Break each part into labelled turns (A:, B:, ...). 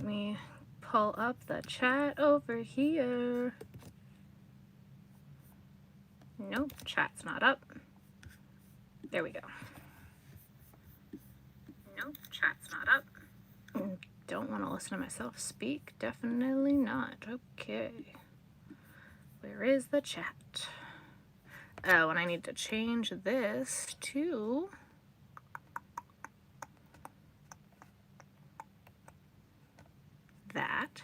A: Let me pull up the chat over here. Nope, chat's not up. There we go. Nope, chat's not up. Don't want to listen to myself speak. Definitely not. Okay. Where is the chat? Oh, and I need to change this to... that.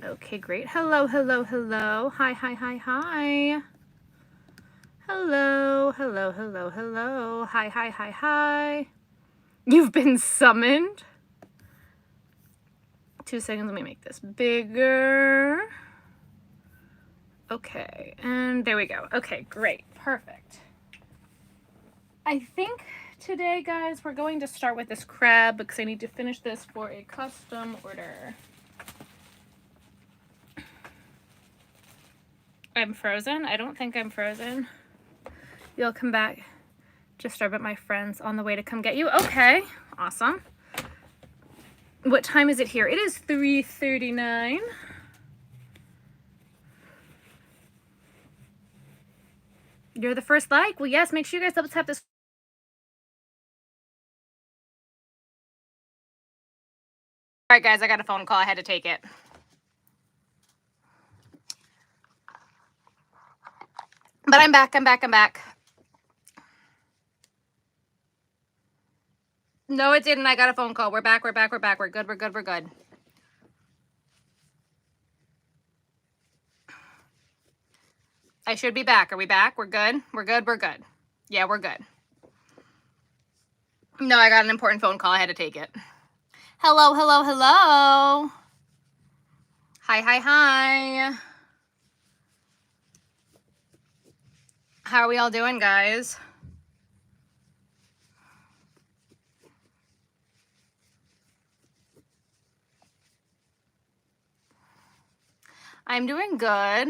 A: Okay, great. Hello, hello, hello. Hi, hi, hi, hi. Hello, hello, hello, hello. Hi, hi, hi, hi. You've been summoned. 2 seconds, let me make this bigger. Okay, and there we go. Okay, great, perfect. I think today, guys, we're going to start with this crab because I need to finish this for a custom order. I'm frozen? I don't think I'm frozen. You'll come back. Just start with my friends on the way to come get you. Okay, awesome. What time is it here? It is 3:39. You're the first like? Well, yes, make sure you guys double tap this. All right, guys, I got a phone call. I had to take it. But I'm back, I'm back, I'm back. No, it didn't. I got a phone call. We're back, we're back, we're back. We're good, we're good, we're good. I should be back. Are we back? We're good? We're good, we're good. Yeah, we're good. No, I got an important phone call. I had to take it. Hello, hello, hello. Hi, hi, hi. How are we all doing, guys? I'm doing good.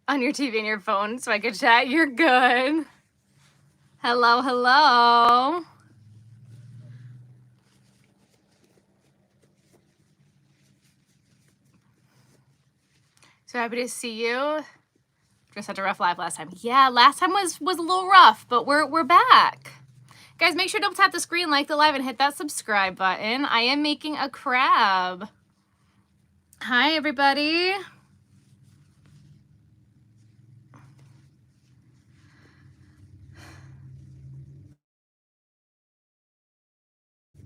A: On your TV and your phone so I could chat. You're good. Hello, hello. So happy to see you. Just had a rough live last time. Yeah, last time was a little rough, but we're back. Guys, make sure to double tap the screen, like the live, and hit that subscribe button. I am making a crab. Hi, everybody.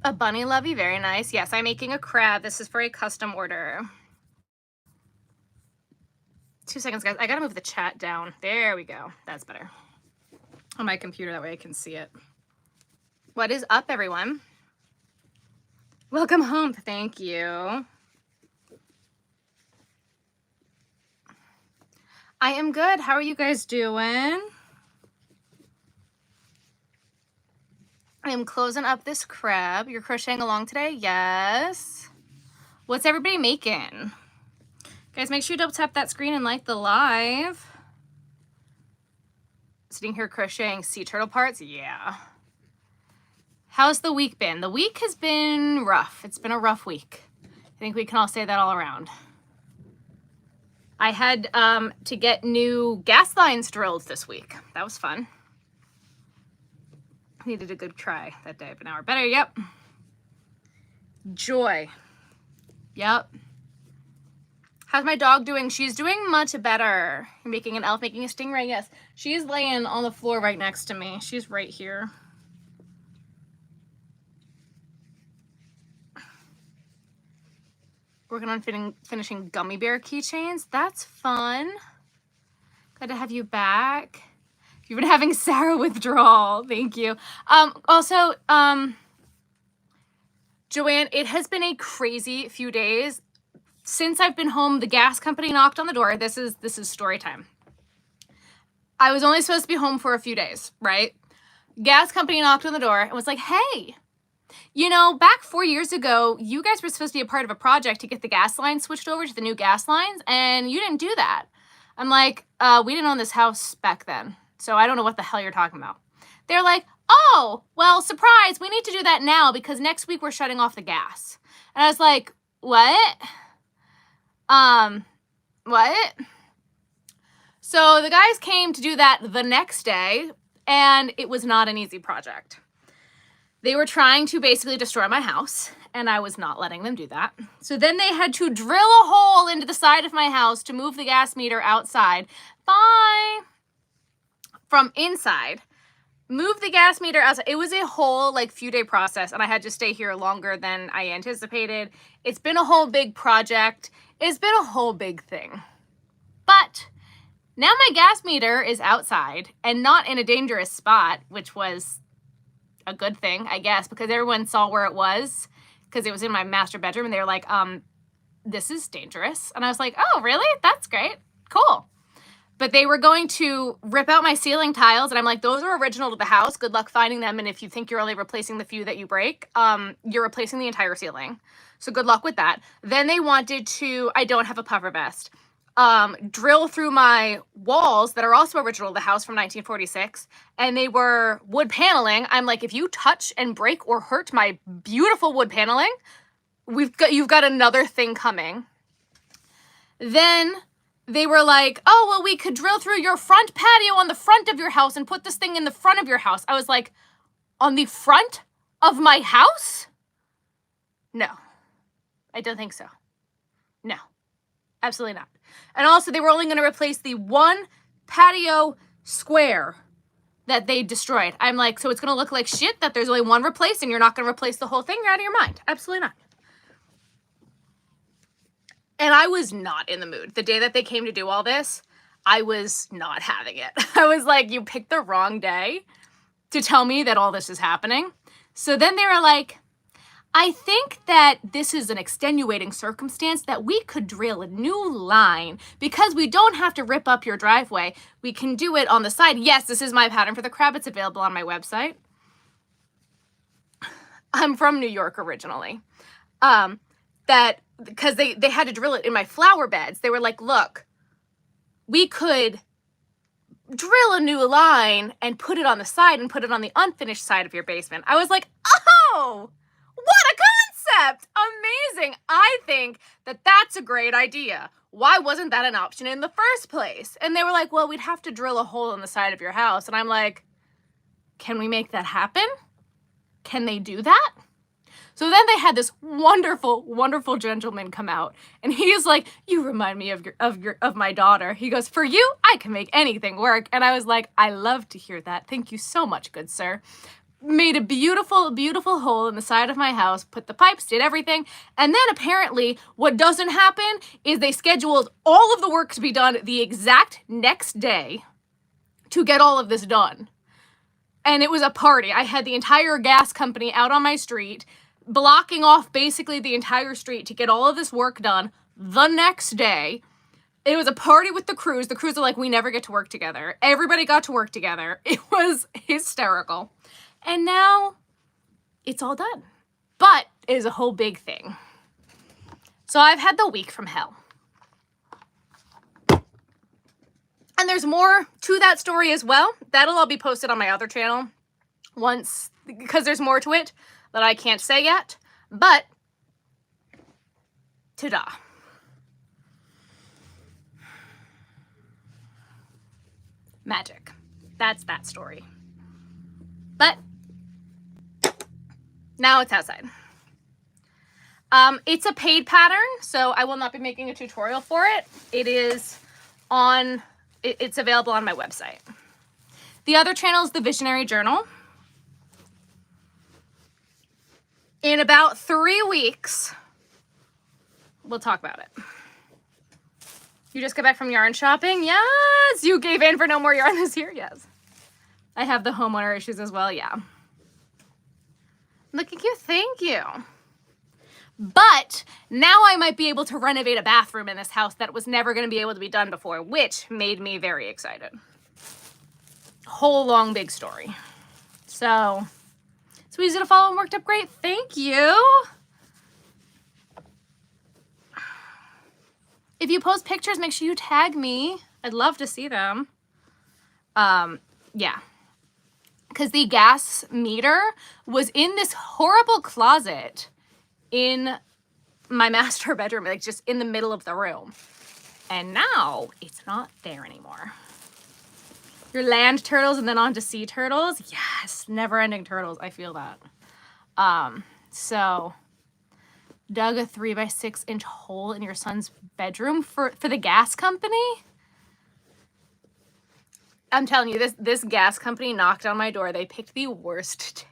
A: A bunny lovey, very nice. Yes, I'm making a crab. This is for a custom order. 2 seconds, guys. I gotta move the chat down. There we go. That's better. On my computer, that way I can see it. What is up, everyone? Welcome home. Thank you. I am good. How are you guys doing? I am closing up this crab. You're crocheting along today? Yes. What's everybody making? Guys, make sure you double tap that screen and like the live. Sitting here crocheting sea turtle parts? Yeah. How's the week been? The week has been rough. It's been a rough week. I think we can all say that all around. I had to get new gas lines drilled this week. That was fun. Needed a good cry that day, but now we're better. Yep. Joy. Yep. How's my dog doing? She's doing much better. You're making an elf, making a stingray. Yes. She's laying on the floor right next to me. She's right here. Working on finishing gummy bear keychains. That's fun. Glad to have you back. You've been having Sarah withdrawal. Thank you. Also, Joann, it has been a crazy few days. Since I've been home, the gas company knocked on the door. This is story time. I was only supposed to be home for a few days, right? Gas company knocked on the door and was like, hey, you know, back 4 years ago, you guys were supposed to be a part of a project to get the gas lines switched over to the new gas lines, and you didn't do that. I'm like, we didn't own this house back then, so I don't know what the hell you're talking about. They're like, oh, well, surprise, we need to do that now because next week we're shutting off the gas. And I was like, what? What? So the guys came to do that the next day, and it was not an easy project. They were trying to basically destroy my house, and I was not letting them do that. So then they had to drill a hole into the side of my house to move the gas meter outside. Bye! From inside. Move the gas meter outside. It was a whole few day process, and I had to stay here longer than I anticipated. It's been a whole big project. It's been a whole big thing. But now my gas meter is outside and not in a dangerous spot, which was a good thing, I guess, because everyone saw where it was because it was in my master bedroom, and they were like, this is dangerous. And I was like, oh, really? That's great. Cool. But they were going to rip out my ceiling tiles, and I'm like, those are original to the house. Good luck finding them, and if you think you're only replacing the few that you break, you're replacing the entire ceiling. So good luck with that. Then they wanted to, I don't have a puffer vest, drill through my walls that are also original to the house from 1946, and they were wood paneling. I'm like, if you touch and break or hurt my beautiful wood paneling, you've got another thing coming. Then they were like, oh, well, we could drill through your front patio on the front of your house and put this thing in the front of your house. I was like, on the front of my house? No, I don't think so. No, absolutely not. And also, they were only going to replace the one patio square that they destroyed. I'm like, so it's going to look like shit that there's only one replaced and you're not going to replace the whole thing? You're out of your mind. Absolutely not. And I was not in the mood. The day that they came to do all this, I was not having it. I was like, you picked the wrong day to tell me that all this is happening. So then they were like, I think that this is an extenuating circumstance that we could drill a new line because we don't have to rip up your driveway. We can do it on the side. Yes, this is my pattern for the crab. It's available on my website. I'm from New York originally. Because they had to drill it in my flower beds. They were like, look, we could drill a new line and put it on the side and put it on the unfinished side of your basement. I was like, oh, what a concept! Amazing. I think that that's a great idea. Why wasn't that an option in the first place? And they were like, well, we'd have to drill a hole in the side of your house. And I'm like, can we make that happen? Can they do that? So then they had this wonderful, wonderful gentleman come out, and he's like, you remind me of my daughter. He goes, for you, I can make anything work. And I was like, I love to hear that. Thank you so much, good sir. Made a beautiful, beautiful hole in the side of my house, put the pipes, did everything. And then apparently what doesn't happen is they scheduled all of the work to be done the exact next day to get all of this done. And it was a party. I had the entire gas company out on my street, blocking off basically the entire street to get all of this work done the next day. It was a party with the crews. The crews are like, we never get to work together. Everybody got to work together. It was hysterical. And now it's all done. But it is a whole big thing. So I've had the week from hell. And there's more to that story as well. That'll all be posted on my other channel once, because there's more to it that I can't say yet. But, ta-da. Magic. That's that story. But now it's outside. It's a paid pattern, so I will not be making a tutorial for it. It's available on my website. The other channel is the Visionary Journal. In about 3 weeks, we'll talk about it. You just got back from yarn shopping? Yes! You gave in for no more yarn this year? Yes. I have the homeowner issues as well, yeah. Look at you, thank you. But now I might be able to renovate a bathroom in this house that was never going to be able to be done before, which made me very excited. Whole long big story. So, it's easy to follow and worked up great. Thank you. If you post pictures, make sure you tag me. I'd love to see them. Yeah. because the gas meter was in this horrible closet in my master bedroom, like just in the middle of the room. And now it's not there anymore. Your land turtles and then on to sea turtles. Yes, never ending turtles. I feel that. So dug a 3x6 hole in your son's bedroom for the gas company. I'm telling you, this gas company knocked on my door. They picked the worst day.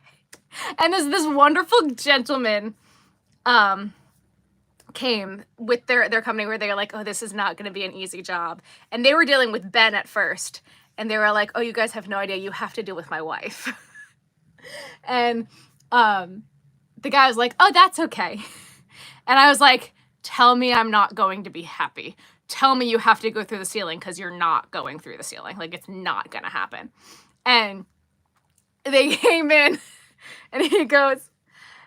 A: And this wonderful gentleman came with their company where they were like, oh, this is not going to be an easy job. And they were dealing with Ben at first. And they were like, oh, you guys have no idea. You have to deal with my wife. And the guy was like, oh, that's okay. And I was like, tell me I'm not going to be happy. Tell me you have to go through the ceiling because you're not going through the ceiling. Like, it's not going to happen. And they came in and he goes,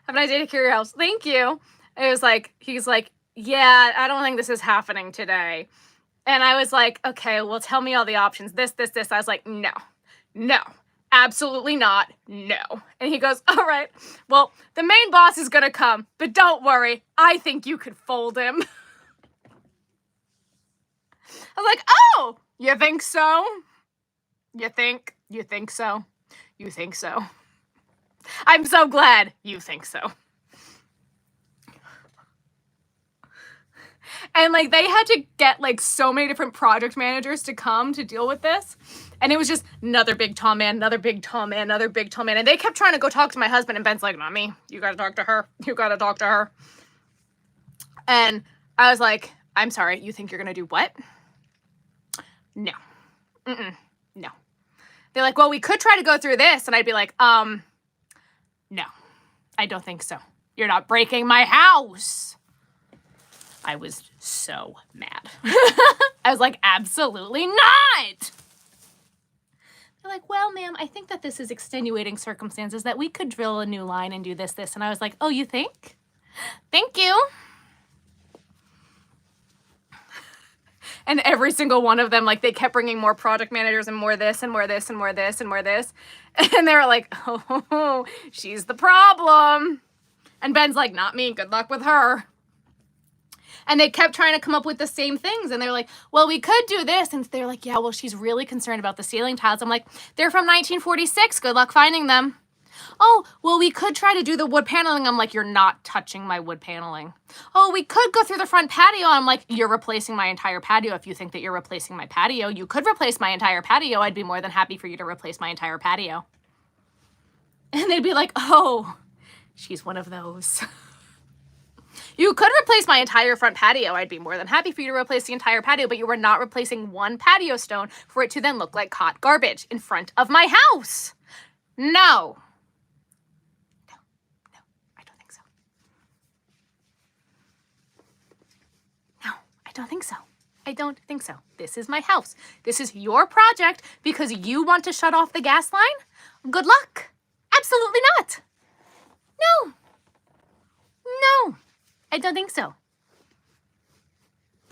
A: have a nice day, take care of your house. Thank you. It was like, he's like, yeah, I don't think this is happening today. And I was like, okay, well, tell me all the options. This. I was like, no, absolutely not. No. And he goes, all right, well, the main boss is going to come, but don't worry. I think you could fold him. I was like, oh, you think so? You think so? You think so? I'm so glad you think so. And like they had to get like so many different project managers to come to deal with this. And it was just another big tall man, another big tall man, another big tall man. And they kept trying to go talk to my husband. And Ben's like, not me. You got to talk to her. You got to talk to her. And I was like, I'm sorry. You think you're going to do what? No. No. They're like, well, we could try to go through this. And I'd be like, no, I don't think so. You're not breaking my house. I was so mad. I was like, absolutely not. They're like, well, ma'am, I think that this is extenuating circumstances, that we could drill a new line and do this. And I was like, oh, you think? Thank you. And every single one of them, like, they kept bringing more project managers and more this and more this and more this and more this. And they were like, oh, she's the problem. And Ben's like, not me. Good luck with her. And they kept trying to come up with the same things. And they're like, well, we could do this. And they're like, yeah, well, she's really concerned about the ceiling tiles. I'm like, they're from 1946. Good luck finding them. Oh, well, we could try to do the wood paneling. I'm like, you're not touching my wood paneling. Oh, we could go through the front patio. I'm like, you're replacing my entire patio. If you think that you're replacing my patio, you could replace my entire patio. I'd be more than happy for you to replace my entire patio. And they'd be like, oh, she's one of those. You could replace my entire front patio. I'd be more than happy for you to replace the entire patio, but you are not replacing one patio stone for it to then look like hot garbage in front of my house. No. I don't think so. No, I don't think so. I don't think so. This is my house. This is your project because you want to shut off the gas line? Good luck. Absolutely not. No. I don't think so.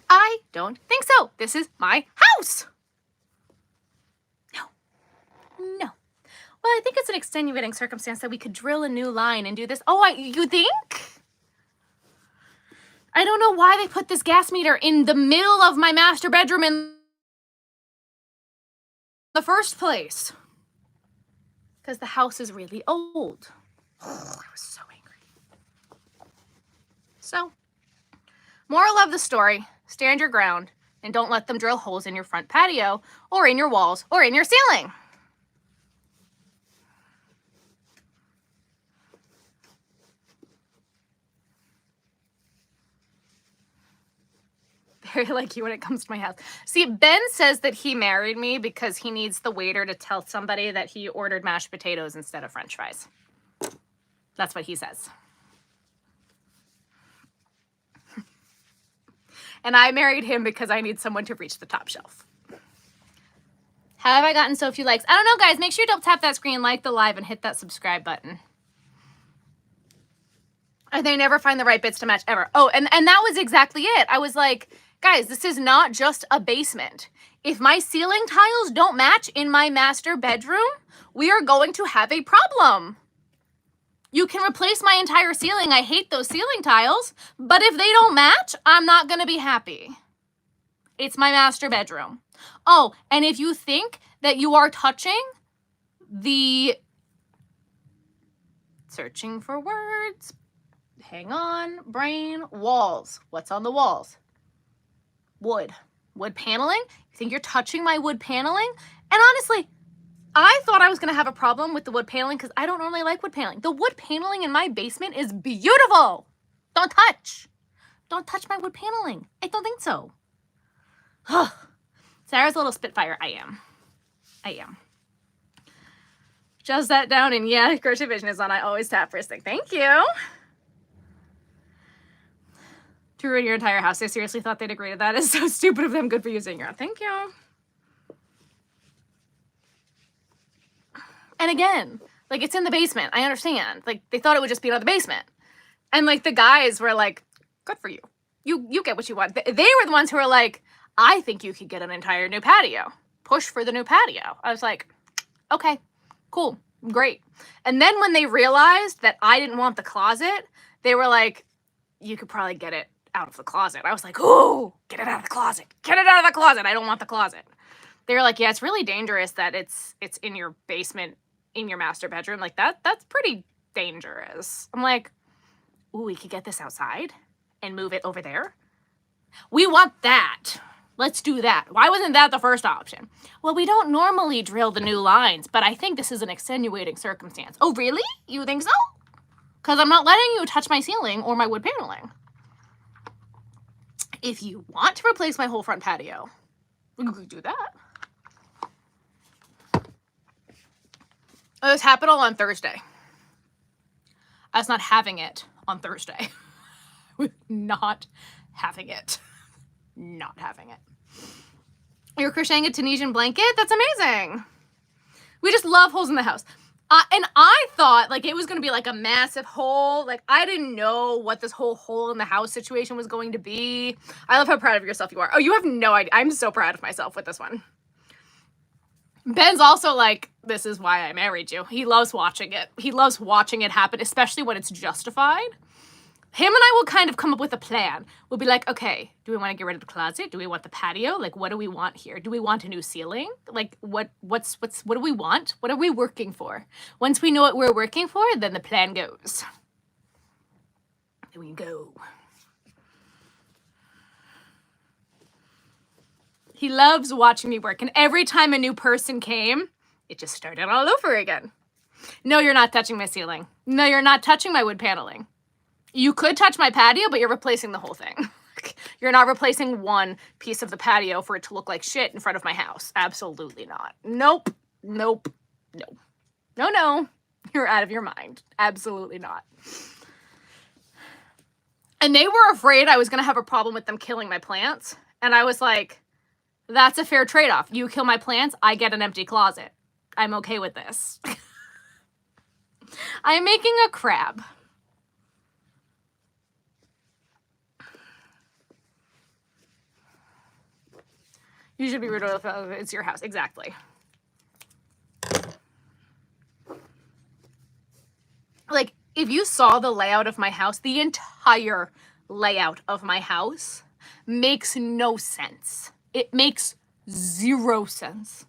A: I don't think so. This is my house. No. Well, I think it's an extenuating circumstance that we could drill a new line and do this. Oh, you think? I don't know why they put this gas meter in the middle of my master bedroom in the first place. Because the house is really old. I was so angry. So, moral of the story, stand your ground and don't let them drill holes in your front patio or in your walls or in your ceiling. Very like you when it comes to my house. See, Ben says that he married me because he needs the waiter to tell somebody that he ordered mashed potatoes instead of French fries. That's what he says. And I married him because I need someone to reach the top shelf. How have I gotten so few likes? I don't know, guys. Make sure you don't tap that screen, like the live, and hit that subscribe button. And they never find the right bits to match ever. Oh, and that was exactly it. I was like, Guys, this is not just a basement. If my ceiling tiles don't match in my master bedroom, we are going to have a problem. You can replace my entire ceiling. I hate those ceiling tiles, but if they don't match, I'm not going to be happy. It's my master bedroom. Oh, and if you think that you are touching the... Searching for words. Hang on, brain. Walls. What's on the walls? Wood. Wood paneling? You think you're touching my wood paneling? And honestly, I thought I was going to have a problem with the wood paneling because I don't normally like wood paneling. The wood paneling in my basement is beautiful. Don't touch. Don't touch my wood paneling. I don't think so. Sarah's a little spitfire. I am. Just sat down and yeah, Crochet Vision is on. I always tap first thing. Thank you. To ruin your entire house. I seriously thought they'd agree to that. It's so stupid of them. Good for using your own. Thank you. And again, like, it's in the basement. I understand. Like, they thought it would just be another basement. And like the guys were like, good for you. You get what you want. They were the ones who were like, I think you could get an entire new patio. Push for the new patio. I was like, okay, cool, great. And then when they realized that I didn't want the closet, they were like, you could probably get it out of the closet. I was like, ooh, get it out of the closet. Get it out of the closet. I don't want the closet. They were like, yeah, it's really dangerous that it's in your basement, in your master bedroom. Like that's pretty dangerous. I'm like, ooh, we could get this outside and move it over there. We want that. Let's do that. Why wasn't that the first option? Well, we don't normally drill the new lines, but I think this is an extenuating circumstance. Oh, really? You think so? Because I'm not letting you touch my ceiling or my wood paneling. If you want to replace my whole front patio, we could do that. Oh, this happened all on Thursday. I was not having it on Thursday. Not having it. Not having it. You're crocheting a Tunisian blanket? That's amazing. We just love holes in the house. And I thought like it was going to be like a massive hole. Like I didn't know what this whole hole in the house situation was going to be. I love how proud of yourself you are. Oh, you have no idea. I'm so proud of myself with this one. Ben's also like, this is why I married you. He loves watching it. He loves watching it happen, especially when it's justified. Him and I will kind of come up with a plan. We'll be like, okay, do we want to get rid of the closet? Do we want the patio? Like, what do we want here? Do we want a new ceiling? Like, what do we want? What are we working for? Once we know what we're working for, then the plan goes. Here we go. He loves watching me work. And every time a new person came, it just started all over again. No, you're not touching my ceiling. No, you're not touching my wood paneling. You could touch my patio, but you're replacing the whole thing. You're not replacing one piece of the patio for it to look like shit in front of my house. Absolutely not. Nope. Nope. No. No, no. You're out of your mind. Absolutely not. And they were afraid I was going to have a problem with them killing my plants. And I was like, that's a fair trade-off. You kill my plants, I get an empty closet. I'm okay with this. I'm making a crab. You should be rude if it's your house. Exactly. Like, if you saw the layout of my house, the entire layout of my house makes no sense. It makes zero sense.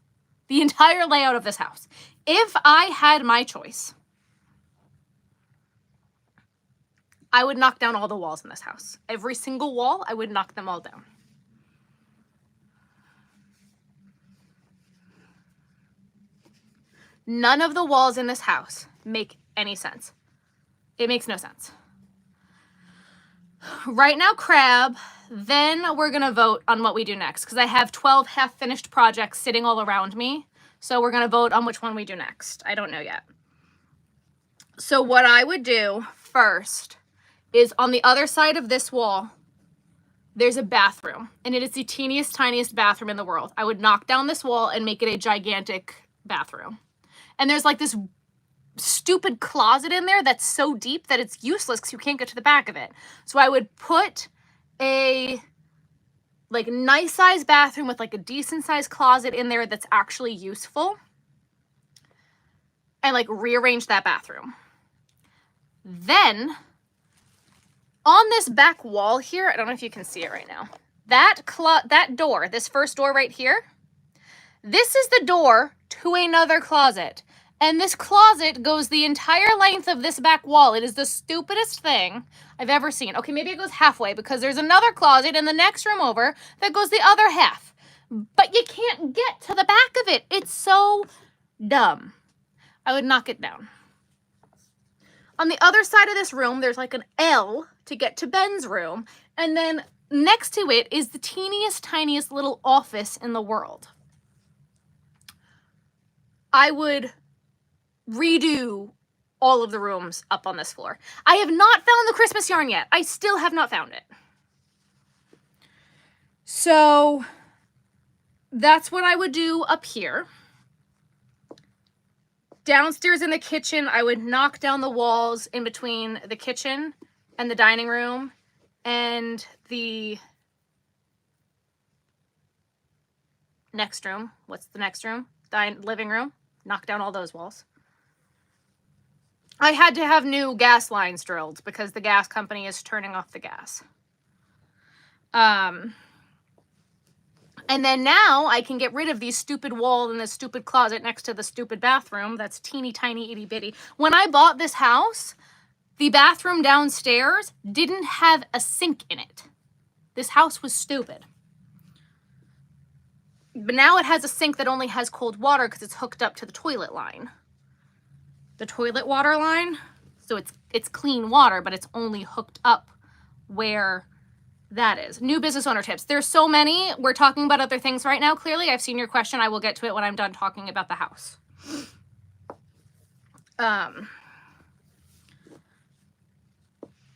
A: The entire layout of this house. If I had my choice, I would knock down all the walls in this house. Every single wall, I would knock them all down. None of the walls in this house make any sense. It makes no sense. Right now, crab. Then we're going to vote on what we do next because I have 12 half-finished projects sitting all around me. So we're going to vote on which one we do next. I don't know yet. So what I would do first is on the other side of this wall, there's a bathroom. And it is the teeniest, tiniest bathroom in the world. I would knock down this wall and make it a gigantic bathroom. And there's like this stupid closet in there that's so deep that it's useless because you can't get to the back of it. So I would put a like nice size bathroom with like a decent size closet in there that's actually useful, and like rearrange that bathroom. Then on this back wall here, I don't know if you can see it right now, that door, this first door right here, this is the door to another closet. And this closet goes the entire length of this back wall. It is the stupidest thing I've ever seen. Okay, maybe it goes halfway because there's another closet in the next room over that goes the other half. But you can't get to the back of it. It's so dumb. I would knock it down. On the other side of this room, there's like an L to get to Ben's room. And then next to it is the teeniest, tiniest little office in the world. I would redo all of the rooms up on this floor. I have not found the Christmas yarn yet. I still have not found it. So that's what I would do up here. Downstairs in the kitchen, I would knock down the walls in between the kitchen and the dining room and the next room. What's the next room? Living room. Knock down all those walls. I had to have new gas lines drilled because the gas company is turning off the gas. And then now I can get rid of these stupid wall and this stupid closet next to the stupid bathroom that's teeny tiny itty bitty. When I bought this house, the bathroom downstairs didn't have a sink in it. This house was stupid. But now it has a sink that only has cold water because it's hooked up to the toilet line. The toilet water line. So it's clean water, but it's only hooked up where that is. New business owner tips. There's so many. We're talking about other things right now. Clearly, I've seen your question. I will get to it when I'm done talking about the house.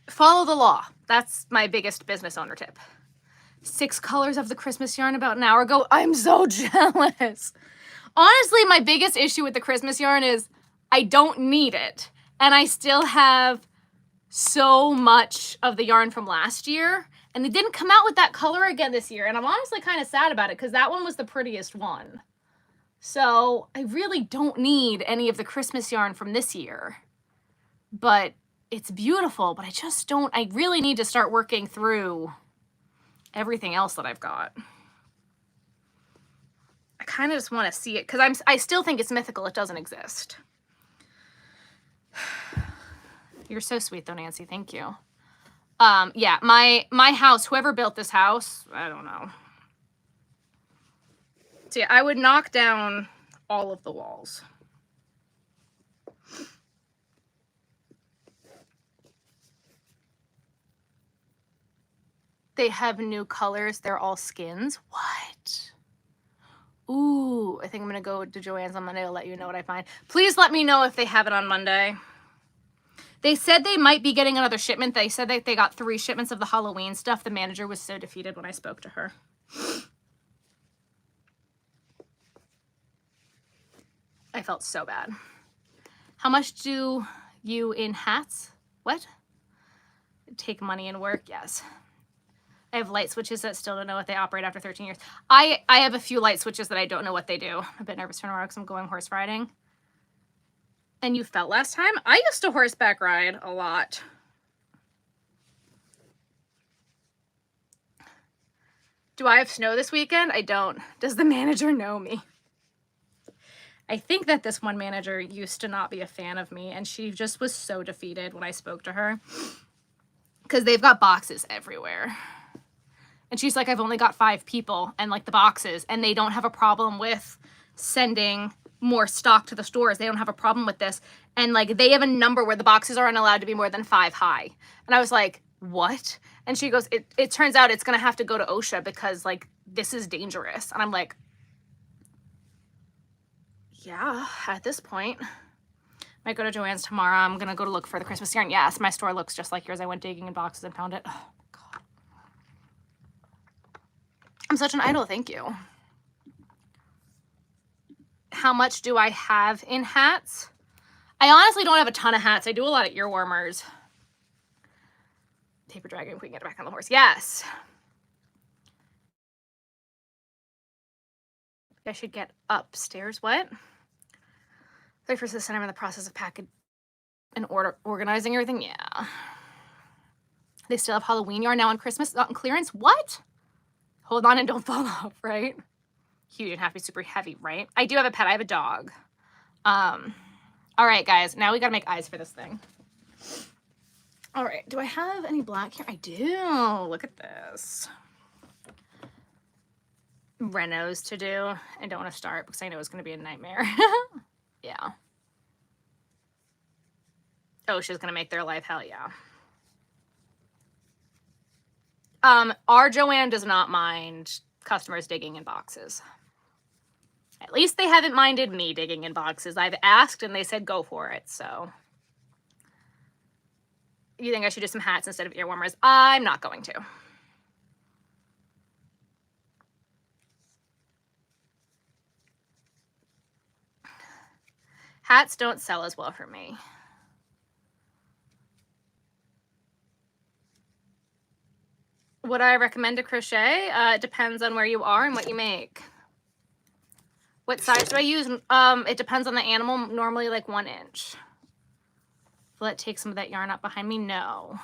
A: Follow the law. That's my biggest business owner tip. 6 colors of the Christmas yarn about an hour ago. I'm so jealous. Honestly, my biggest issue with the Christmas yarn is I don't need it. And I still have so much of the yarn from last year. And they didn't come out with that color again this year. And I'm honestly kind of sad about it because that one was the prettiest one. So I really don't need any of the Christmas yarn from this year. But it's beautiful. But I really need to start working through everything else that I've got. I kind of just want to see it because I still think it's mythical. It doesn't exist. You're so sweet though, Nancy. Thank you. Yeah, my house, whoever built this house, I don't know. So yeah, I would knock down all of the walls. They have new colors. They're all skins. What? Ooh, I think I'm going to go to Joann's on Monday. I'll let you know what I find. Please let me know if they have it on Monday. They said they might be getting another shipment. They said that they got 3 shipments of the Halloween stuff. The manager was so defeated when I spoke to her. I felt so bad. How much do you in hats? What? Take money and work? Yes. I have light switches that still don't know what they operate after 13 years. I have a few light switches that I don't know what they do. I'm a bit nervous for tomorrow because I'm going horse riding. And you felt last time? I used to horseback ride a lot. Do I have snow this weekend? I don't. Does the manager know me? I think that this one manager used to not be a fan of me, and she just was so defeated when I spoke to her. Because they've got boxes everywhere. And she's like, I've only got 5 people and like the boxes, and they don't have a problem with sending more stock to the stores. They don't have a problem with this. And like they have a number where the boxes aren't allowed to be more than 5 high. And I was like, what? And she goes, it turns out it's going to have to go to OSHA because like this is dangerous. And I'm like, yeah, at this point. Might go to Joann's tomorrow. I'm going to go to look for the Christmas yarn. Yes, my store looks just like yours. I went digging in boxes and found it. Oh, my God. I'm such an idol. Thank you. How much do I have in hats? I honestly don't have a ton of hats. I do a lot of ear warmers. Paper dragon, if we can get it back on the horse. Yes. I should get upstairs. What? 31st of the center, I'm in the process of packing and organizing everything. Yeah. They still have Halloween yarn now on Christmas, not on clearance. What? Hold on and don't fall off, right? Huge and have to be super heavy, right? I do have a pet. I have a dog. All right, guys. Now we got to make eyes for this thing. All right. Do I have any black here? I do. Look at this. Renos to do. I don't want to start because I know it's going to be a nightmare. Yeah. Oh, she's going to make their life hell, yeah. Our Joann does not mind customers digging in boxes. At least they haven't minded me digging in boxes. I've asked and they said go for it, so. You think I should do some hats instead of ear warmers? I'm not going to. Hats don't sell as well for me. Would I recommend to crochet? It depends on where you are and what you make. What size do I use? It depends on the animal. Normally like 1 inch. Will it take some of that yarn up behind me? No.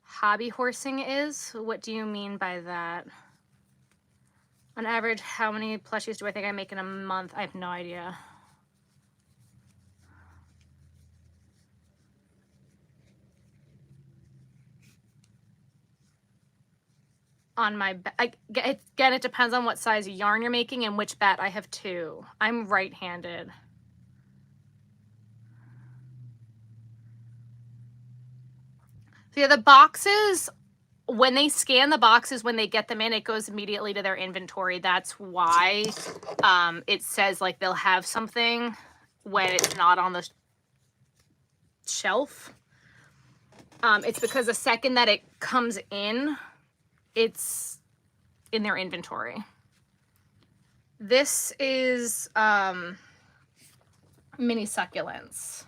A: Hobby horsing is? What do you mean by that? On average, how many plushies do I think I make in a month? I have no idea. On my again, it depends on what size yarn you're making and which bat. I have 2. I'm right-handed. So yeah, the boxes, when they scan the boxes, when they get them in, it goes immediately to their inventory. That's why it says like they'll have something when it's not on the shelf. It's because the second that it comes in, it's in their inventory. This is mini succulents.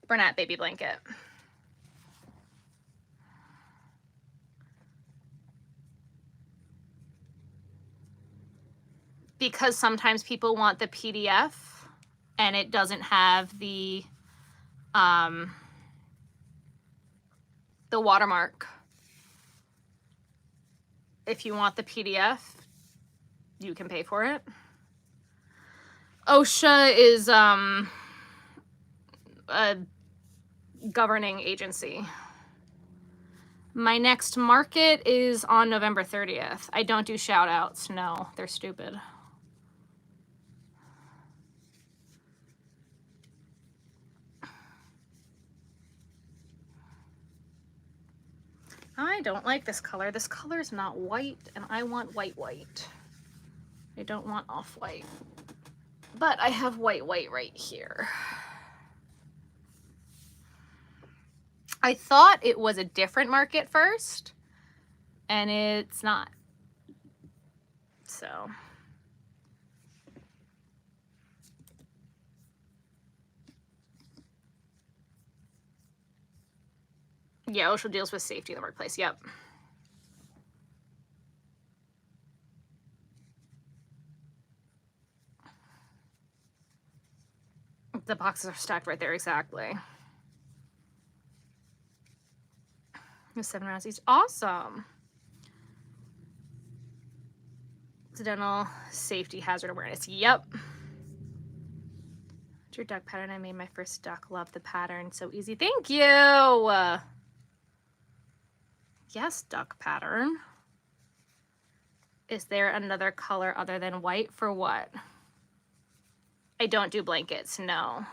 A: Bernat baby blanket. Because sometimes people want the PDF and it doesn't have the watermark. If you want the PDF, you can pay for it. OSHA is a governing agency. My next market is on November 30th. I don't do shout outs. No, they're stupid. I don't like this color. This color is not white, and I want white. I don't want off-white. But I have white right here. I thought it was a different market first, and it's not. So. Yeah, OSHA deals with safety in the workplace. Yep. The boxes are stacked right there, exactly. 7 rounds each. Awesome. Incidental safety hazard awareness. Yep. It's your duck pattern. I made my first duck. Love the pattern. So easy. Thank you. Yes, duck pattern. Is there another color other than white for what? I don't do blankets, no.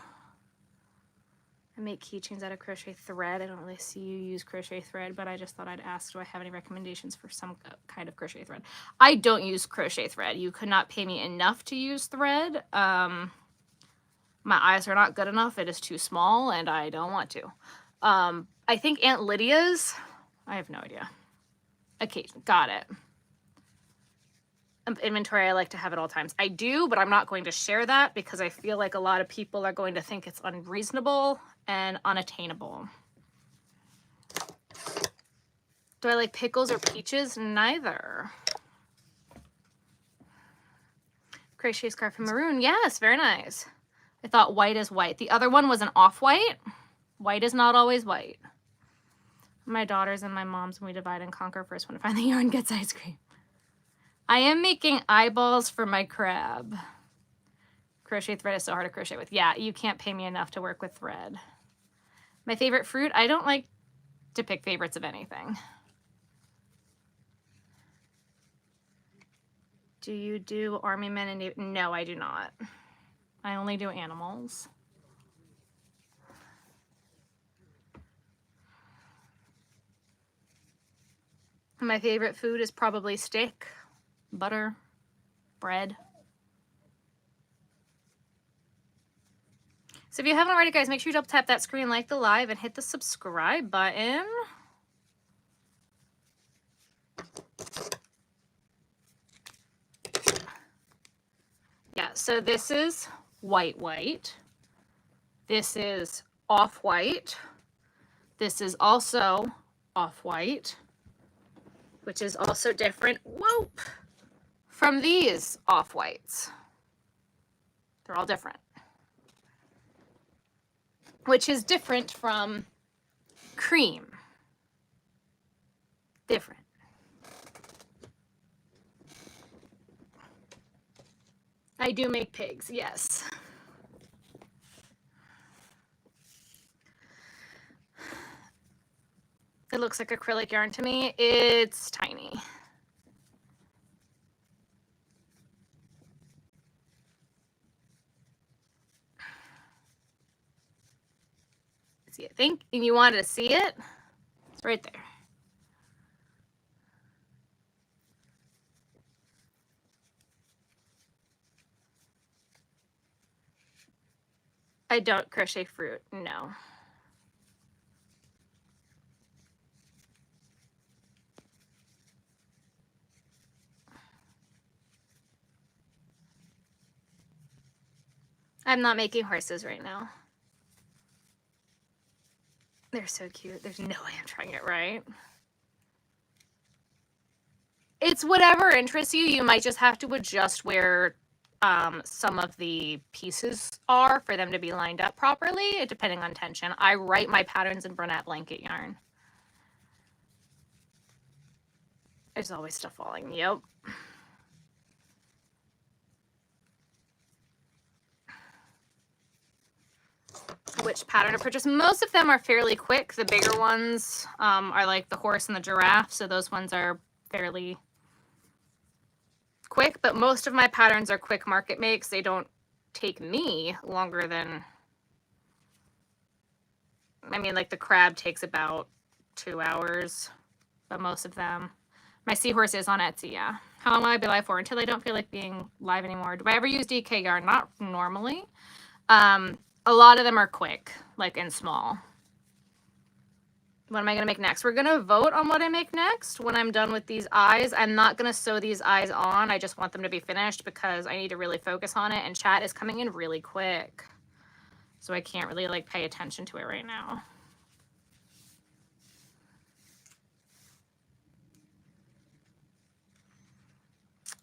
A: I make keychains out of crochet thread. I don't really see you use crochet thread, but I just thought I'd ask, do I have any recommendations for some kind of crochet thread? I don't use crochet thread. You could not pay me enough to use thread. My eyes are not good enough. It is too small, and I don't want to. I think Aunt Lydia's, I have no idea. Occasion, got it. Inventory, I like to have at all times. I do, but I'm not going to share that because I feel like a lot of people are going to think it's unreasonable and unattainable. Do I like pickles or peaches? Neither. Crochet scarf in maroon. Yes, very nice. I thought white is white. The other one was an off-white. White is not always white. My daughters and my mom's, when we divide and conquer, first one to find the yarn gets ice cream. I am making eyeballs for my crab. Crochet thread is so hard to crochet with. Yeah, you can't pay me enough to work with thread. My favorite fruit, I don't like to pick favorites of anything. Do you do army men and Navy? No, I do not. I only do animals. My favorite food is probably steak, butter, bread. So if you haven't already, guys, make sure you double tap that screen, like the live, and hit the subscribe button. Yeah, so this is white. This is off-white. This is also off-white, which is also different, whoop, from these off-whites. They're all different. Which is different from cream. Different. I do make pigs, yes. It looks like acrylic yarn to me. It's tiny. See, I think, and you wanted to see it? It's right there. I don't crochet fruit, no. I'm not making horses right now. They're so cute. There's no way I'm trying it right. It's whatever interests you. You might just have to adjust where some of the pieces are for them to be lined up properly, depending on tension. I write my patterns in Bernat blanket yarn. There's always stuff falling. Yep. Which pattern to purchase? Most of them are fairly quick. The bigger ones are like the horse and the giraffe, so those ones are fairly quick, but most of my patterns are quick market makes. They don't take me longer than, I mean, like the crab takes about 2 hours, but most of them. My seahorse is on Etsy, yeah. How long will I be live for? Until I don't feel like being live anymore. Do I ever use DK yarn? Not normally. A lot of them are quick, like and small. What am I going to make next? We're going to vote on what I make next when I'm done with these eyes. I'm not going to sew these eyes on. I just want them to be finished because I need to really focus on it. And chat is coming in really quick. So I can't really like pay attention to it right now.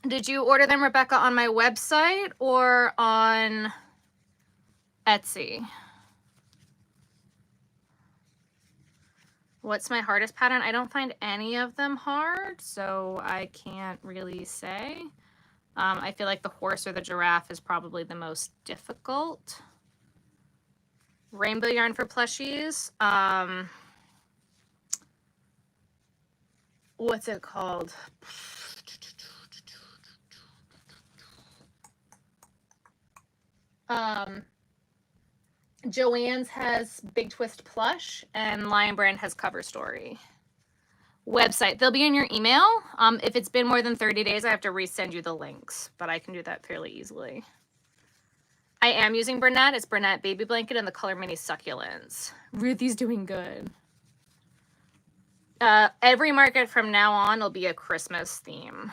A: Did you order them, Rebecca, on my website or on Etsy? What's my hardest pattern? I don't find any of them hard, so I can't really say. I feel like the horse or the giraffe is probably the most difficult. Rainbow yarn for plushies. What's it called? Joann's has Big Twist Plush, and Lion Brand has Cover Story. Website, they'll be in your email. If it's been more than 30 days, I have to resend you the links, but I can do that fairly easily. I am using Bernat. It's Bernat Baby Blanket in the color Mini Succulents. Ruthie's doing good. Every market from now on will be a Christmas theme.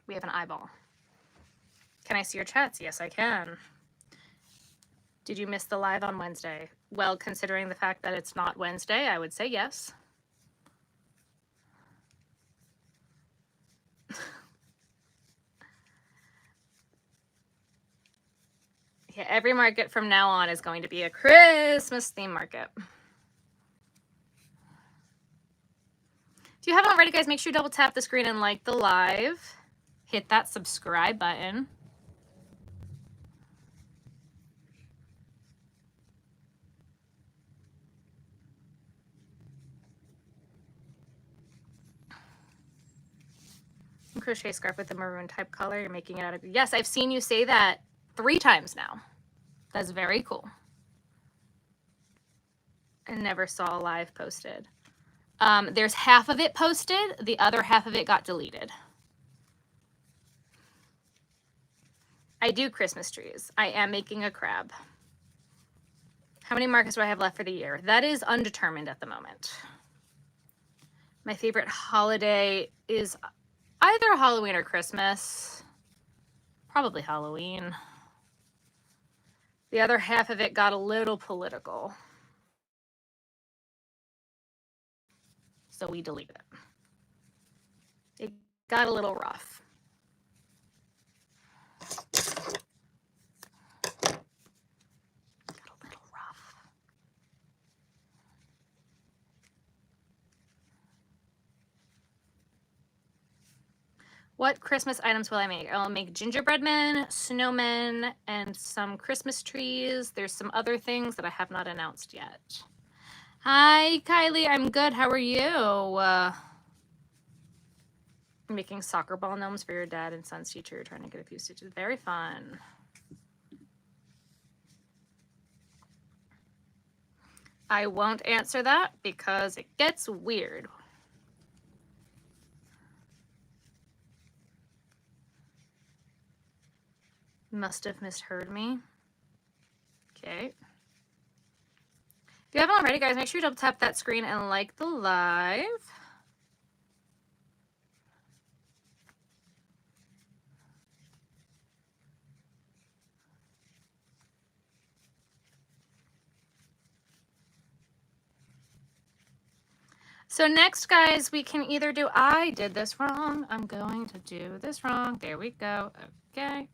A: We have an eyeball. Can I see your chats? Yes, I can. Did you miss the live on Wednesday? Well, considering the fact that it's not Wednesday, I would say yes. Yeah, every market from now on is going to be a Christmas theme market. If you haven't already, guys, make sure you double tap the screen and like the live. Hit that subscribe button. Crochet scarf with a maroon type color. You're making it out of... Yes, I've seen you say that 3 times now. That's very cool. I never saw a live posted. There's half of it posted. The other half of it got deleted. I do Christmas trees. I am making a crab. How many markers do I have left for the year? That is undetermined at the moment. My favorite holiday is either Halloween or Christmas. Probably Halloween. The other half of it got a little political, so we deleted it. It got a little rough. What Christmas items will I make? I'll make gingerbread men, snowmen, and some Christmas trees. There's some other things that I have not announced yet. Hi, Kylie. I'm good. How are you? I'm making soccer ball gnomes for your dad and son's teacher. You're trying to get a few stitches. Very fun. I won't answer that because it gets weird. Must have misheard me. Okay. If you haven't already, guys, make sure you double tap that screen and like the live. So next, guys, we can either do, I did this wrong. I'm going to do this wrong. There we go. Okay.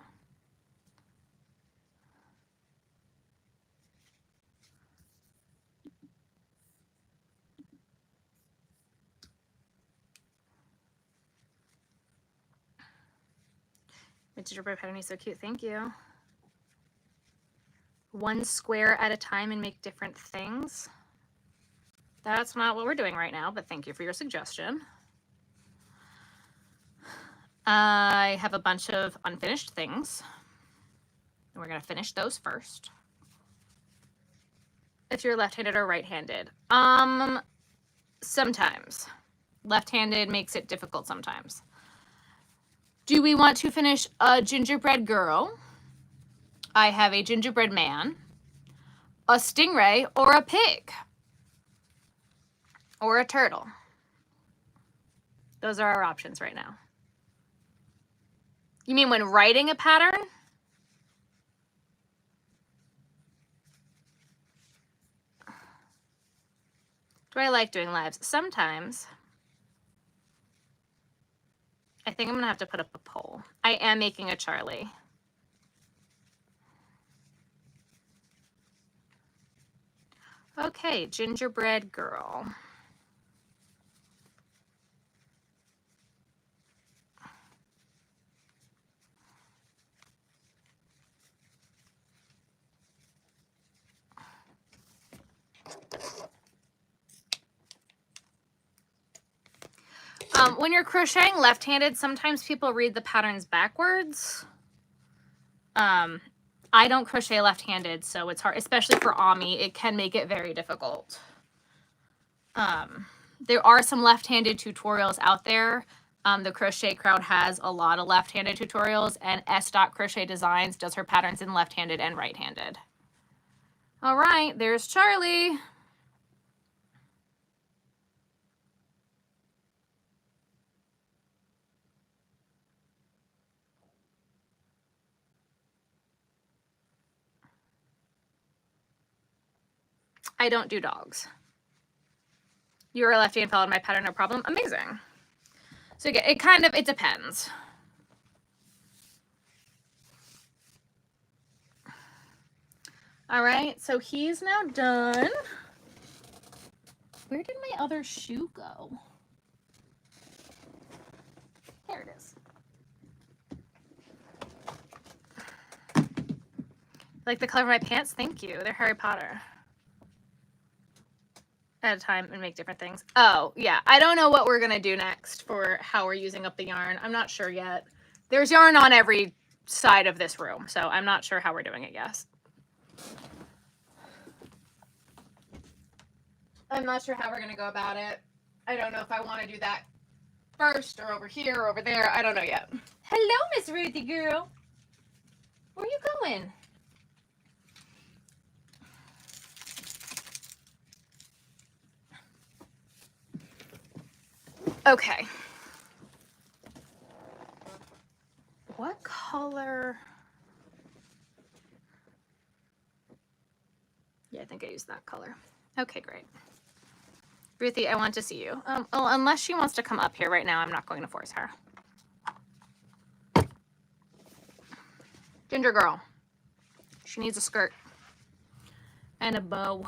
A: My gingerbread pattern is so cute. Thank you. 1 square at a time and make different things. That's not what we're doing right now, but thank you for your suggestion. I have a bunch of unfinished things. And we're going to finish those first. If you're left-handed or right-handed. Sometimes. Left-handed makes it difficult sometimes. Do we want to finish a gingerbread girl? I have a gingerbread man, a stingray, or a pig, or a turtle. Those are our options right now. You mean when writing a pattern? Do I like doing lives? Sometimes. I think I'm gonna have to put up a poll. I am making a Charlie. Okay, gingerbread girl. When you're crocheting left-handed, sometimes people read the patterns backwards. I don't crochet left-handed, so it's hard, especially for Ami. It can make it very difficult. There are some left-handed tutorials out there. The Crochet Crowd has a lot of left-handed tutorials, and S. Crochet Designs does her patterns in left-handed and right-handed. All right, there's Charlie. I don't do dogs. You're a lefty and followed my pattern, no problem. Amazing. So again, it depends. All right, so he's now done. Where did my other shoe go? There it is. Like the color of my pants? Thank you. They're Harry Potter. At a time and make different things. Oh, yeah. I don't know what we're going to do next for how we're using up the yarn. I'm not sure yet. There's yarn on every side of this room, so I'm not sure how we're doing it yet. I'm not sure how we're going to go about it. I don't know if I want to do that first or over here or over there. I don't know yet. Hello, Miss Ruthie girl. Where are you going? Okay. What color? Yeah, I think I used that color. Okay, great. Ruthie, I want to see you. Well, unless she wants to come up here right now, I'm not going to force her. Ginger girl. She needs a skirt and a bow.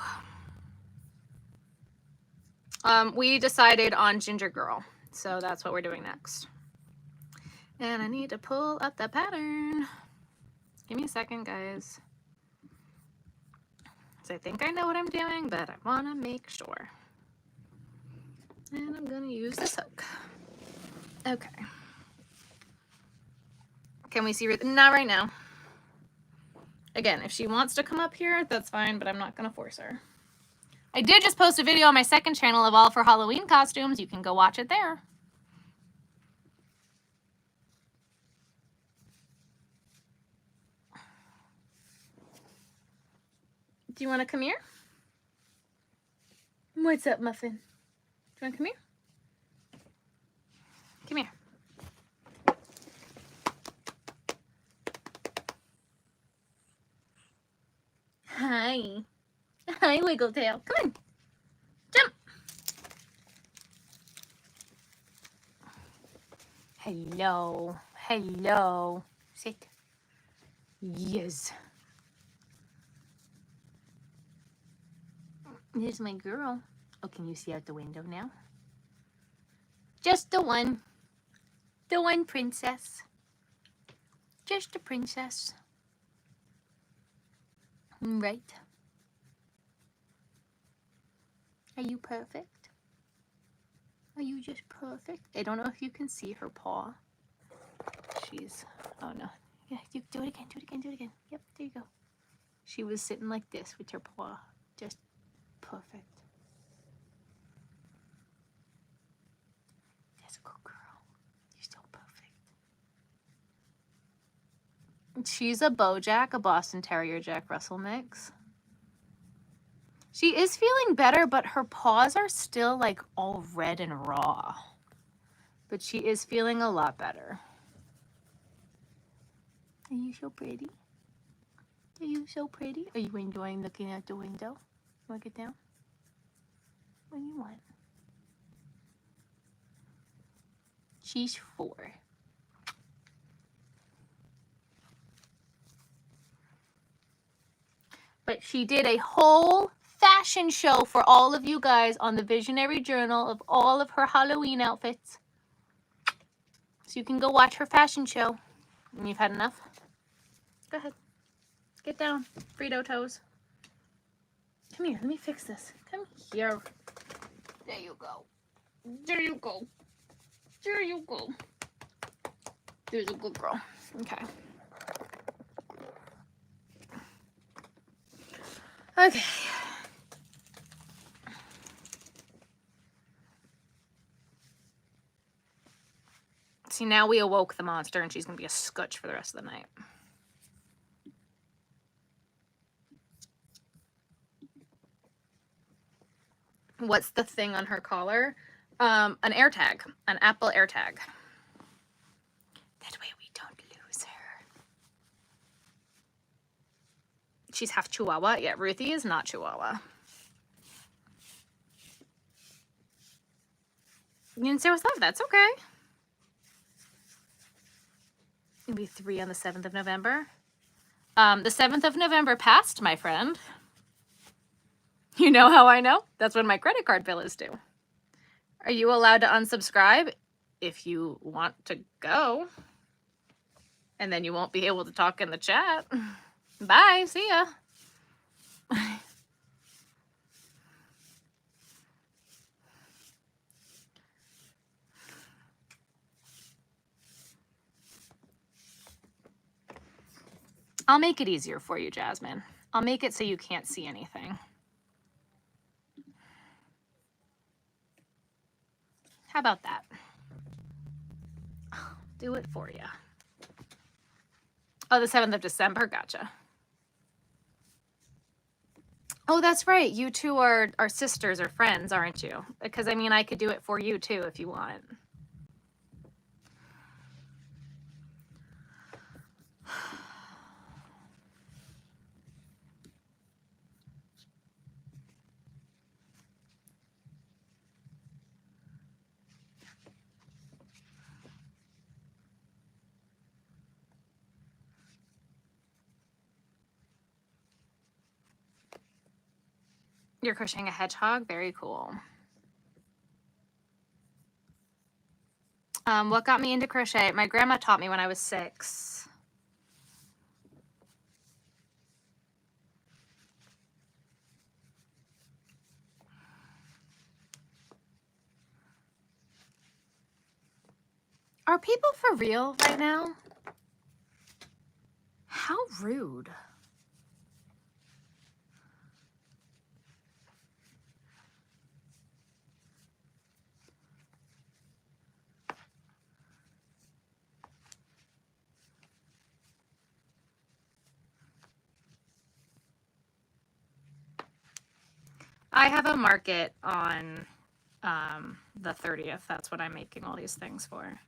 A: We decided on Ginger Girl, so that's what we're doing next. And I need to pull up the pattern. Give me a second, guys. So I think I know what I'm doing, but I want to make sure. And I'm going to use this hook. Okay. Can we see? Not right now. Again, if she wants to come up here, that's fine, but I'm not going to force her. I did just post a video on my second channel of all of her Halloween costumes. You can go watch it there. Do you want to come here? What's up, Muffin? Do you want to come here? Come here. Hi. Hi, Wiggletail. Come on. Jump. Hello. Hello. Sit. Yes. Here's my girl. Oh, can you see out the window now? Just the one. The one princess. Just a princess. Right. Are you perfect? Are you just perfect? I don't know if you can see her paw. She's, oh no. Yeah, you do it again, do it again, do it again. Yep, there you go. She was sitting like this with her paw. Just perfect. That's a good girl. You're still perfect. She's a Bojack, a Boston Terrier Jack Russell mix. She is feeling better, but her paws are still like all red and raw. But she is feeling a lot better. Are you so pretty? Are you so pretty? Are you enjoying looking out the window? Want to get down? What do you want? She's 4. But she did a whole fashion show for all of you guys on the Visionary Journal of all of her Halloween outfits. So you can go watch her fashion show. And you've had enough? Go ahead. Get down, Frito toes. Come here, let me fix this. Come here. There you go. There you go. There you go. There's a good girl. Okay. Okay. See, now we awoke the monster and she's going to be a scutch for the rest of the night. What's the thing on her collar? An air tag, an Apple air tag. That way we don't lose her. She's half Chihuahua. Yeah, Ruthie is not Chihuahua. You didn't say what's up. That's okay. It'll be 3 on the 7th of November. The 7th of November passed, my friend. You know how I know? That's when my credit card bill is due. Are you allowed to unsubscribe if you want to go? And then you won't be able to talk in the chat. Bye. See ya. I'll make it easier for you, Jasmine. I'll make it so you can't see anything. How about that? I'll do it for you. Oh, the 7th of December. Gotcha. Oh, that's right. You two are sisters or friends, aren't you? Because, I mean, I could do it for you, too, if you want. You're crocheting a hedgehog? Very cool. What got me into crochet? My grandma taught me when I was 6. Are people for real right now? How rude. I have a market on the 30th. That's what I'm making all these things for.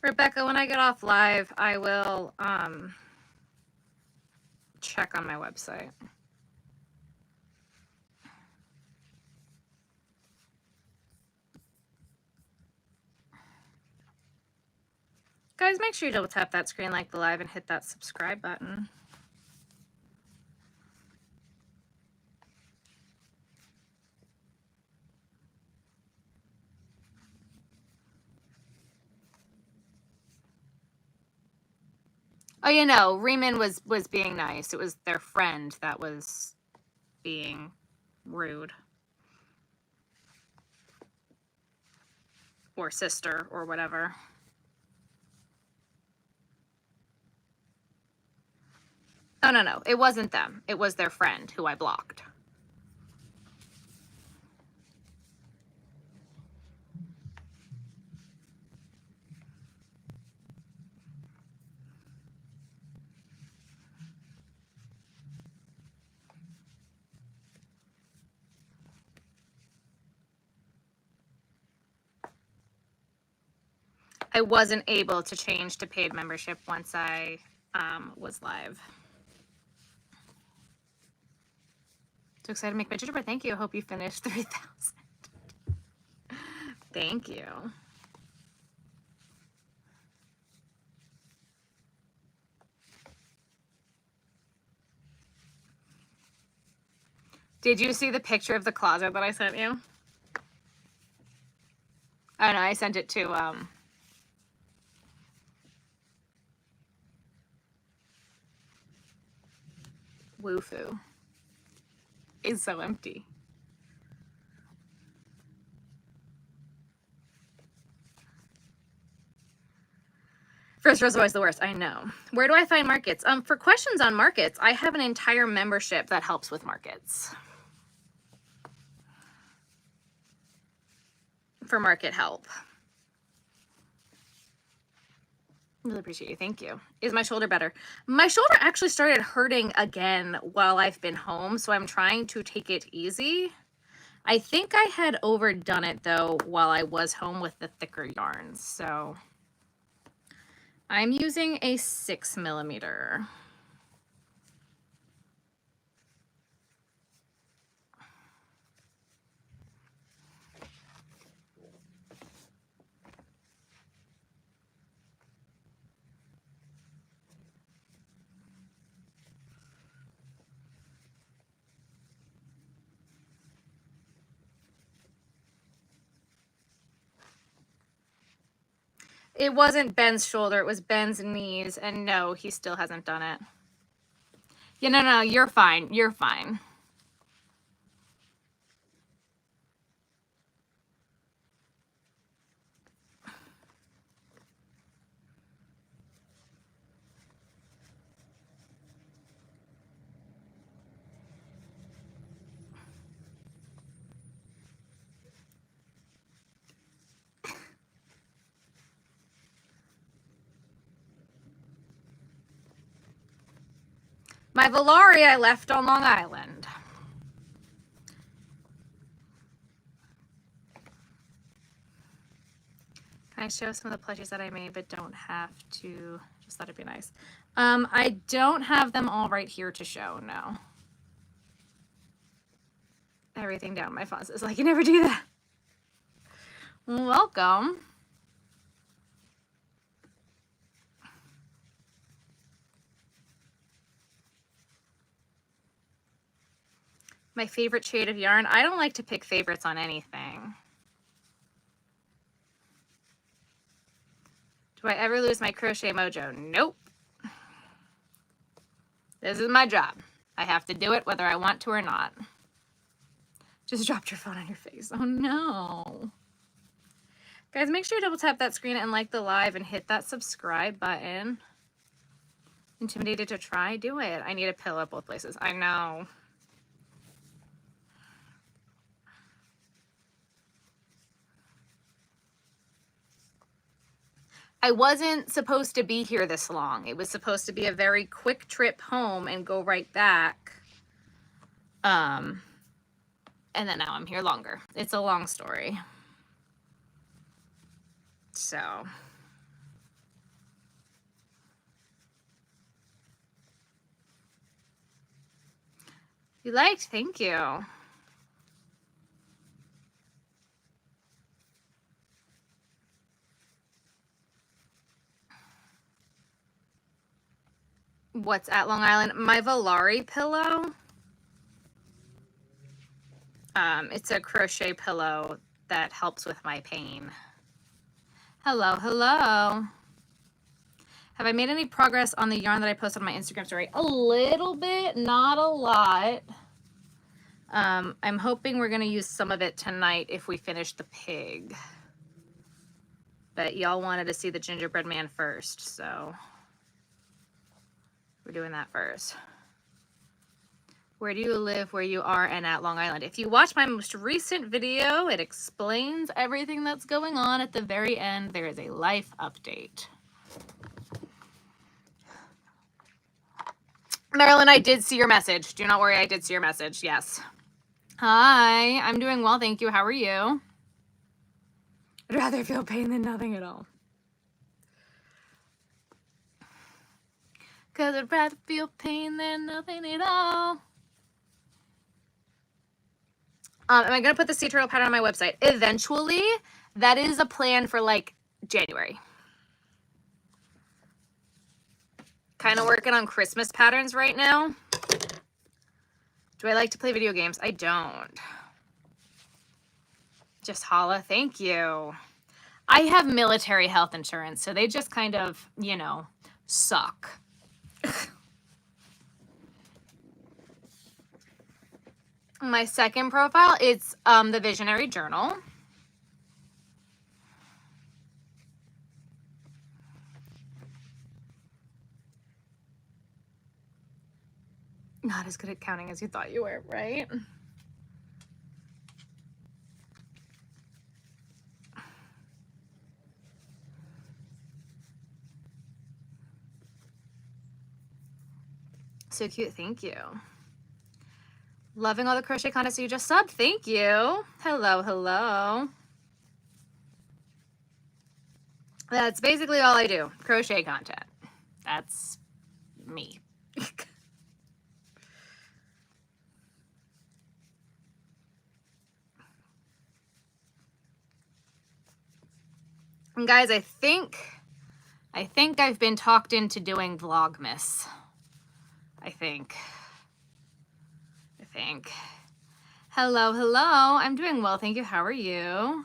A: Rebecca, when I get off live, I will check on my website. Guys, make sure you double tap that screen like the live and hit that subscribe button. Oh, you know, Riemann was being nice. It was their friend that was being rude. Or sister or whatever. Oh, no. It wasn't them. It was their friend who I blocked. I wasn't able to change to paid membership once I was live. So excited to make my gingerbread. Thank you. I hope you finished 3,000. Thank you. Did you see the picture of the closet that I sent you? Oh no, I sent it to Woofu. It's so empty. First row's always the worst. I know. Where do I find markets? For questions on markets, I have an entire membership that helps with markets. For market help. Really appreciate you. Thank you. Is my shoulder better? My shoulder actually started hurting again while I've been home, so I'm trying to take it easy. I think I had overdone it though while I was home with the thicker yarns, so I'm using a 6mm. It wasn't Ben's shoulder, it was Ben's knees, and no, he still hasn't done it. Yeah, no, you're fine. You're fine. My Valari I left on Long Island. Can I show some of the plushies that I made but don't have to? Just thought it'd be nice. I don't have them all right here to show, no. Everything down my faucet is like, you never do that. Welcome. My favorite shade of yarn. I don't like to pick favorites on anything. Do I ever lose my crochet mojo? Nope. This is my job. I have to do it whether I want to or not. Just dropped your phone on your face. Oh no. Guys, make sure you double tap that screen and like the live and hit that subscribe button. Intimidated to try? Do it. I need a pillow at both places. I know. I wasn't supposed to be here this long. It was supposed to be a very quick trip home and go right back. And then now I'm here longer. It's a long story. So. You liked? Thank you. What's at Long Island? My Valari pillow. It's a crochet pillow that helps with my pain. Hello, hello. Have I made any progress on the yarn that I posted on my Instagram story? A little bit, not a lot. I'm hoping we're going to use some of it tonight if we finish the pig. But y'all wanted to see the gingerbread man first, so we're doing that first. Where do you live, where you are, and at Long Island? If you watch my most recent video, it explains everything that's going on. At the very end, there is a life update. Marilyn, I did see your message. Do not worry, I did see your message. Yes. Hi, I'm doing well, thank you. How are you? I'd rather feel pain than nothing at all. Because I'd rather feel pain than nothing at all. Am I going to put the sea turtle pattern on my website? Eventually. That is a plan for like January. Kind of working on Christmas patterns right now. Do I like to play video games? I don't. Just holla. Thank you. I have military health insurance, so they just kind of, you know, suck. My second profile, it's the Visionary Journal. Not as good at counting as you thought you were, right? So cute. Thank you. Loving all the crochet content. So you just subbed. Thank you. Hello, hello. That's basically all I do. Crochet content. That's me. And guys, I think I've been talked into doing Vlogmas. I think. Hello, hello. I'm doing well, thank you. How are you?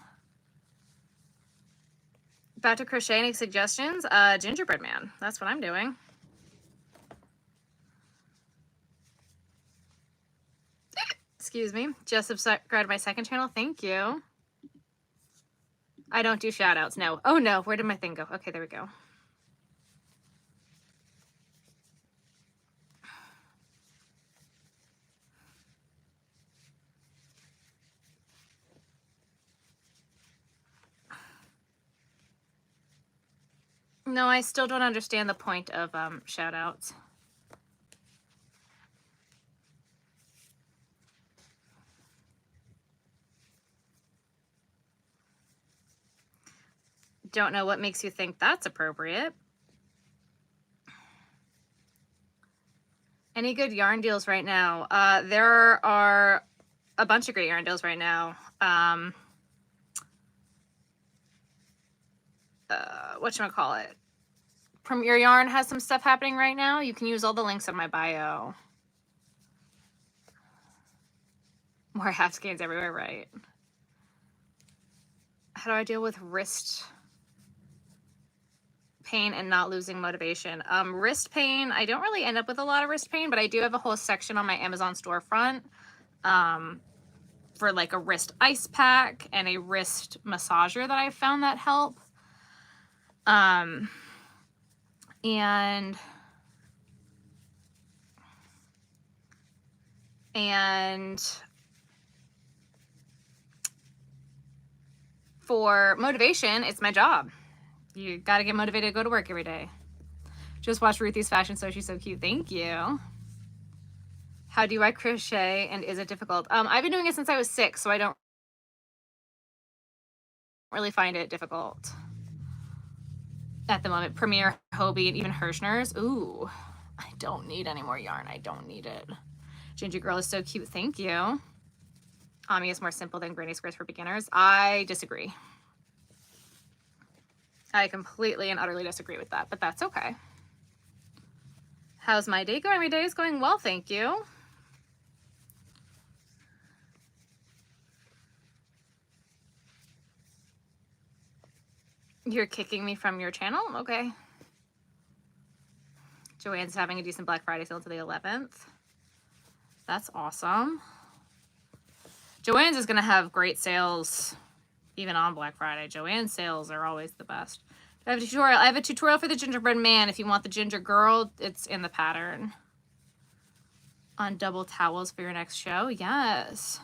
A: About to crochet, any suggestions? Gingerbread man. That's what I'm doing. Excuse me. Just subscribed to my second channel. Thank you. I don't do shout outs. No. Oh no. Where did my thing go? Okay, there we go. No, I still don't understand the point of shout outs. Don't know what makes you think that's appropriate. Any good yarn deals right now? There are a bunch of great yarn deals right now. Whatchamacallit? Premier Yarn has some stuff happening right now. You can use all the links in my bio. More half scans everywhere, right? How do I deal with wrist pain and not losing motivation? Wrist pain, I don't really end up with a lot of wrist pain, but I do have a whole section on my Amazon storefront for like a wrist ice pack and a wrist massager that I found that help. And for motivation, it's my job. You got to get motivated to go to work every day. Just watch Ruthie's fashion show. She's so cute. Thank you. How do I crochet and is it difficult? I've been doing it since I was 6, so I don't really find it difficult at the moment. Premier, Hobie, and even Hirschner's. Ooh, I don't need any more yarn. I don't need it. Ginger Girl is so cute. Thank you. Ami is more simple than granny squares for beginners. I disagree. I completely and utterly disagree with that, but that's okay. How's my day going? My day is going well, thank you. You're kicking me from your channel? Okay. Joann's having a decent Black Friday sale to the 11th. That's awesome. Joann's is going to have great sales even on Black Friday. Joann's sales are always the best. I have a tutorial. I have a tutorial for the gingerbread man. If you want the ginger girl, it's in the pattern. On double towels for your next show. Yes.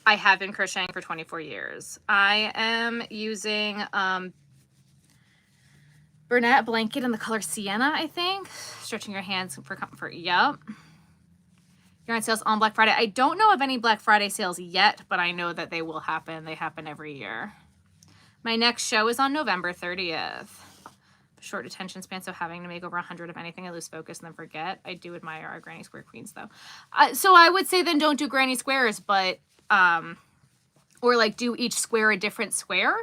A: I have been crocheting for 24 years. I am using Bernat blanket in the color Sienna, I think. Stretching your hands for comfort. Yep. Yarn sales on Black Friday. I don't know of any Black Friday sales yet, but I know that they will happen. They happen every year. My next show is on November 30th. short attention span, so having to make over 100 of anything, I lose focus and then forget. I do admire our granny square queens though. So I would say then don't do granny squares, but or like do each square a different square,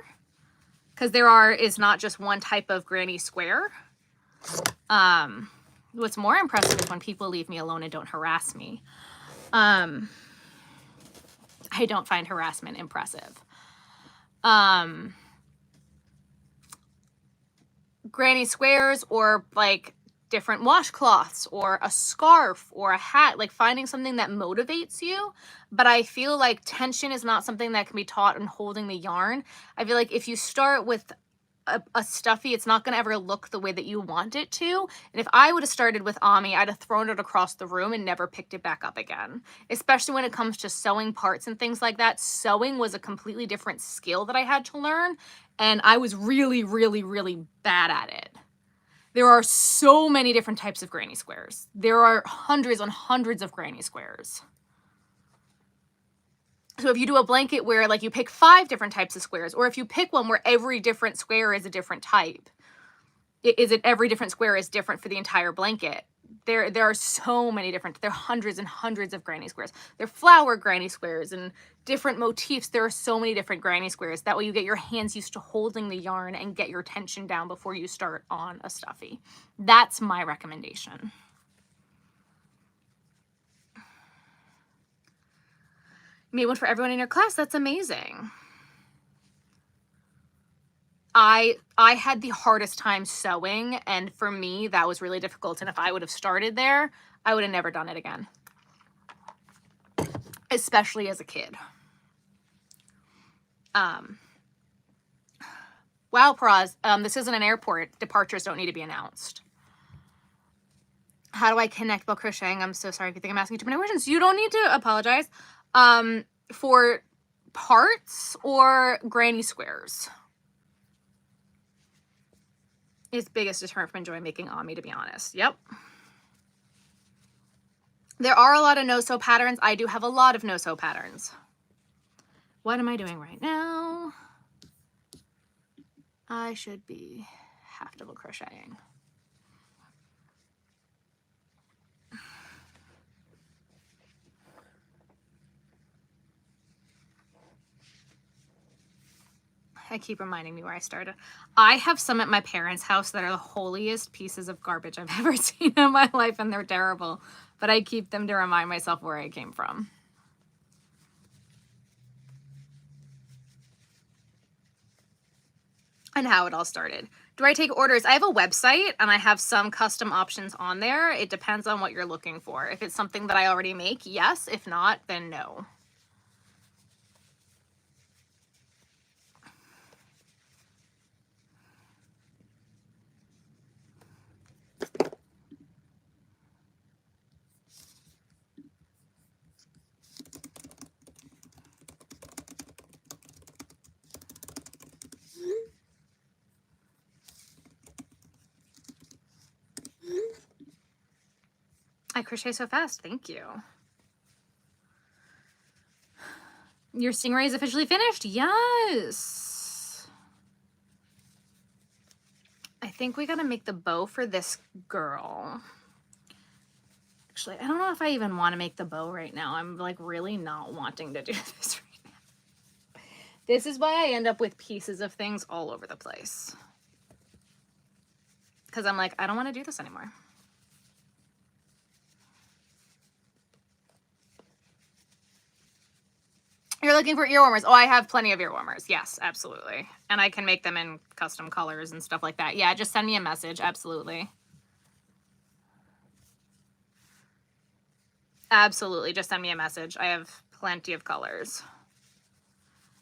A: because is not just one type of granny square. What's more impressive is when people leave me alone and don't harass me. I don't find harassment impressive. Granny squares, or like different washcloths or a scarf or a hat, like finding something that motivates you. But I feel like tension is not something that can be taught in holding the yarn. I feel like if you start with a stuffy, it's not going to ever look the way that you want it to. And if I would have started with Ami, I'd have thrown it across the room and never picked it back up again. Especially when it comes to sewing parts and things like that. Sewing was a completely different skill that I had to learn, and I was really, really, really bad at it. There are so many different types of granny squares. There are hundreds and hundreds of granny squares. So if you do a blanket where like you pick 5 different types of squares, or if you pick one where every different square is a different type, every different square is different for the entire blanket. There are so many different, there are hundreds and hundreds of granny squares. There are flower granny squares and different motifs. There are so many different granny squares. That way you get your hands used to holding the yarn and get your tension down before you start on a stuffy. That's my recommendation. Made one for everyone in your class. That's amazing. I had the hardest time sewing, and for me that was really difficult, and if I would have started there, I would have never done it again, especially as a kid. Wow, Praz, this isn't an airport. Departures don't need to be announced. How do I connect while crocheting? I'm so sorry if you think I'm asking too many questions. You don't need to apologize. For parts or granny squares is biggest deterrent from enjoying making Ami, to be honest. Yep. There are a lot of no-sew patterns. I do have a lot of no-sew patterns. What am I doing right now? I should be half double crocheting. I keep reminding me where I started. I have some at my parents' house that are the holiest pieces of garbage I've ever seen in my life, and they're terrible. But I keep them to remind myself where I came from. And how it all started. Do I take orders? I have a website and I have some custom options on there. It depends on what you're looking for. If it's something that I already make, yes. If not, then no. I crochet so fast. Thank you. Your Stingray is officially finished? Yes. I think we gotta make the bow for this girl. Actually, I don't know if I even want to make the bow right now. I'm like really not wanting to do this right now. This is why I end up with pieces of things all over the place. Because I'm like, I don't want to do this anymore. You're looking for ear warmers. Oh, I have plenty of ear warmers. Yes, absolutely. And I can make them in custom colors and stuff like that. Yeah, just send me a message. Absolutely. Absolutely. Just send me a message. I have plenty of colors.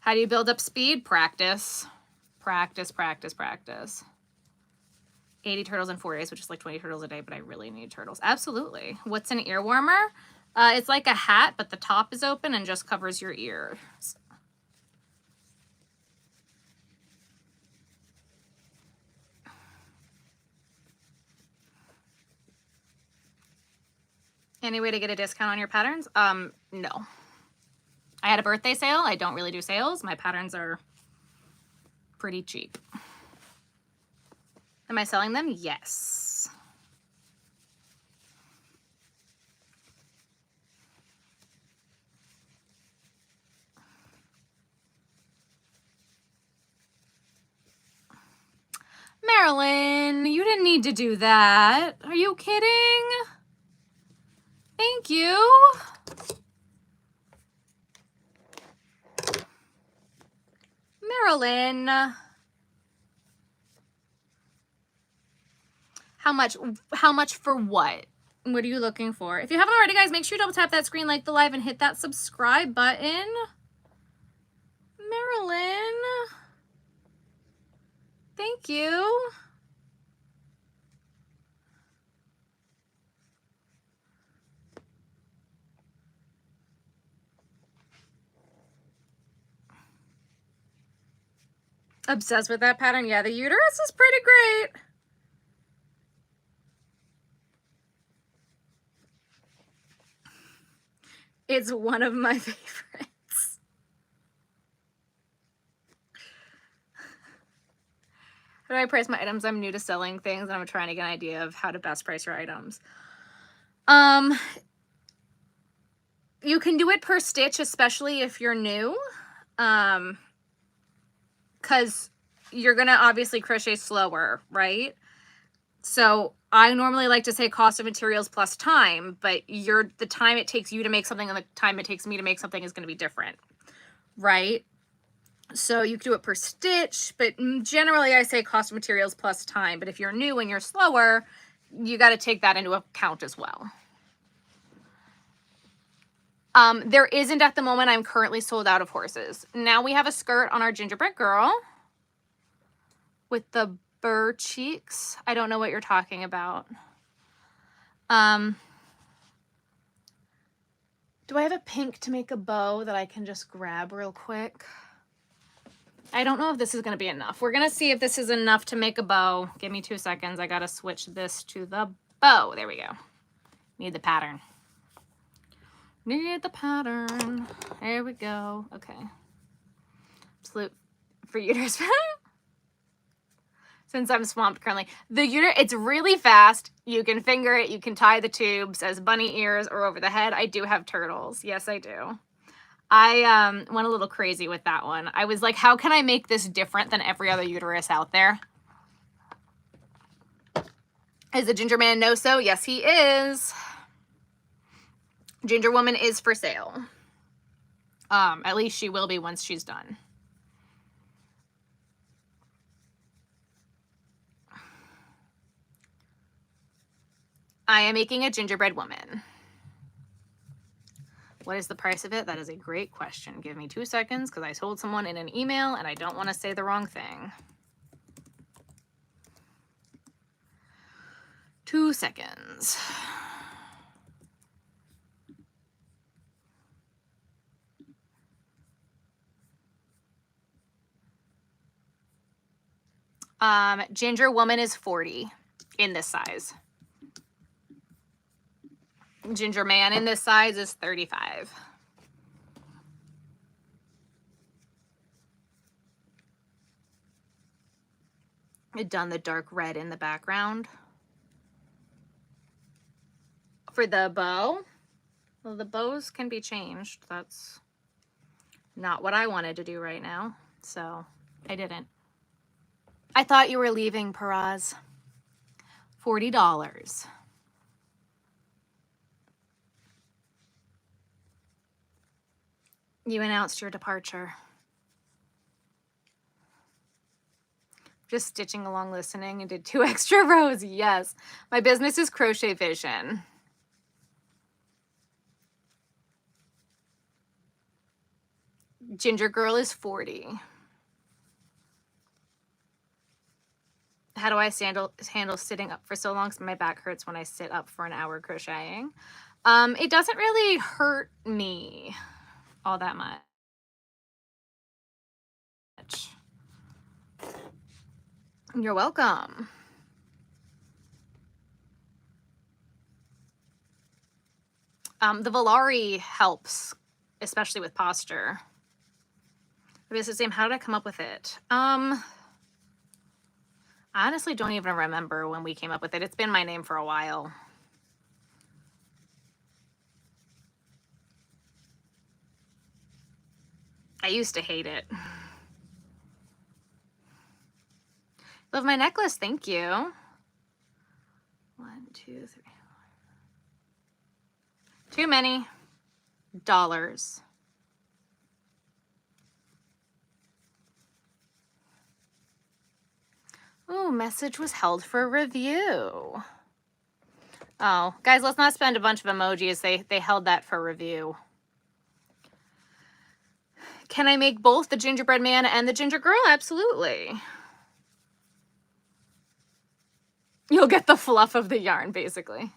A: How do you build up speed? Practice. Practice, practice, practice. 80 turtles in 4 days, which is like 20 turtles a day, but I really need turtles. Absolutely. What's an ear warmer? It's like a hat, but the top is open and just covers your ears. Any way to get a discount on your patterns? No. I had a birthday sale. I don't really do sales. My patterns are pretty cheap. Am I selling them? Yes. Marilyn, you didn't need to do that. Are you kidding? Thank you. Marilyn. How much for what? What are you looking for? If you haven't already, guys, make sure you double tap that screen, like the live, and hit that subscribe button. Marilyn. Thank you. Obsessed with that pattern. Yeah, the uterus is pretty great. It's one of my favorites. How do I price my items? I'm new to selling things and I'm trying to get an idea of how to best price your items. You can do it per stitch, especially if you're new. Because you're going to obviously crochet slower, right? So I normally like to say cost of materials plus time, but the time it takes you to make something and the time it takes me to make something is going to be different, right? So you can do it per stitch, but generally I say cost of materials plus time. But if you're new and you're slower, you got to take that into account as well. There isn't at the moment. I'm currently sold out of horses. Now we have a skirt on our Gingerbread girl with the burr cheeks. I don't know what you're talking about. Do I have a pink to make a bow that I can just grab real quick? I don't know if this is going to be enough. We're going to see if this is enough to make a bow. Give me 2 seconds. I got to switch this to the bow. There we go. Need the pattern. Need the pattern. There we go. Okay. Absolute for uterus. Since I'm swamped currently. The uterus, it's really fast. You can finger it. You can tie the tubes as bunny ears or over the head. I do have turtles. Yes, I do. I went a little crazy with that one. I was like, how can I make this different than every other uterus out there? Is the Ginger Man no-so? Yes, he is. Ginger Woman is for sale. At least she will be once she's done. I am making a gingerbread woman. What is the price of it? That is a great question. Give me 2 seconds because I told someone in an email and I don't want to say the wrong thing. 2 seconds. Ginger Woman is 40 in this size. Ginger Man in this size is 35. I've done the dark red in the background. For the bow, well, the bows can be changed. That's not what I wanted to do right now, so I didn't. I thought you were leaving, Paraz. $40. You announced your departure. Just stitching along listening and did 2 extra rows. Yes. My business is Crochet Vision. Ginger Girl is 40. How do I handle sitting up for so long? So my back hurts when I sit up for an hour crocheting. It doesn't really hurt me all that much. You're welcome. The Volari helps, especially with posture. It's the same. How did I come up with it? I honestly don't even remember when we came up with it. It's been my name for a while. I used to hate it. Love my necklace, thank you. 1, 2, 3. Too many dollars. Ooh, message was held for review. Oh, guys, let's not spend a bunch of emojis. They held that for review. Can I make both the gingerbread man and the ginger girl? Absolutely. You'll get the fluff of the yarn, basically.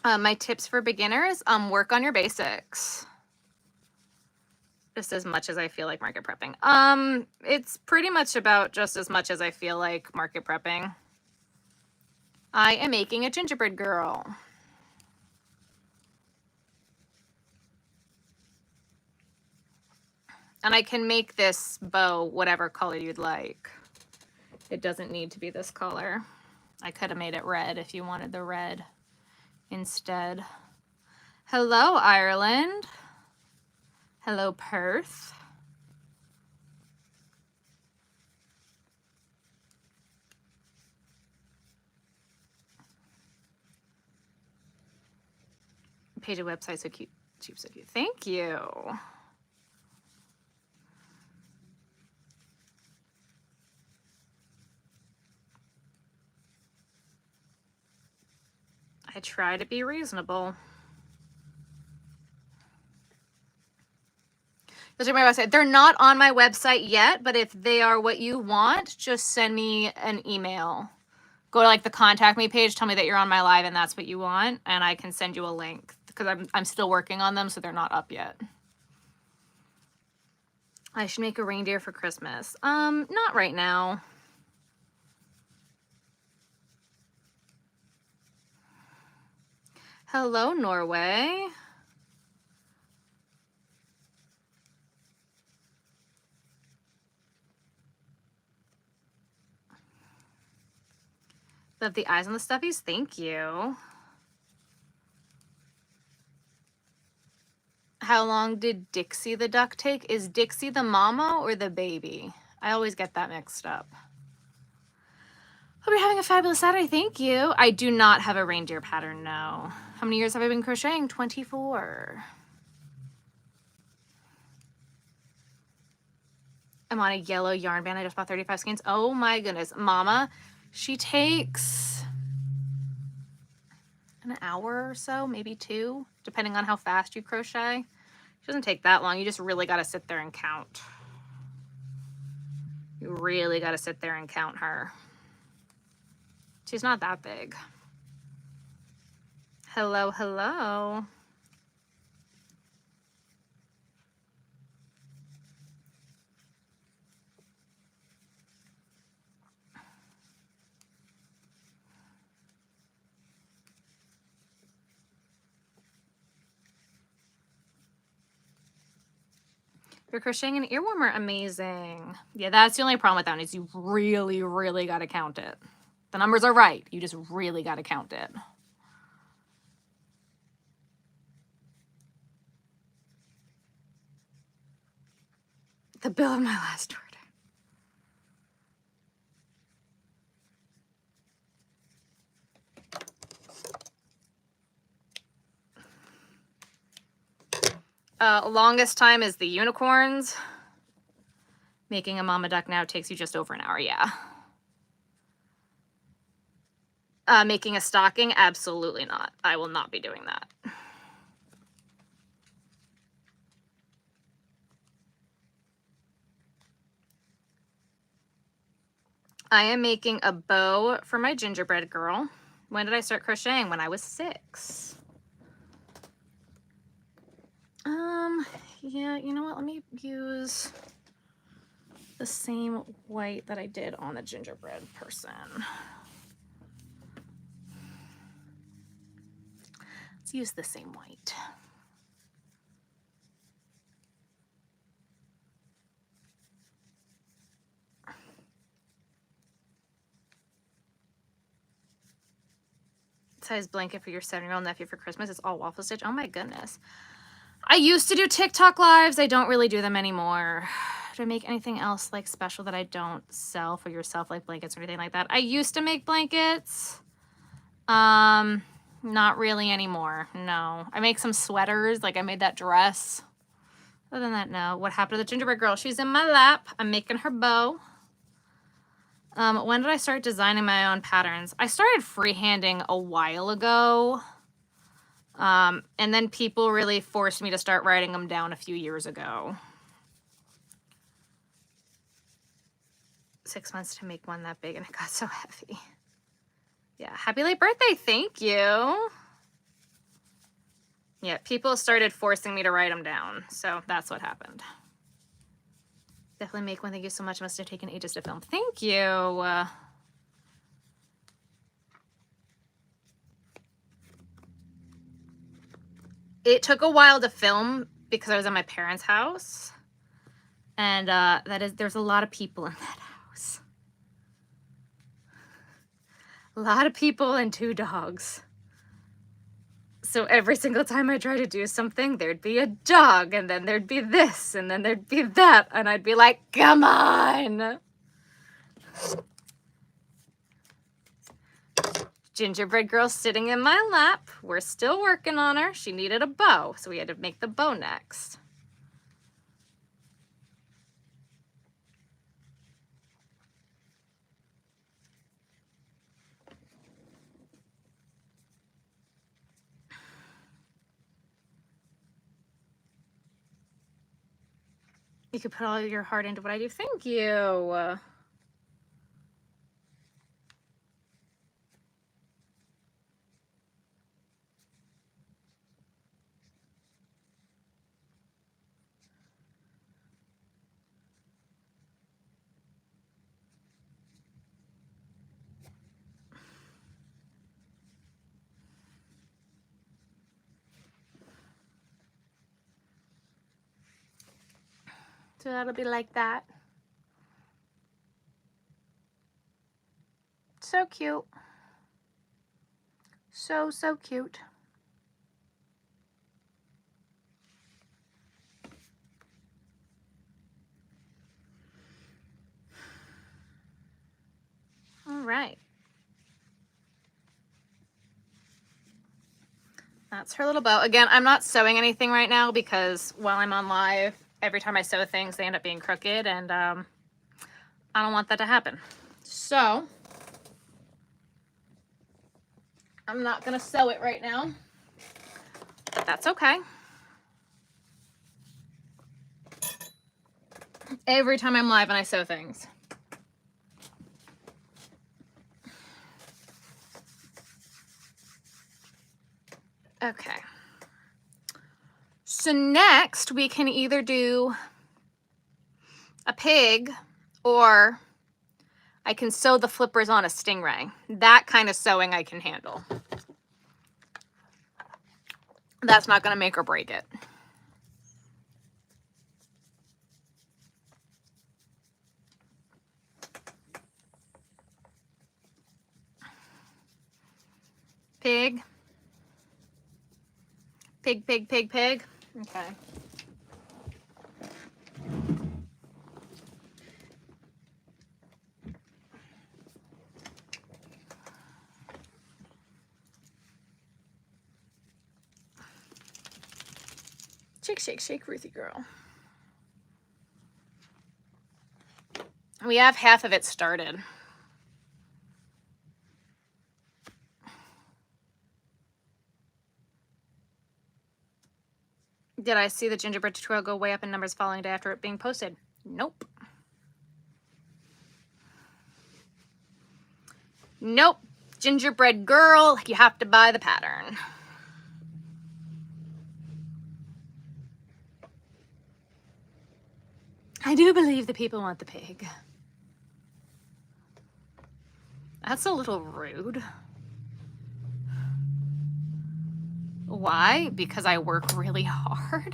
A: My tips for beginners, work on your basics. Just as much as I feel like market prepping. It's pretty much about just as much as I feel like market prepping. I am making a gingerbread girl. And I can make this bow whatever color you'd like. It doesn't need to be this color. I could have made it red if you wanted the red instead. Hello, Ireland. Hello, Perth. Page a website so cute, cheap, so cute. Thank you. I try to be reasonable. Those are my website. They're not on my website yet, but if they are what you want, just send me an email. Go to like the contact me page, tell me that you're on my live and that's what you want, and I can send you a link because I'm still working on them, so they're not up yet. I should make a reindeer for Christmas. Not right now. Hello, Norway. Love the eyes on the stuffies. Thank you. How long did Dixie the duck take? Is Dixie the mama or the baby? I always get that mixed up. Hope you're having a fabulous Saturday. Thank you. I do not have a reindeer pattern, no. How many years have I been crocheting? 24. I'm on a yellow yarn band. I just bought 35 skeins. Oh my goodness. Mama, she takes an hour or so, maybe 2, depending on how fast you crochet. She doesn't take that long. You just really got to sit there and count. You really got to sit there and count her. She's not that big. Hello, hello. You're crocheting an ear warmer. Amazing. Yeah, that's the only problem with that one is you really, really got to count it. The numbers are right. You just really got to count it. The bill of my last order. Longest time is the unicorns. Making a mama duck now takes you just over an hour, yeah. Making a stocking? Absolutely not. I will not be doing that. I am making a bow for my gingerbread girl. When did I start crocheting? When I was 6. Yeah, you know what? Let me use the same white that I did on the gingerbread person. Let's use the same white. size blanket for your 7-year-old nephew for Christmas. It's all waffle stitch. Oh my goodness. I used to do TikTok lives. I don't really do them anymore. Do I make anything else like special that I don't sell for yourself, like blankets or anything like that? I used to make blankets. Not really anymore. No. I make some sweaters. Like I made that dress. Other than that, no. What happened to the gingerbread girl? She's in my lap. I'm making her bow. When did I start designing my own patterns? I started freehanding a while ago. And then people really forced me to start writing them down a few years ago. 6 months to make one that big and it got so heavy. Yeah, happy late birthday. Thank you. Yeah, people started forcing me to write them down. So that's what happened. Definitely make one. Thank you so much. Must have taken ages to film. Thank you. It took a while to film because I was at my parents' house. And there's a lot of people in that house. A lot of people and 2 dogs. So every single time I try to do something, there'd be a dog, and then there'd be this, and then there'd be that, and I'd be like, come on! Gingerbread girl sitting in my lap. We're still working on her. She needed a bow, so we had to make the bow next. You could put all your heart into what I do. Thank you. So that'll be like that. So cute. So, so cute. All right. That's her little bow. Again, I'm not sewing anything right now because while I'm on live, every time I sew things, they end up being crooked, and I don't want that to happen. So I'm not going to sew it right now, but that's okay. Every time I'm live and I sew things. Okay. So next we can either do a pig or I can sew the flippers on a Stingray. That kind of sewing I can handle. That's not going to make or break it. Pig. Pig, pig, pig, pig. Okay. Shake, shake, shake, Ruthie girl. We have half of it started. Did I see the gingerbread tutorial go way up in numbers following day after it being posted? Nope. Nope. Gingerbread girl, you have to buy the pattern. I do believe the people want the pig. That's a little rude. Why? Because I work really hard.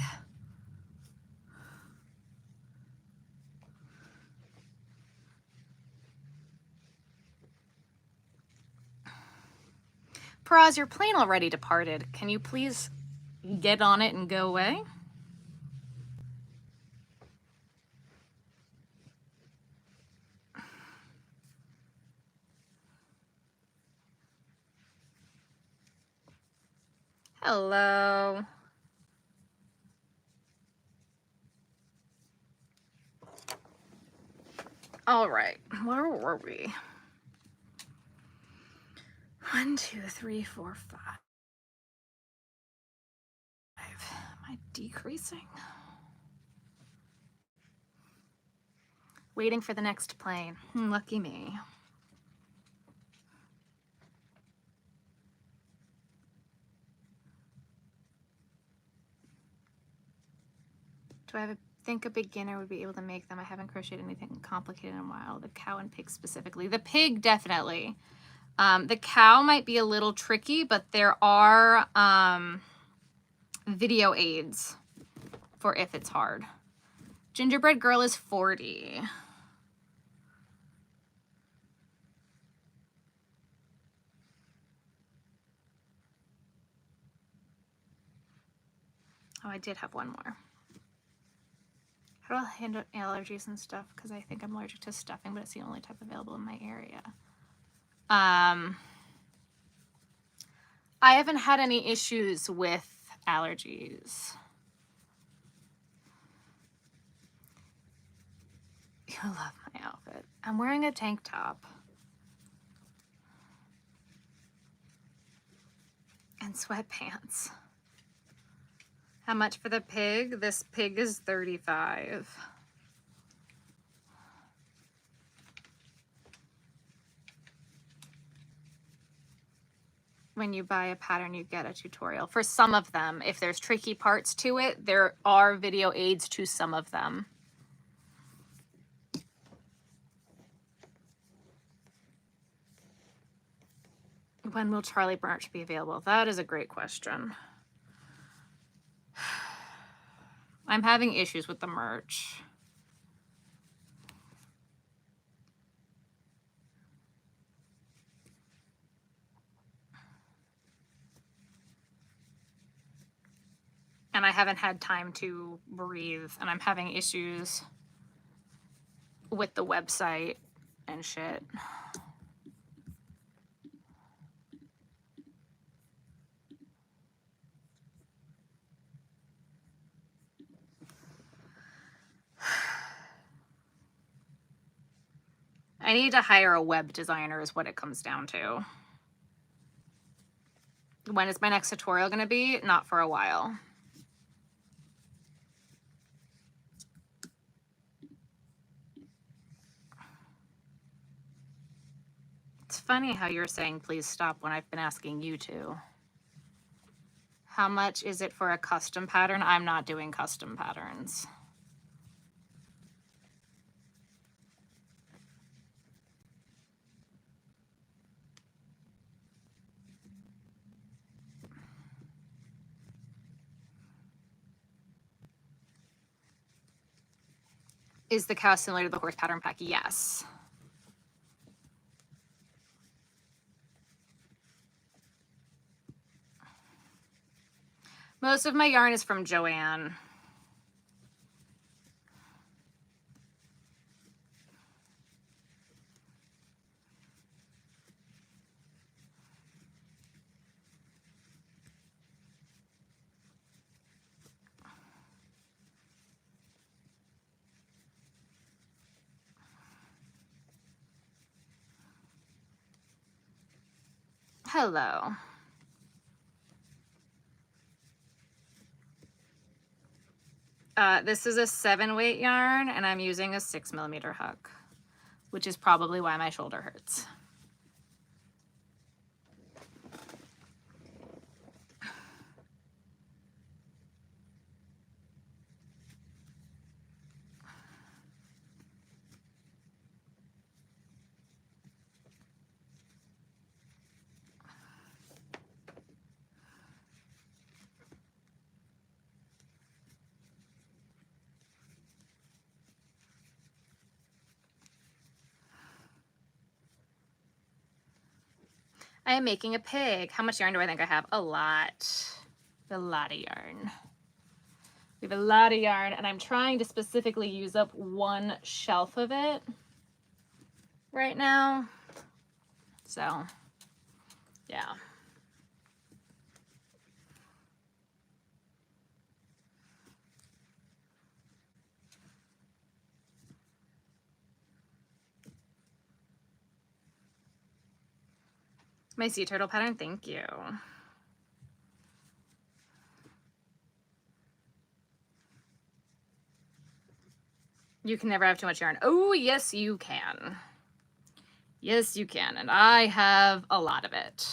A: Paraz, your plane already departed. Can you please get on it and go away? Hello. All right, where were we? 1, 2, 3, 4, 5. Am I decreasing? Waiting for the next plane. Lucky me. Do I think a beginner would be able to make them? I haven't crocheted anything complicated in a while. The cow and pig specifically. The pig, definitely. The cow might be a little tricky, but there are video aids for if it's hard. Gingerbread girl is 40. Oh, I did have one more. How do I handle allergies and stuff? Because I think I'm allergic to stuffing, but it's the only type available in my area. I haven't had any issues with allergies. You love my outfit. I'm wearing a tank top. And sweatpants. How much for the pig? This pig is $35. When you buy a pattern, you get a tutorial. For some of them, if there's tricky parts to it, there are video aids to some of them. When will Charlie merch be available? That is a great question. I'm having issues with the merch. And I haven't had time to breathe, and I'm having issues with the website and shit. I need to hire a web designer is what it comes down to. When is my next tutorial going to be? Not for a while. It's funny how you're saying please stop when I've been asking you to. How much is it for a custom pattern? I'm not doing custom patterns. Is the cow similar to the horse pattern pack? Yes. Most of my yarn is from Joann. Hello. This is a 7-weight yarn, and I'm using a 6mm hook, which is probably why my shoulder hurts. I am making a pig. How much yarn do I think I have? A lot. A lot of yarn. We have a lot of yarn, and I'm trying to specifically use up one shelf of it right now. So, yeah. My sea turtle pattern, thank you. You can never have too much yarn. Oh, yes, you can. Yes, you can. And I have a lot of it.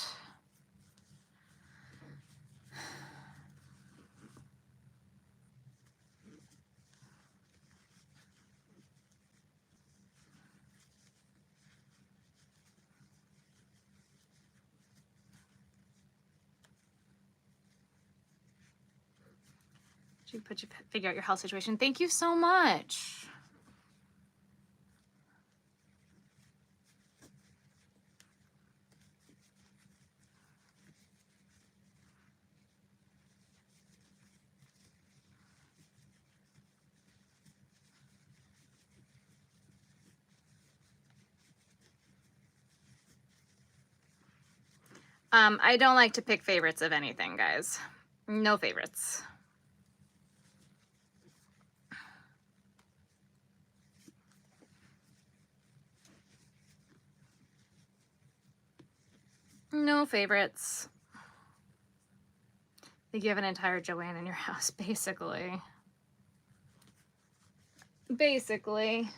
A: You figure out your health situation. Thank you so much. I don't like to pick favorites of anything, guys. No favorites. No favorites. I think you have an entire Joann in your house, basically. Basically.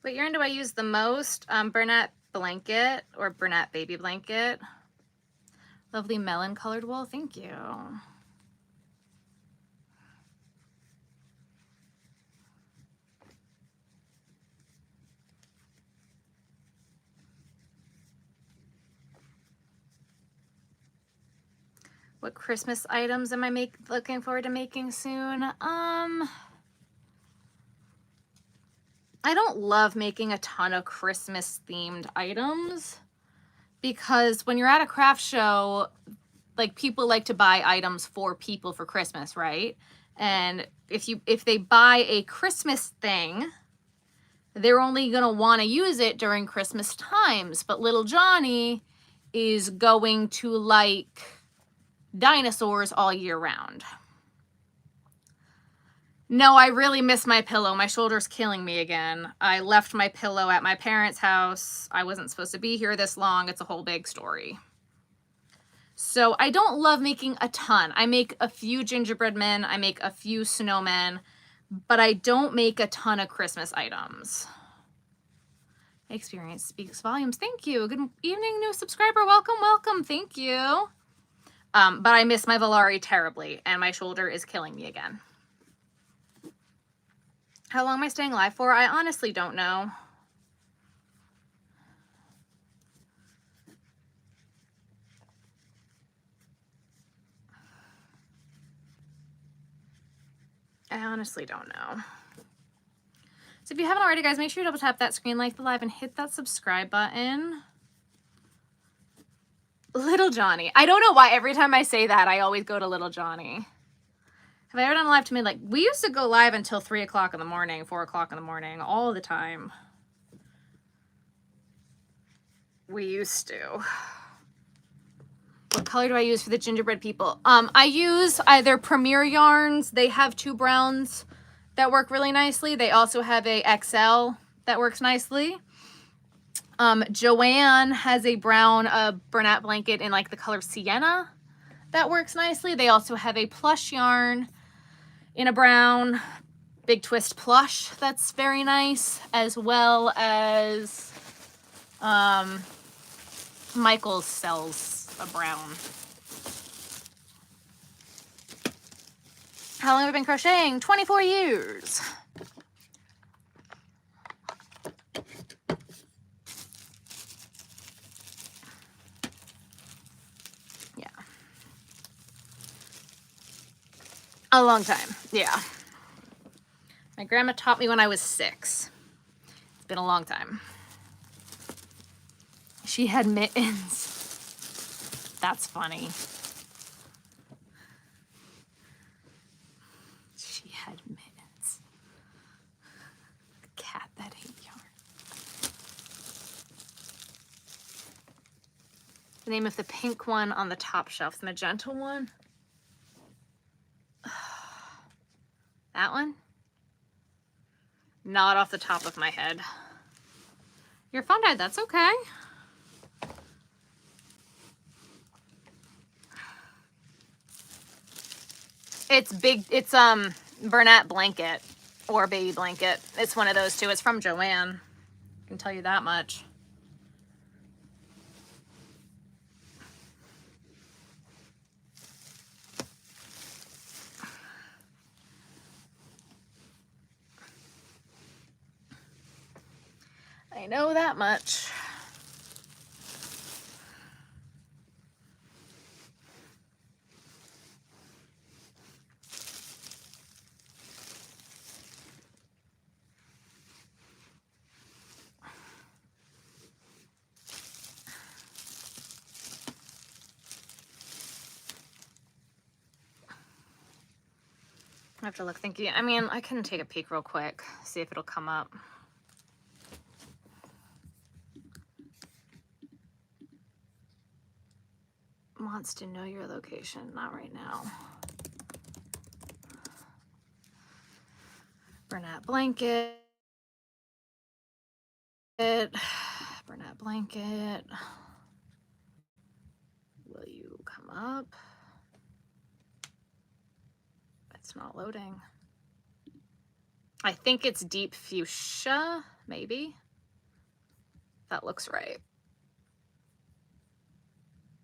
A: What yarn do I use the most? Bernat blanket or Bernat baby blanket. Lovely melon colored wool. Thank you. What Christmas items am I looking forward to making soon? I don't love making a ton of Christmas themed items because when you're at a craft show, like people like to buy items for people for Christmas, right? And if they buy a Christmas thing, they're only going to want to use it during Christmas times. But little Johnny is going to like dinosaurs all year round. No, I really miss my pillow. My shoulder's killing me again. I left my pillow at my parents' house. I wasn't supposed to be here this long. It's a whole big story. So I don't love making a ton. I make a few gingerbread men. I make a few snowmen, but I don't make a ton of Christmas items. Experience speaks volumes. Thank you. Good evening, new subscriber. Welcome, welcome. Thank you. But I miss my Volari terribly, and my shoulder is killing me again. How long am I staying live for? I honestly don't know. I honestly don't know. So if you haven't already, guys, make sure you double tap that screen, like the live, and hit that subscribe button. Little Johnny. I don't know why every time I say that, I always go to Little Johnny. Have I ever done a live to midnight? We used to go live until 3 o'clock in the morning, 4 o'clock in the morning, all the time. We used to. What color do I use for the gingerbread people? I use either Premier yarns. They have 2 browns that work really nicely. They also have a XL that works nicely. Joann has a brown Bernat blanket in like the color Sienna that works nicely. They also have a plush yarn in a brown big twist plush that's very nice, as well as Michaels sells a brown. How long have I been crocheting? 24 years. Yeah. A long time. Yeah. My grandma taught me when I was 6. It's been a long time. She had mittens. That's funny. She had mittens. A cat that ate yarn. The name of the pink one on the top shelf, the magenta one. That one? Not off the top of my head. Your phone died, that's okay. It's big, it's Bernat blanket or baby blanket. It's one of those two. It's from Joann. I can tell you that much. I know that much. I have to look thinking. I mean, I can take a peek real quick, see if it'll come up. Wants to know your location, not right now. Bernat blanket. Bernat blanket. Will you come up? It's not loading. I think it's deep fuchsia, maybe. That looks right.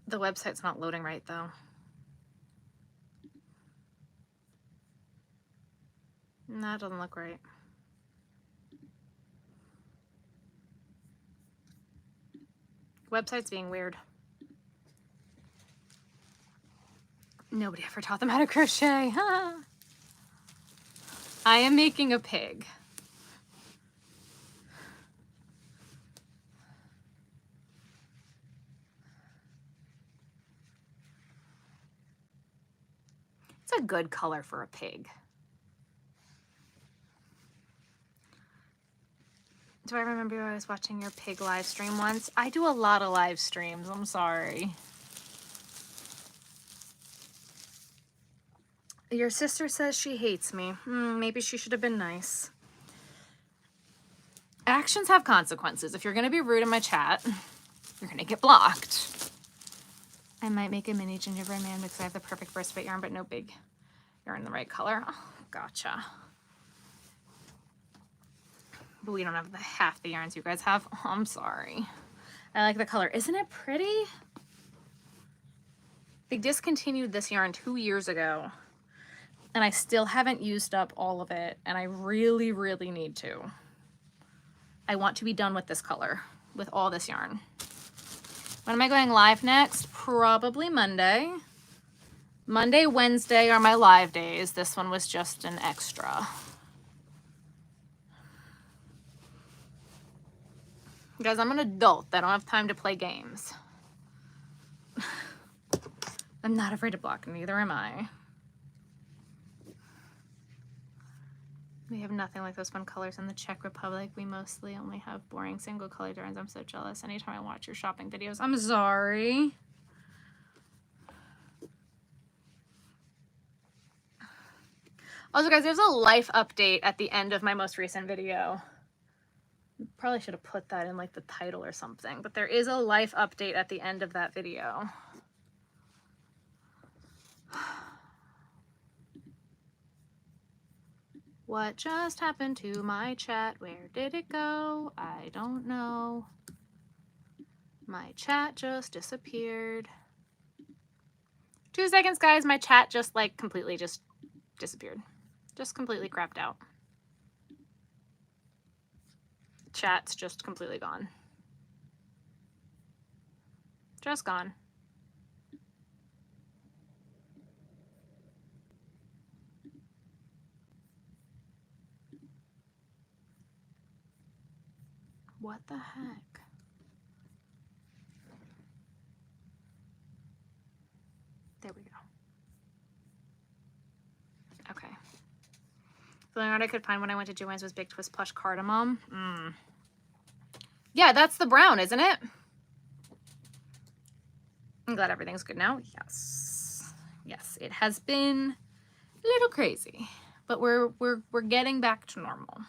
A: The website's not loading right though. No, it doesn't look right. Website's being weird. Nobody ever taught them how to crochet. Huh? I am making a pig. It's a good color for a pig. Do I remember I was watching your pig live stream once? I do a lot of live streams. I'm sorry. Your sister says she hates me. Maybe she should have been nice. Actions have consequences. If you're going to be rude in my chat, you're going to get blocked. I might make a mini gingerbread man because I have the perfect burst fit yarn, but no big yarn in the right color. Oh, gotcha. But we don't have the half the yarns you guys have. Oh, I'm sorry. I like the color. Isn't it pretty? They discontinued this yarn 2 years ago, and I still haven't used up all of it, and I really, really need to. I want to be done with this color, with all this yarn. When am I going live next? Probably Monday. Monday, Wednesday are my live days. This one was just an extra. Guys, I'm an adult. I don't have time to play games. I'm not afraid to block, neither am I. We have nothing like those fun colors in the Czech Republic. We mostly only have boring single colored yarns. I'm so jealous anytime I watch your shopping videos. I'm sorry. Also, guys, there's a life update at the end of my most recent video. Probably should have put that in like the title or something, but there is a life update at the end of that video. What just happened to my chat? Where did it go? I don't know. My chat just disappeared. 2 seconds, guys. My chat just like completely just disappeared. Just completely crapped out. Chat's just completely gone. Just gone. What the heck? There we go. Okay. The only art I could find when I went to Joann's was Big Twist Plush Cardamom. Yeah, that's the brown, isn't it? I'm glad everything's good now. Yes. Yes, it has been a little crazy, but we're getting back to normal.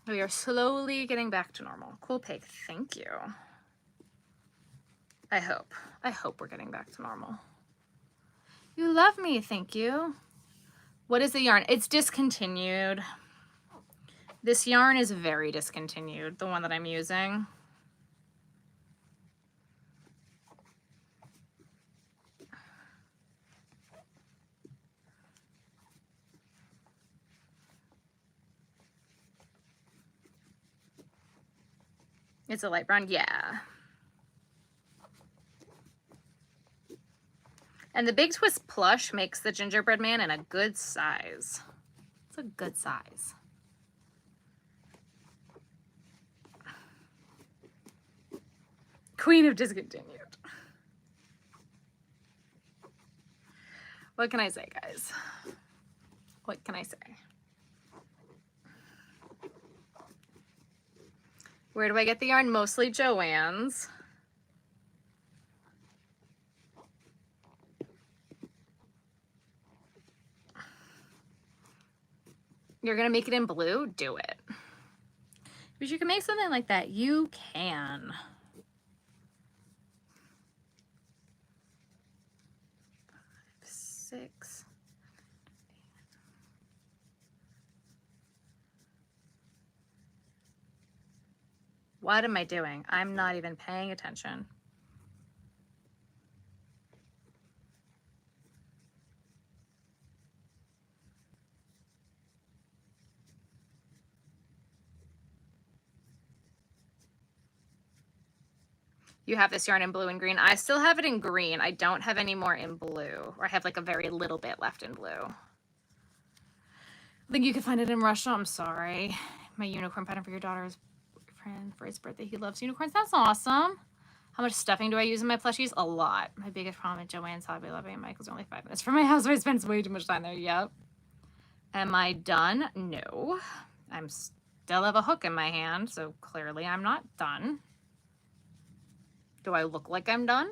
A: We are slowly getting back to normal. Cool pig, thank you. I hope we're getting back to normal. You love me, thank you. What is the yarn? It's discontinued. This yarn is very discontinued, the one that I'm using. It's a light brown, yeah. And the Big Twist Plush makes the gingerbread man in a good size. It's a good size. Queen of discontinued. What can I say, guys? What can I say? Where do I get the yarn? Mostly Joann's. You're gonna make it in blue? Do it. Because you can make something like that. You can. 5, 6. What am I doing? I'm not even paying attention. You have this yarn in blue and green. I still have it in green. I don't have any more in blue. Or I have like a very little bit left in blue. I think you can find it in Russia. I'm sorry. My unicorn pattern for your daughter's boyfriend for his birthday. He loves unicorns. That's awesome. How much stuffing do I use in my plushies? A lot. My biggest problem at Joann's Hobby Lobby and Michael's only 5 minutes from my house, so I spend way too much time there. Yep. Am I done? No. I'm still have a hook in my hand, so clearly I'm not done. Do I look like I'm done?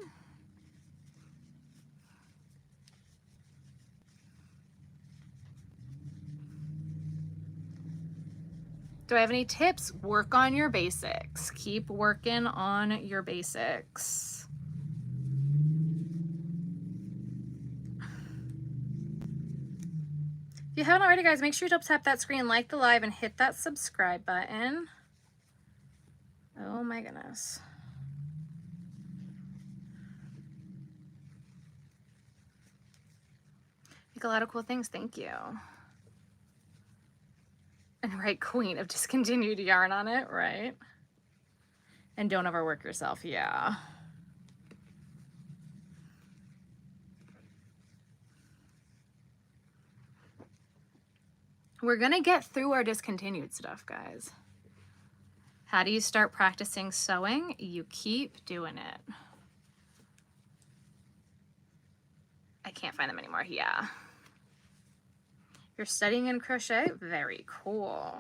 A: Do I have any tips? Work on your basics. Keep working on your basics. If you haven't already, guys, make sure you double tap that screen, like the live, and hit that subscribe button. Oh my goodness. Make a lot of cool things. Thank you. And write Queen of Discontinued yarn on it, right? And don't overwork yourself. Yeah. We're gonna get through our discontinued stuff, guys. How do you start practicing sewing? You keep doing it. I can't find them anymore. Yeah. You're studying in crochet? Very cool.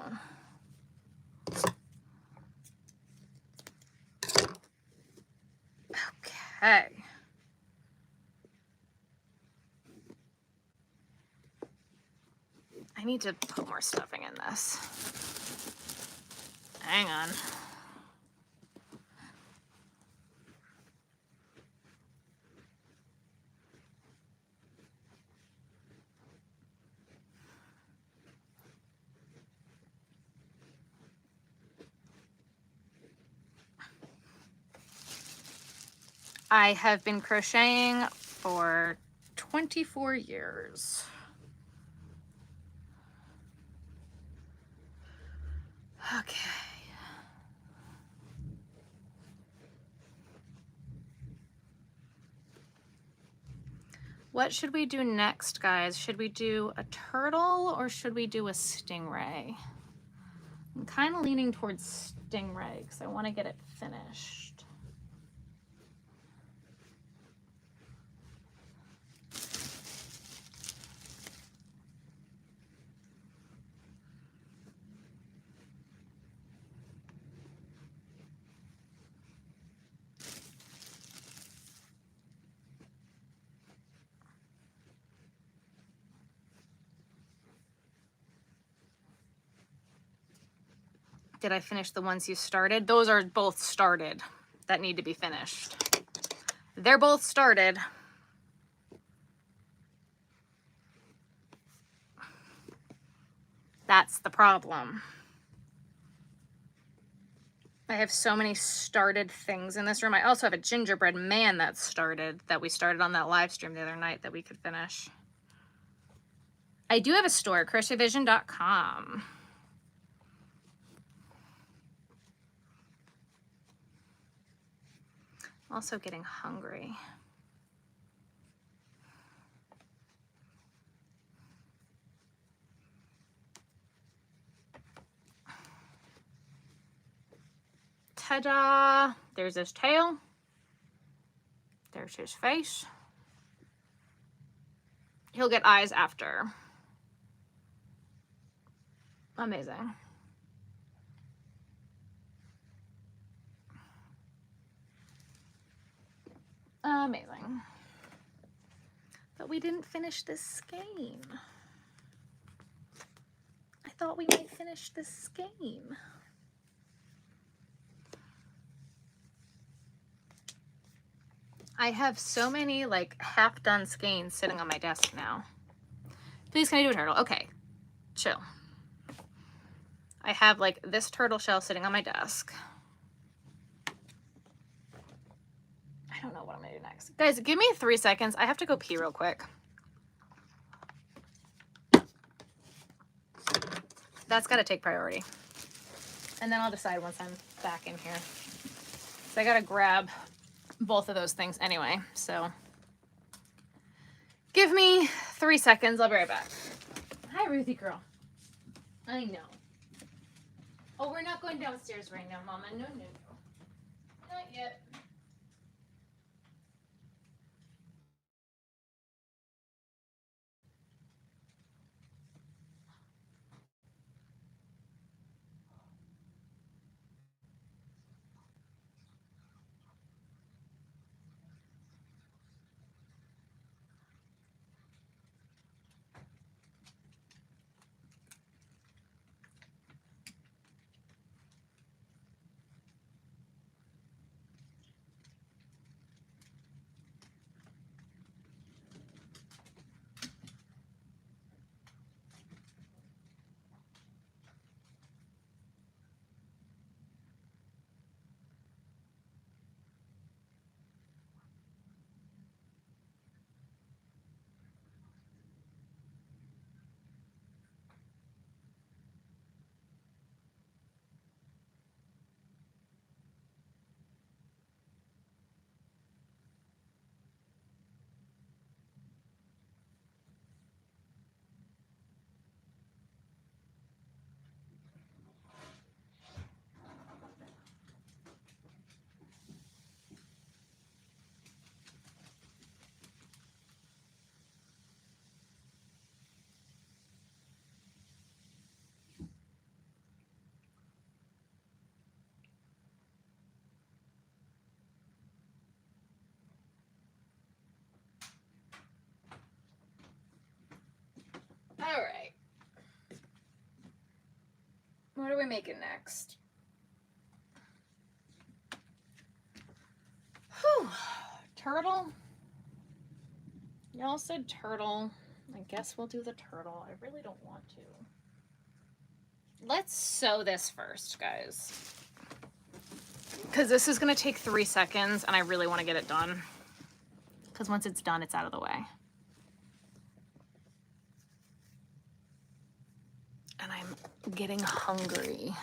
A: Okay. I need to put more stuffing in this. Hang on. I have been crocheting for 24 years. What should we do next, guys? Should we do a turtle or should we do a stingray? I'm kind of leaning towards stingray because I want to get it finished. Did I finish the ones you started? Those are both started that need to be finished. They're both started. That's the problem. I have so many started things in this room. I also have a gingerbread man that's started, that we started on that live stream the other night that we could finish. I do have a store, crochetvision.com. Also getting hungry. Ta-da! There's his tail. There's his face. He'll get eyes after. Amazing. Amazing. But we didn't finish this skein. I thought we might finish this skein. I have so many like half done skeins sitting on my desk now. Please, can I do a turtle? Okay, chill. I have like this turtle shell sitting on my desk. I don't know what I'm gonna do next. Guys, give me 3 seconds. I have to go pee real quick. That's gotta take priority. And then I'll decide once I'm back in here. So I gotta grab both of those things anyway, so. Give me 3 seconds, I'll be right back. Hi, Ruthie girl. I know. Oh, we're not going downstairs right now, Mama. No, no, no. Not yet. All right. What are we making next? Whew. Turtle? Y'all said turtle. I guess we'll do the turtle. I really don't want to. Let's sew this first, guys. Because this is going to take 3 seconds, and I really want to get it done. Because once it's done, it's out of the way. And I'm getting hungry.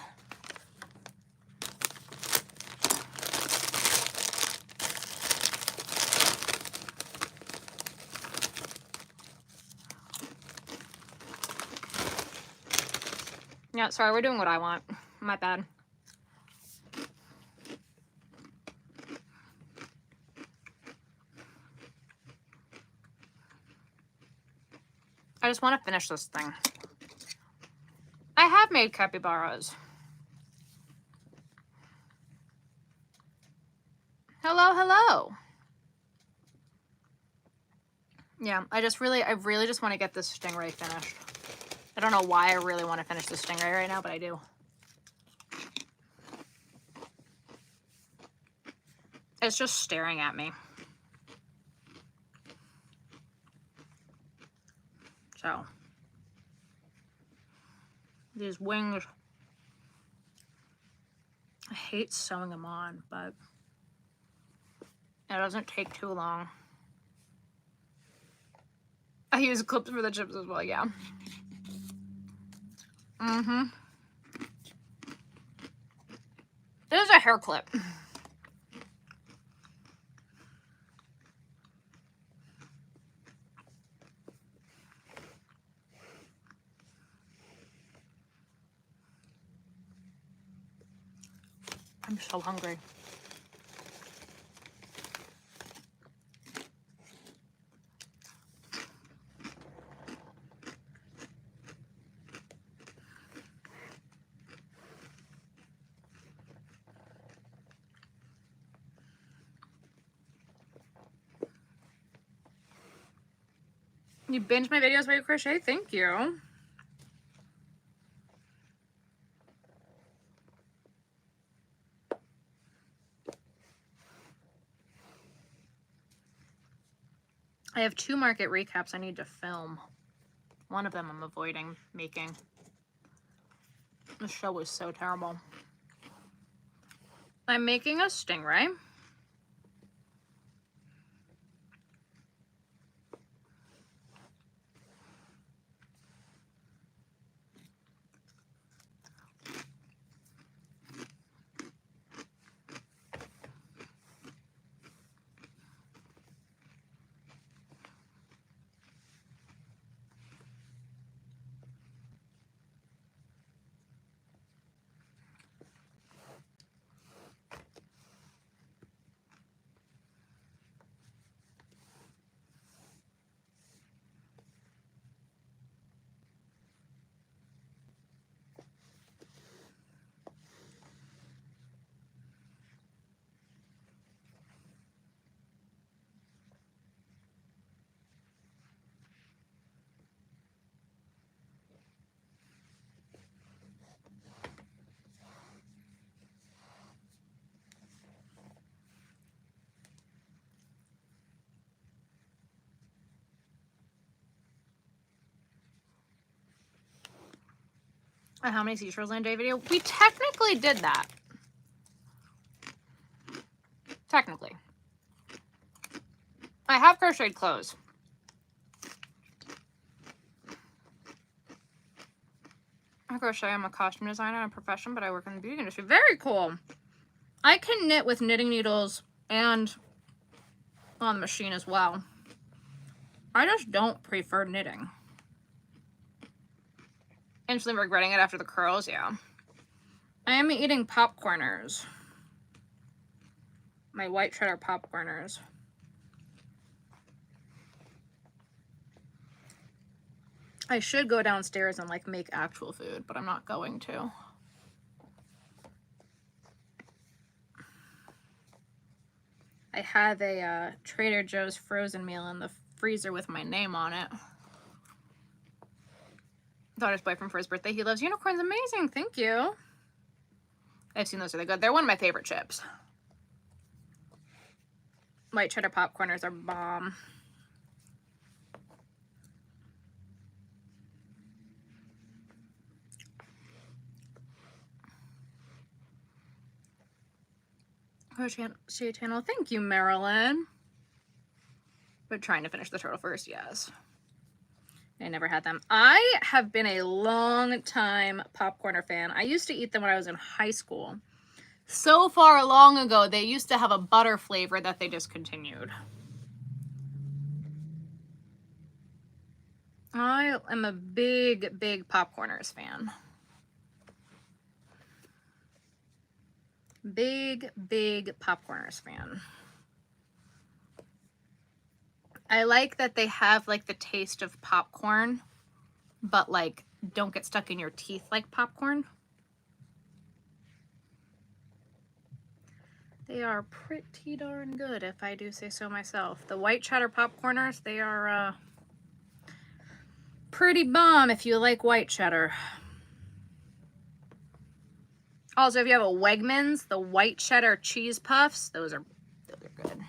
A: Yeah, sorry, we're doing what I want. My bad. I just want to finish this thing. I have made capybaras. Hello, hello. Yeah, I really just want to get this Stingray finished. I don't know why I really want to finish the Stingray right now, but I do. It's just staring at me. So, these wings, I hate sewing them on, but it doesn't take too long. I use clips for the chips as well, yeah. Mm-hmm. There's a hair clip. I'm so hungry. You binge my videos while you crochet? Thank you. I have 2 market recaps I need to film. One of them I'm avoiding making. The show was so terrible. I'm making a Stingray. And how many seashores in a day video? We technically did that. Technically. I have crocheted clothes. I crochet. I'm a costume designer and profession, but I work in the beauty industry. Very cool. I can knit with knitting needles and on the machine as well. I just don't prefer knitting. Instantly regretting it after the curls, yeah. I am eating popcorners. My white cheddar popcorners. I should go downstairs and like make actual food, but I'm not going to. I have a Trader Joe's frozen meal in the freezer with my name on it. Daughter's boyfriend for his birthday. He loves unicorns. Amazing. Thank you. I've seen those. Are they good? They're one of my favorite chips. White cheddar popcorners are bomb. Crochet channel. Thank you, Marilyn. But trying to finish the turtle first, yes. I never had them. I have been a long time popcorner fan. I used to eat them when I was in high school. So far long ago, they used to have a butter flavor that they discontinued. I am a big, big popcorners fan. Big Popcorners fan. I like that they have like the taste of popcorn, but like don't get stuck in your teeth like popcorn. They are pretty darn good, if I do say so myself. The white cheddar popcorners, they are pretty bomb if you like white cheddar. Also, if you have a Wegmans, the white cheddar cheese puffs, those are good.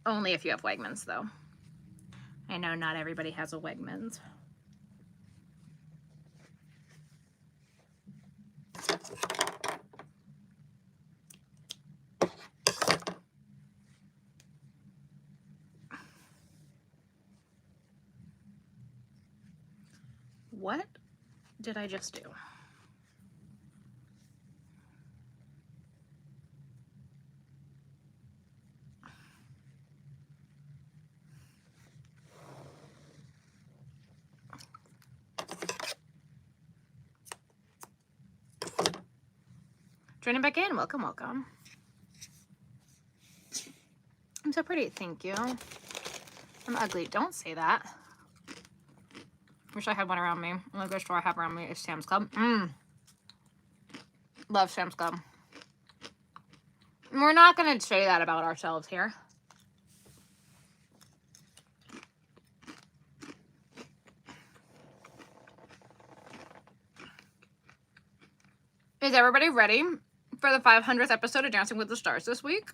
A: Only if you have Wegmans, though. I know not everybody has a Wegmans. What did I just do? Joining back in, welcome, welcome. I'm so pretty, thank you. I'm ugly, don't say that. Wish I had one around me. The only grocery store I have around me is Sam's Club. Love Sam's Club. We're not gonna say that about ourselves here. Is everybody ready for the 500th episode of Dancing with the Stars this week?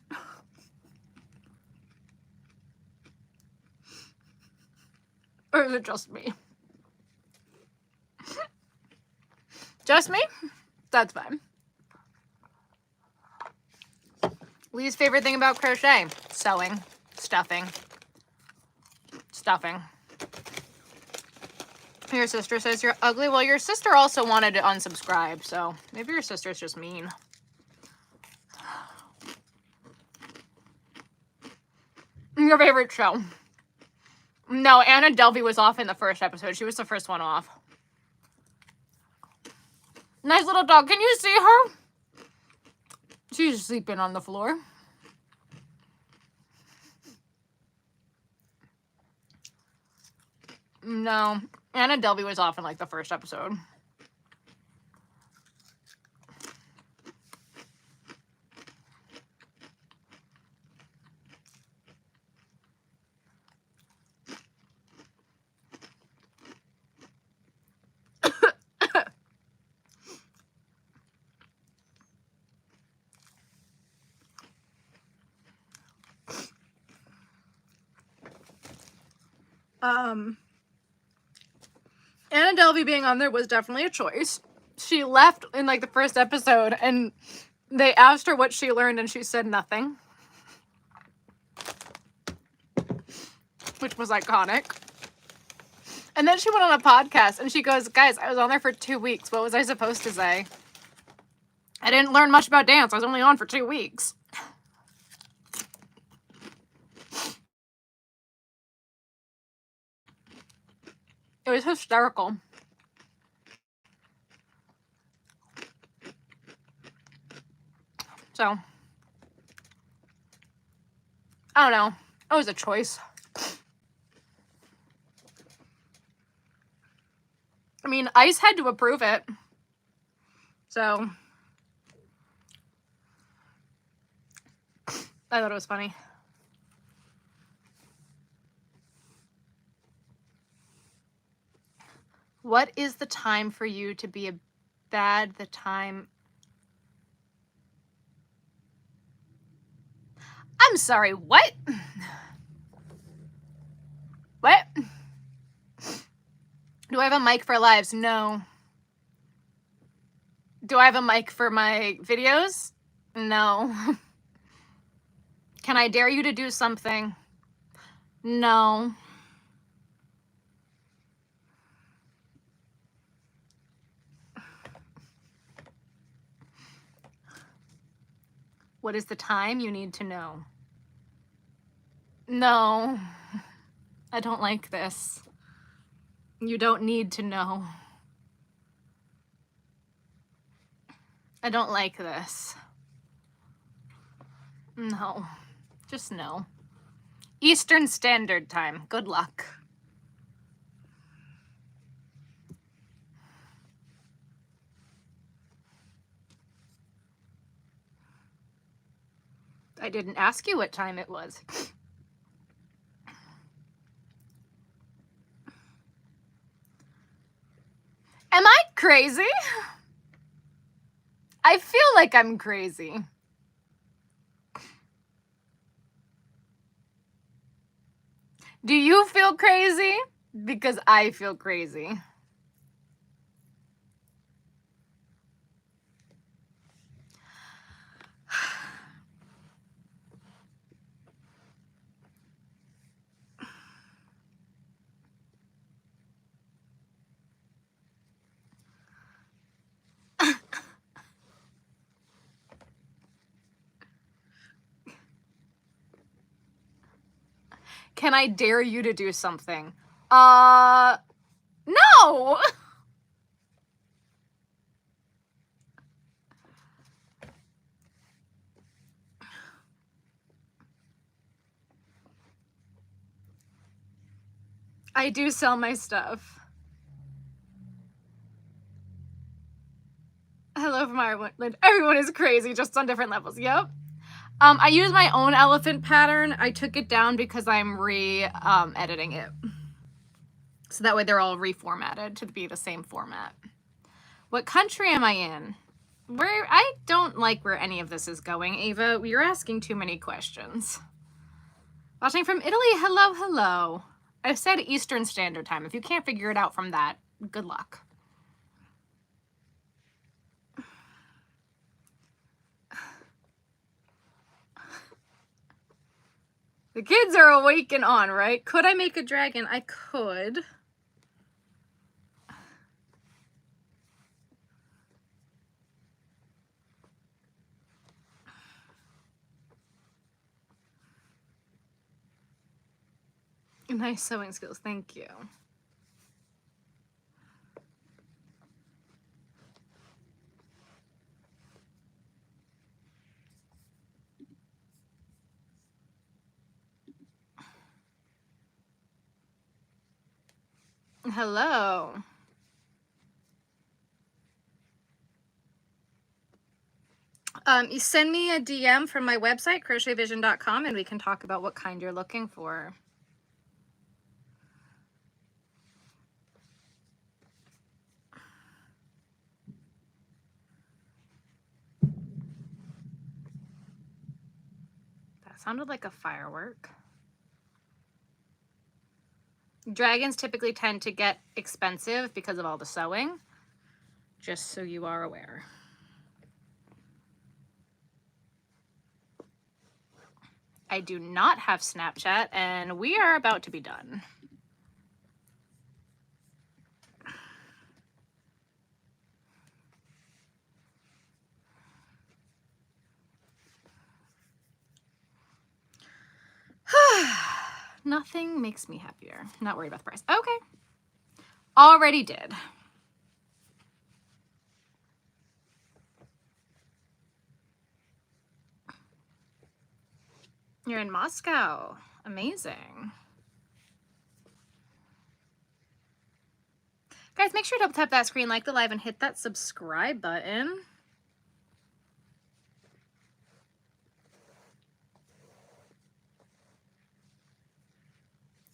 A: Or is it just me? Just me? That's fine. Least favorite thing about crochet? Sewing, stuffing. Your sister says you're ugly. Well, your sister also wanted to unsubscribe, so maybe your sister's just mean. Your favorite show? No, Anna Delvey was off in the first episode. She was the first one off. Nice little dog. Can you see her? She's sleeping on the floor. No, Anna Delvey was off in like the first episode. Anna Delvey being on there was definitely a choice. She left in like the first episode and they asked her what she learned and she said nothing. Which was iconic. And then she went on a podcast and she goes, guys, I was on there for 2 weeks. What was I supposed to say? I didn't learn much about dance. I was only on for 2 weeks. It was hysterical. So, I don't know. It was a choice. I mean, Ice had to approve it. So, I thought it was funny. What is the time for you to be a bad the time? I'm sorry, what? What? Do I have a mic for lives? No. Do I have a mic for my videos? No. Can I dare you to do something? No. What is the time you need to know? No. I don't like this. You don't need to know. I don't like this. No. Just no. Eastern Standard Time. Good luck. I didn't ask you what time it was. Am I crazy? I feel like I'm crazy. Do you feel crazy? Because I feel crazy. Can I dare you to do something? No! I do sell my stuff. Hello from Ireland. Everyone is crazy, just on different levels. Yep. I use my own elephant pattern. I took it down because I'm editing it. So that way they're all reformatted to be the same format. What country am I in? I don't like where any of this is going, Ava. You're asking too many questions. Watching from Italy. Hello, hello. I've said Eastern Standard Time. If you can't figure it out from that, good luck. The kids are awake and on, right? Could I make a dragon? I could. Nice sewing skills. Thank you. Hello. You send me a DM from my website, crochetvision.com, and we can talk about what kind you're looking for. That sounded like a firework. Dragons typically tend to get expensive because of all the sewing, just so you are aware. I do not have Snapchat, and we are about to be done. Nothing makes me happier. Not worried about the price. Okay. Already did. You're in Moscow. Amazing. Guys, make sure to double tap that screen, like the live, and hit that subscribe button.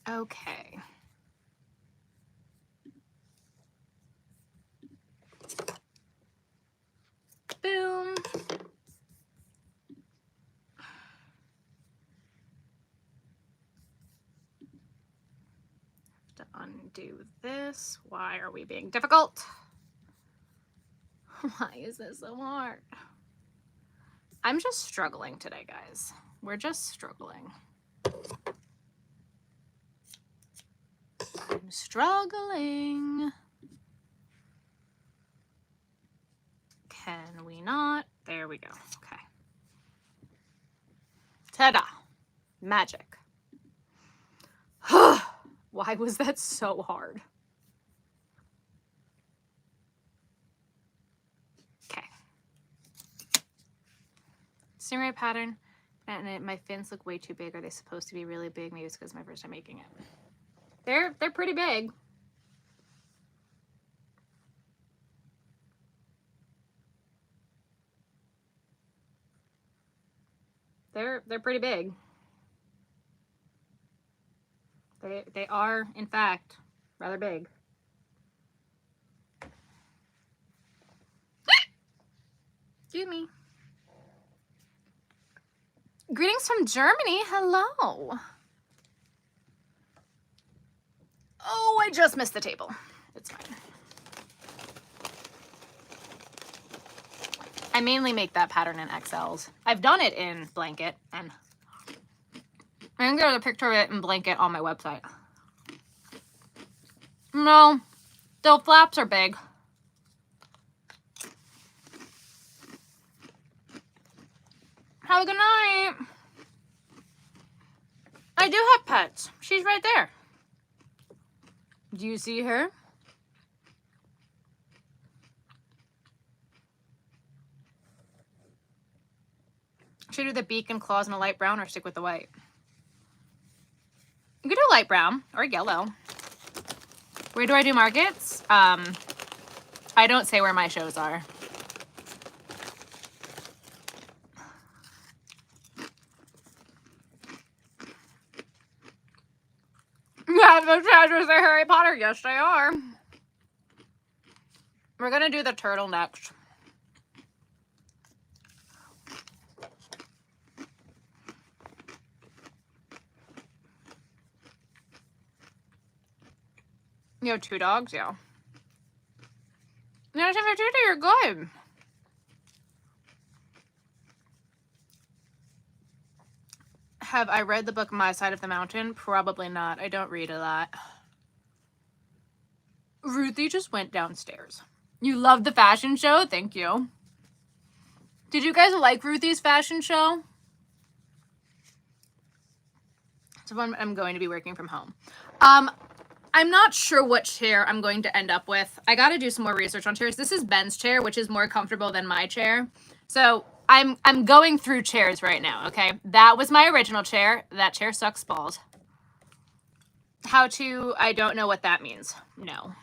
A: Okay. Boom. To undo this. Why are we being difficult? Why is this so hard? I'm just struggling today, guys. We're just struggling. I'm struggling. Can we not? There we go. Okay. Ta-da. Magic. Why was that so hard? Okay. Stingray pattern, and my fins look way too big. Are they supposed to be really big? Maybe it's because it's my first time making it. They're pretty big. They're pretty big. They are, in fact, rather big. Excuse me. Greetings from Germany. Hello. Oh, I just missed the table. It's fine. I mainly make that pattern in XLs. I've done it in blanket, and I can get a picture of it in blanket on my website. No, the flaps are big. Have a good night. I do have pets. She's right there. Do you see her? Should I do the beak and claws in a light brown or stick with the white? You could do light brown or yellow. Where do I do markets? I don't say where my shows are. Yeah, the treasures are Harry Potter. Yes, they are. We're gonna do the turtle next. You have 2 dogs? Yeah. You have 2, you're good. Have I read the book My Side of the Mountain? Probably not. I don't read a lot. Ruthie just went downstairs. You loved the fashion show? Thank you. Did you guys like Ruthie's fashion show? So I'm going to be working from home. I'm not sure what chair I'm going to end up with. I got to do some more research on chairs. This is Ben's chair, which is more comfortable than my chair. So I'm going through chairs right now, okay? That was my original chair. That chair sucks balls. How to, I don't know what that means. No.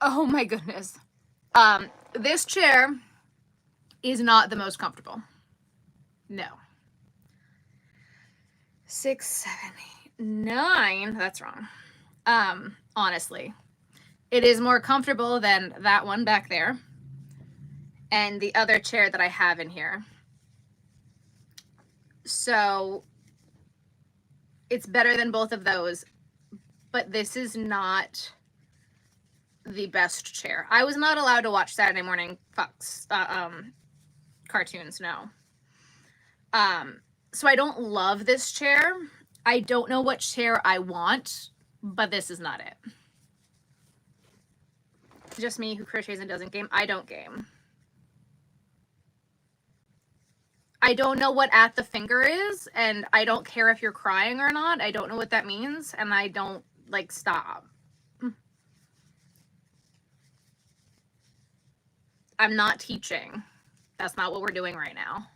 A: Oh my goodness. This chair is not the most comfortable. No. 6, 7, 8, 9. That's wrong. Honestly, it is more comfortable than that one back there and the other chair that I have in here. So it's better than both of those, but this is not the best chair. I was not allowed to watch Saturday morning Fox cartoons. No. So I don't love this chair. I don't know what chair I want, but this is not it. Just me who crochets and doesn't game. I don't game. I don't know what at the finger is, and I don't care if you're crying or not. I don't know what that means, and I don't, like, stop. I'm not teaching. That's not what we're doing right now.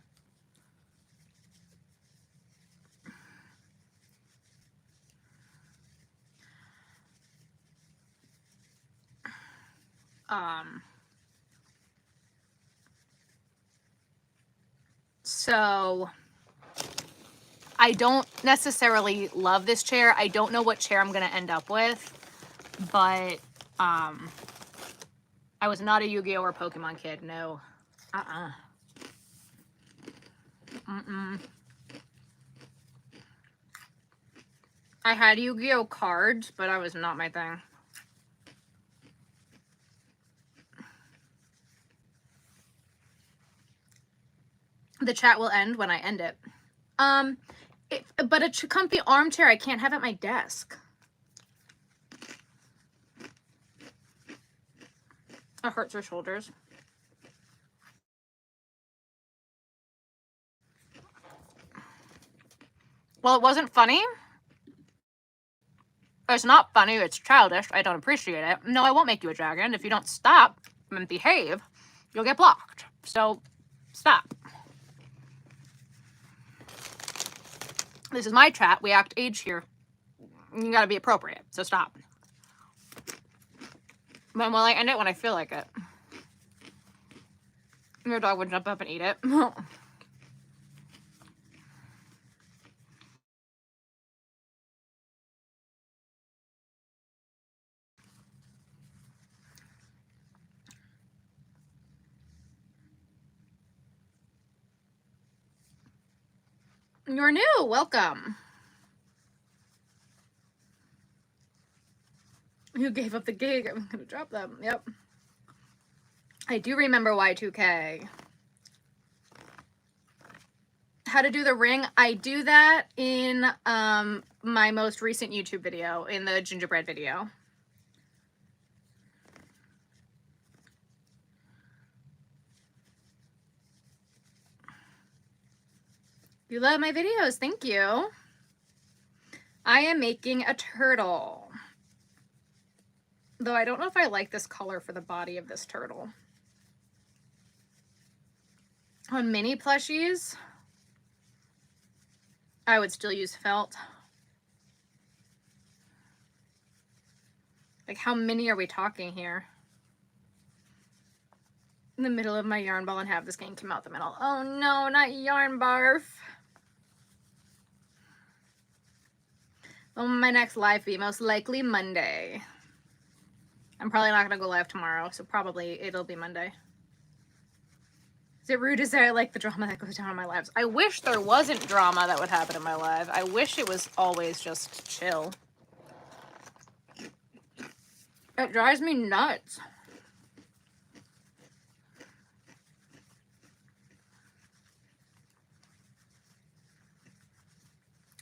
A: So I don't necessarily love this chair. I don't know what chair I'm going to end up with, but I was not a Yu-Gi-Oh or Pokemon kid. No. I had Yu-Gi-Oh cards, but that was not my thing. The chat will end when I end it. But a comfy armchair I can't have at my desk. It hurts her shoulders. Well, it wasn't funny. It's not funny. It's childish. I don't appreciate it. No, I won't make you a dragon if you don't stop and behave. you'll get blocked. So stop. This is my chat. We act age here. You gotta be appropriate. So stop. When will I end it? When I feel like it. Your dog would jump up and eat it. You're new. Welcome. You gave up the gig. I'm gonna drop them. Yep. I do remember Y2K. How to do the ring. I do that in my most recent YouTube video, in the gingerbread video. You love my videos. Thank you. I am making a turtle. Though I don't know if I like this color for the body of this turtle. On mini plushies, I would still use felt. Like, how many are we talking here? In the middle of my yarn ball and have this game come out the middle. Oh no, not yarn barf. When will my next live be? Most likely Monday. I'm probably not going to go live tomorrow, so probably it'll be Monday. Is it rude to say I like the drama that goes down in my lives? I wish there wasn't drama that would happen in my life. I wish it was always just chill. It drives me nuts.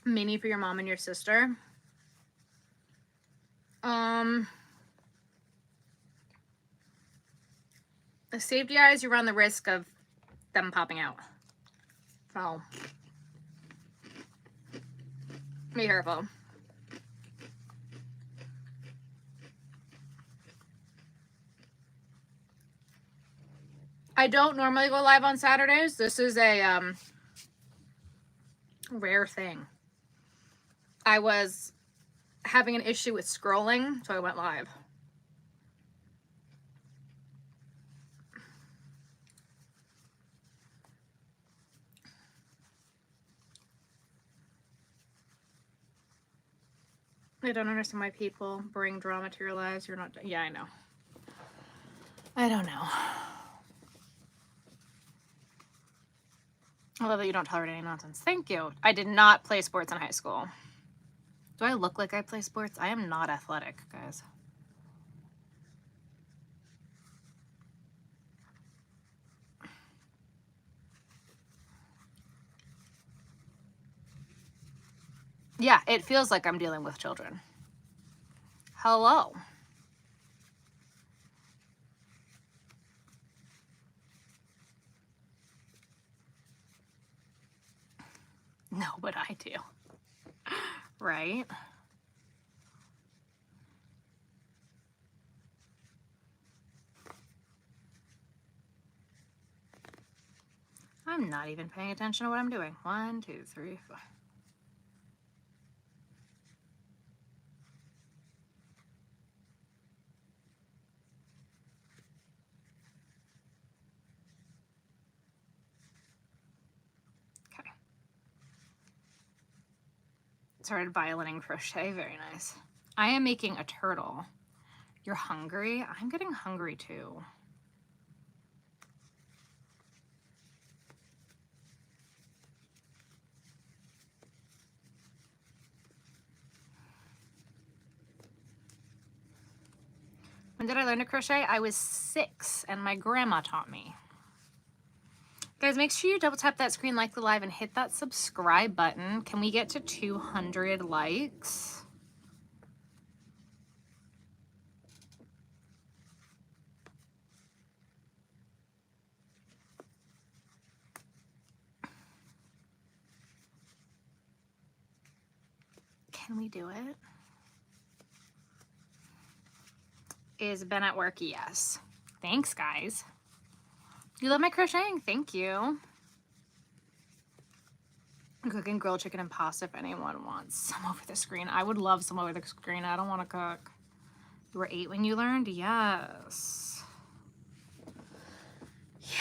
A: Mini for your mom and your sister. The safety eyes, you run the risk of them popping out. So, be careful. I don't normally go live on Saturdays. This is a rare thing. I was having an issue with scrolling, so I went live. I don't understand why people bring drama to your lives. You're not. Yeah, I know. I don't know. I love that you don't tolerate any nonsense. Thank you. I did not play sports in high school. Do I look like I play sports? I am not athletic, guys. Yeah, it feels like I'm dealing with children. Hello. No, but I do. Right? I'm not even paying attention to what I'm doing. 1, 2, 3, 4. Okay. Started violining crochet. Very nice. I am making a turtle. You're hungry? I'm getting hungry too. When did I learn to crochet? I was 6 and my grandma taught me. Guys, make sure you double tap that screen, like the live, and hit that subscribe button. Can we get to 200 likes? Can we do it? Is Ben at work? Yes. Thanks, guys. You love my crocheting? Thank you. I'm cooking grilled chicken and pasta if anyone wants some over the screen. I would love some over the screen. I don't want to cook. You were 8 when you learned? Yes. Yeah.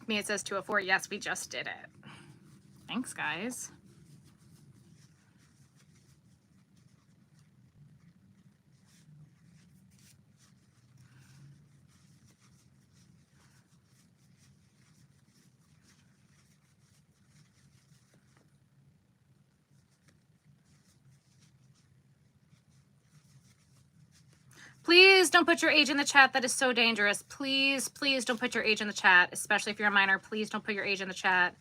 A: Me, it says 204. Yes, we just did it. Thanks, guys. Please don't put your age in the chat. That is so dangerous. Please, please don't put your age in the chat, especially if you're a minor. Please don't put your age in the chat.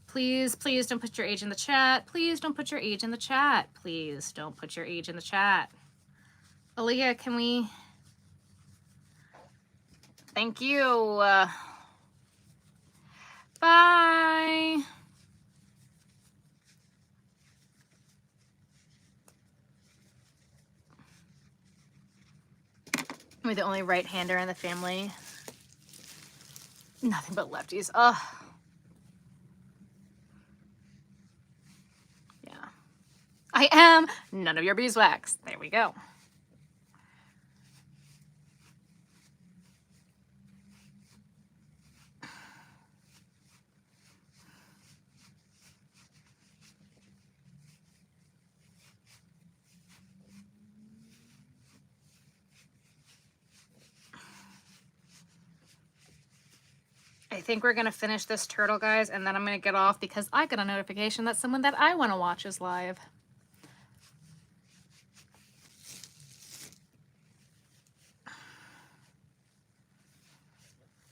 A: Please, please don't put your age in the chat. Please don't put your age in the chat. Please don't put your age in the chat. Aaliyah, can we? Thank you. Bye. We're the only right-hander in the family. Nothing but lefties. Ugh. Yeah. I am none of your beeswax. There we go. I think we're going to finish this turtle, guys, and then I'm going to get off because I got a notification that someone that I want to watch is live.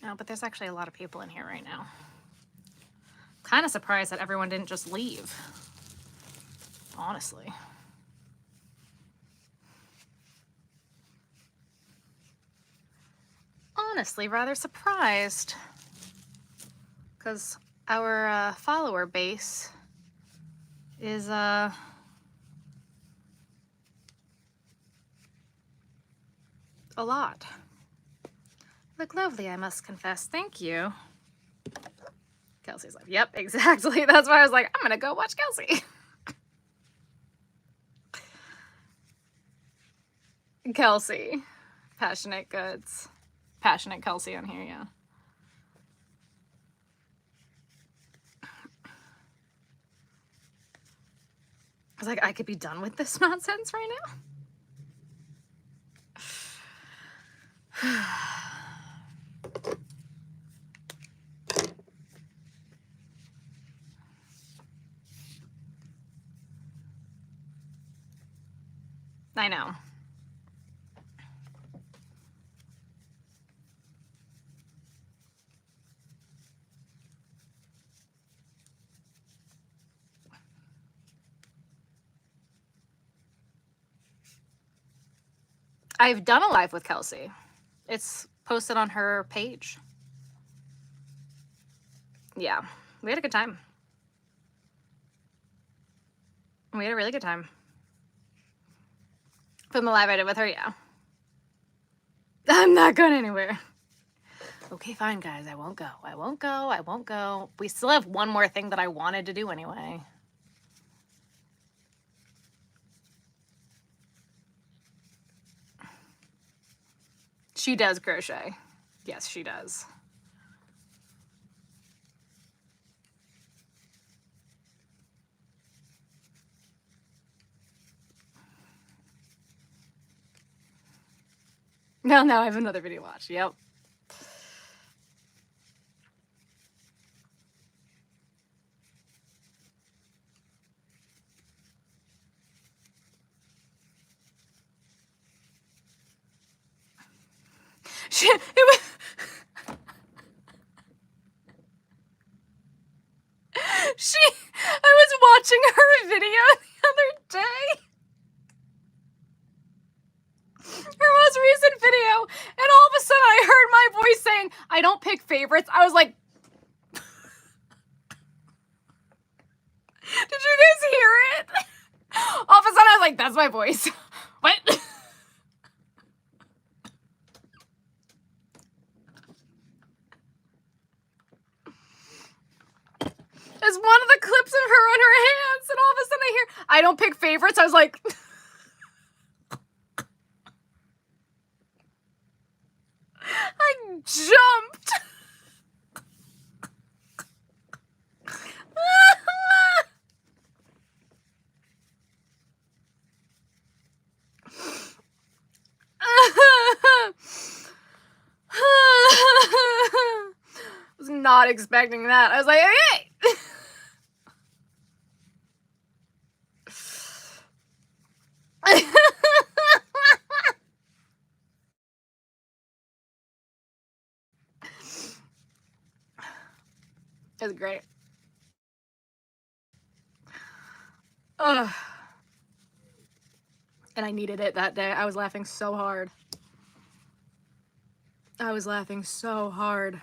A: No, but there's actually a lot of people in here right now. Kind of surprised that everyone didn't just leave, honestly. Honestly, rather surprised. Because our follower base is look lovely, I must confess. Thank you. Kelsey's like, yep, exactly. That's why I was like, I'm gonna go watch Kelsey. Kelsey, passionate goods, passionate Kelsey on here. Yeah. I was like, I could be done with this nonsense right now. I know. I've done a live with Kelsey. It's posted on her page. Yeah, we had a good time. We had a really good time. From the live I did with her, yeah. I'm not going anywhere. Okay, fine, guys. I won't go. I won't go. I won't go. We still have one more thing that I wanted to do anyway. She does crochet. Yes, she does. No, I have another video to watch. Yep. I was watching her video the other day. Her most recent video, and all of a sudden I heard my voice saying, I don't pick favorites. I was like, like, that's my voice. What? There's one of the clips of her on her hands, and all of a sudden I hear, I don't pick favorites. I was like, I jumped. I was not expecting that. I was like, hey. It was great. Ugh. And I needed it that day. I was laughing so hard. I was laughing so hard.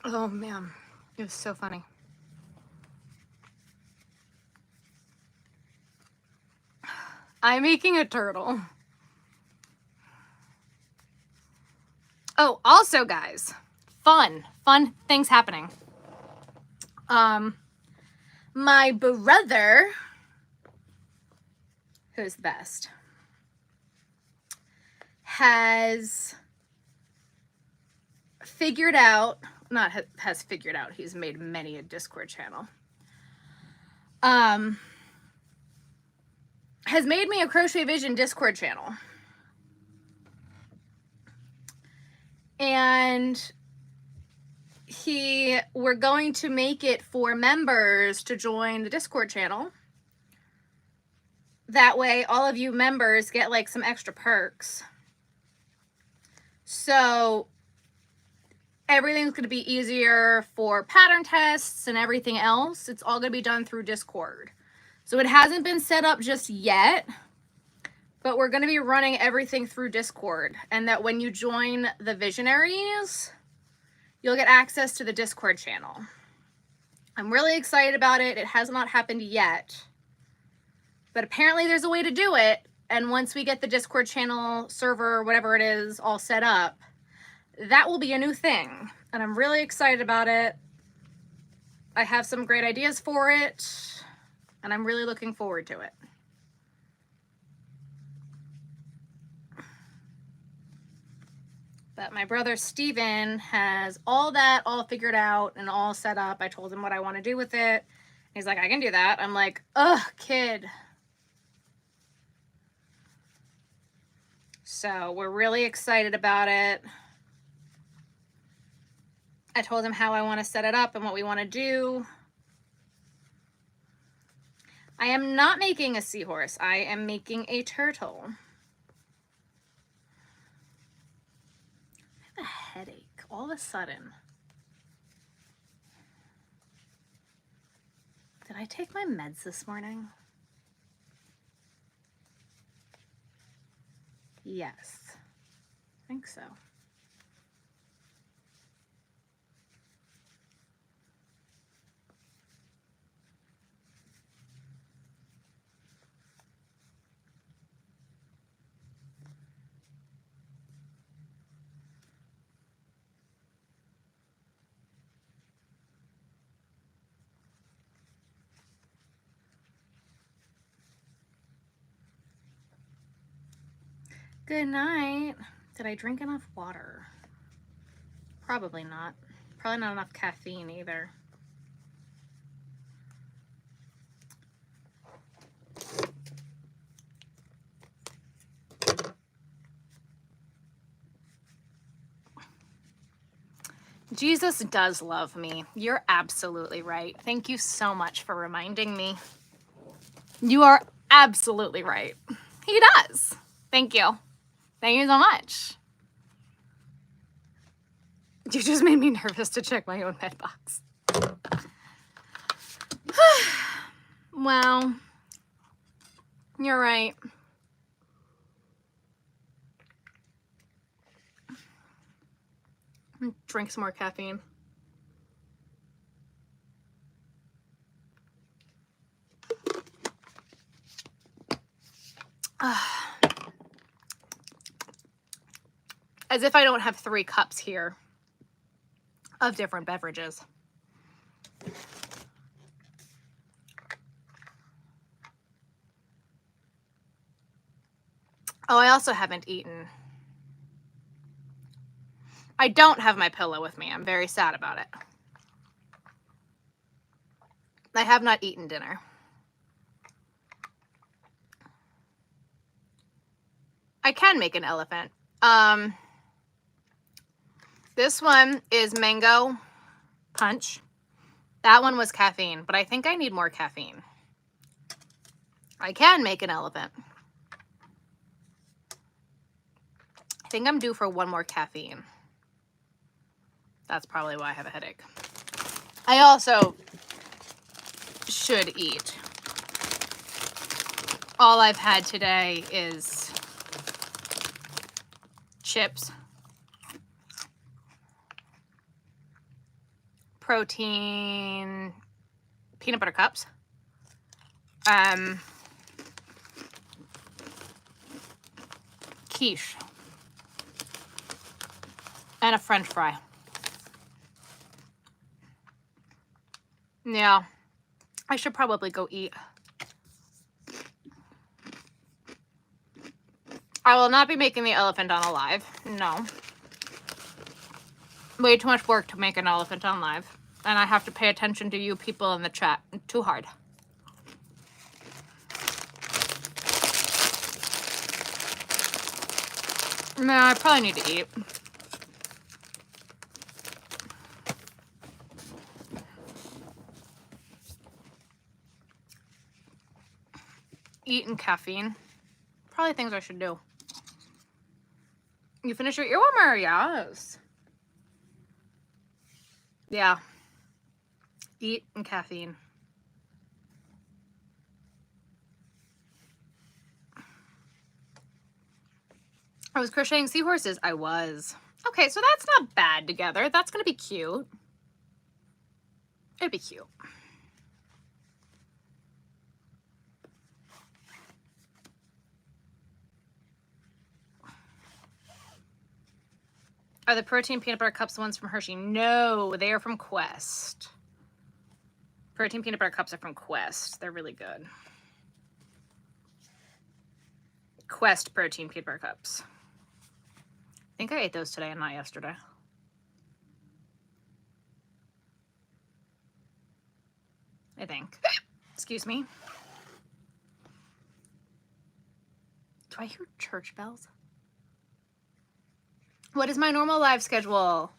A: Oh man, it was so funny. I'm making a turtle. Oh, also guys, fun things happening. My brother, who's the best, has figured out, has figured out, he's made many a Discord channel. Has made me a Crochet Vision Discord channel. And we're going to make it for members to join the Discord channel. That way all of you members get like some extra perks. So everything's going to be easier for pattern tests and everything else. It's all going to be done through Discord. So it hasn't been set up just yet, but we're going to be running everything through Discord. And that when you join the Visionaries, you'll get access to the Discord channel. I'm really excited about it. It has not happened yet, but apparently there's a way to do it. And once we get the Discord channel server, whatever it is, all set up, that will be a new thing. And I'm really excited about it. I have some great ideas for it, and I'm really looking forward to it. But my brother Steven has all that all figured out and all set up. I told him what I want to do with it. He's like, I can do that. I'm like, ugh, kid. So we're really excited about it. I told him how I want to set it up and what we want to do. I am not making a seahorse. I am making a turtle. I have a headache all of a sudden. Did I take my meds this morning? Yes, I think so. Good night. Did I drink enough water? Probably not. Probably not enough caffeine either. Jesus does love me. You're absolutely right. Thank you so much for reminding me. You are absolutely right. He does. Thank you. Thank you so much. You just made me nervous to check my own med box. Well, you're right. Drink some more caffeine. As if I don't have 3 cups here of different beverages. Oh, I also haven't eaten. I don't have my pillow with me. I'm very sad about it. I have not eaten dinner. I can make an elephant. This one is mango punch. That one was caffeine, but I think I need more caffeine. I can make an elephant. I think I'm due for 1 more caffeine. That's probably why I have a headache. I also should eat. All I've had today is chips, protein, peanut butter cups, quiche, and a French fry. Yeah, I should probably go eat. I will not be making the elephant on a live. No. Way too much work to make an elephant on live. And I have to pay attention to you people in the chat. Too hard. No, I probably need to eat. Eat and caffeine. Probably things I should do. You finish your ear warmer? Yes. Yeah. Eat and caffeine. I was crocheting seahorses. I was. Okay, so that's not bad together. That's going to be cute. It'd be cute. Are the protein peanut butter cups the ones from Hershey? No, they are from Quest. Protein peanut butter cups are from Quest. They're really good. Quest protein peanut butter cups. I think I ate those today and not yesterday. I think. Excuse me. Do I hear church bells? What is my normal live schedule?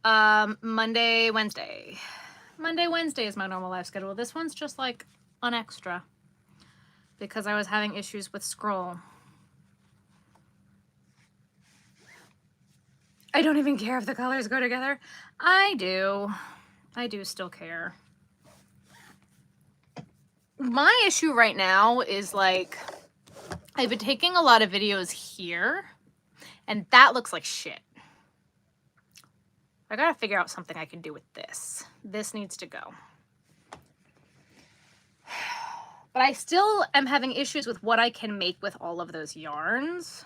A: Monday, Wednesday. Monday, Wednesday is my normal live schedule. This one's just like an extra because I was having issues with scroll. I don't even care if the colors go together. I do. I do still care. My issue right now is like, I've been taking a lot of videos here and that looks like shit. I gotta figure out something I can do with this. This needs to go. But I still am having issues with what I can make with all of those yarns.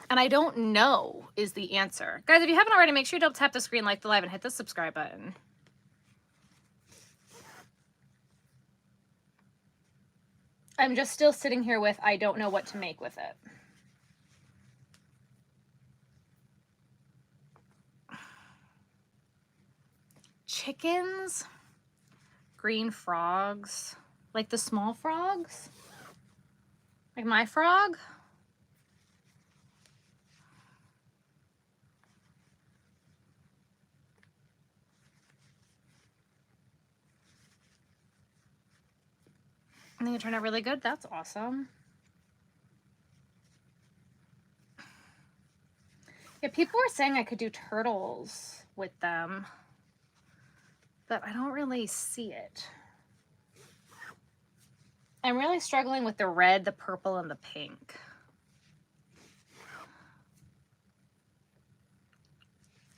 A: And I don't know is the answer. Guys, if you haven't already, make sure you double tap the screen, like the live, and hit the subscribe button. I'm just still sitting here with, I don't know what to make with it. Chickens, green frogs, like the small frogs, like my frog. I think it turned out really good. That's awesome. Yeah, people were saying I could do turtles with them, but I don't really see it. I'm really struggling with the red, the purple, and the pink.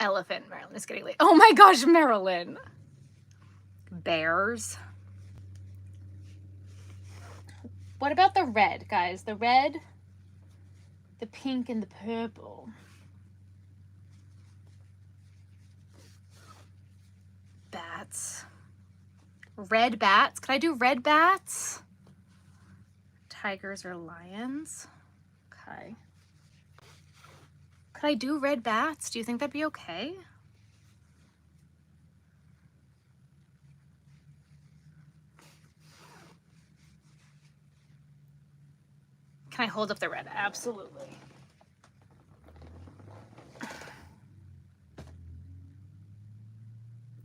A: Elephant, Marilyn is getting late. Oh my gosh, Marilyn. Bears. What about the red, guys? The red the pink and the purple. Bats. Red bats. Could I do red bats? Tigers or lions? Okay. Could I do red bats? Do you think that'd be okay? Can I hold up the red? Absolutely.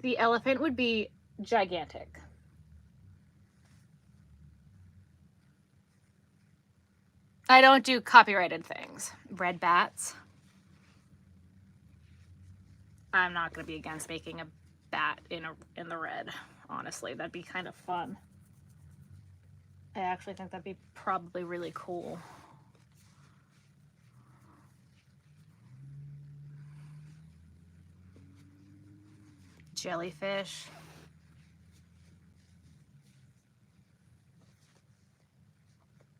A: The elephant would be gigantic. I don't do copyrighted things. Red bats. I'm not going to be against making a bat in the red. Honestly, that'd be kind of fun. I actually think that'd be probably really cool. Jellyfish.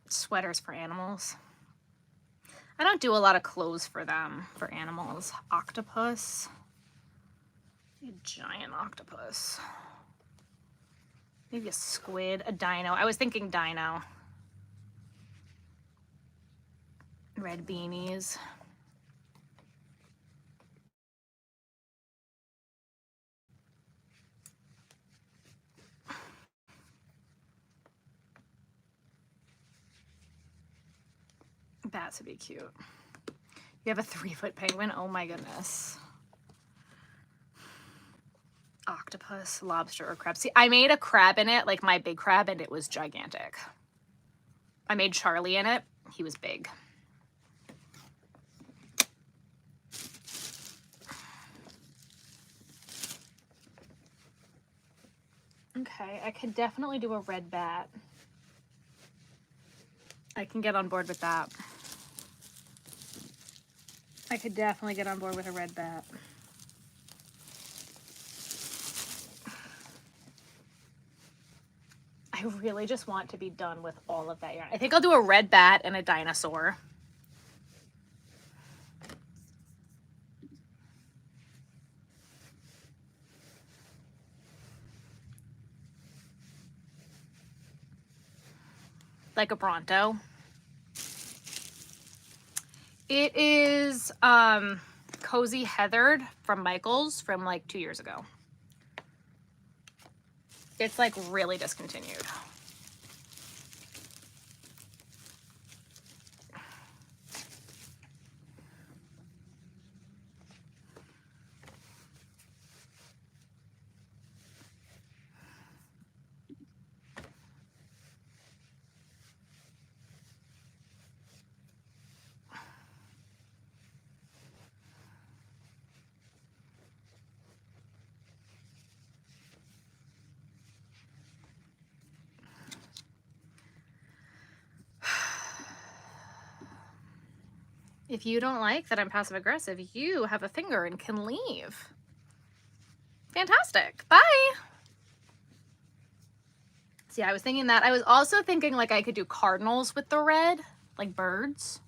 A: Sweaters for animals. I don't do a lot of clothes for them, for animals. Octopus. A giant octopus. Maybe a squid, a dino. I was thinking dino. Red beanies. Bats would be cute. You have a 3-foot penguin? Oh my goodness. Octopus, lobster, or crab. See, I made a crab in it, like my big crab, and it was gigantic. I made Charlie in it. He was big. Okay, I could definitely do a red bat. I can get on board with that. I could definitely get on board with a red bat. I really just want to be done with all of that yarn. I think I'll do a red bat and a dinosaur. Like a Bronto. It is Cozy Heathered from Michaels from like 2 years ago. It's like really discontinued. If you don't like that I'm passive aggressive, you have a finger and can leave. Fantastic. Bye. See, I was thinking that. I was also thinking like I could do cardinals with the red, like birds.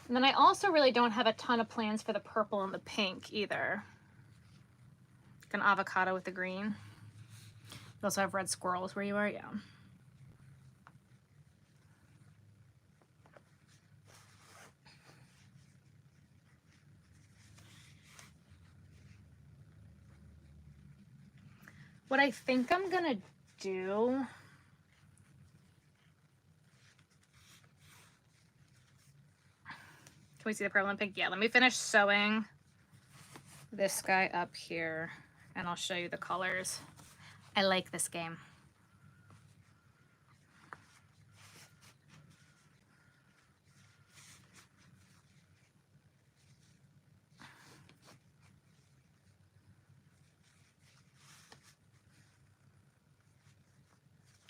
A: And then I also really don't have a ton of plans for the purple and the pink either. Like an avocado with the green. You also have red squirrels where you are, yeah. What I think I'm gonna do, can we see the purple and pink? Yeah, let me finish sewing this guy up here and I'll show you the colors. I like this game.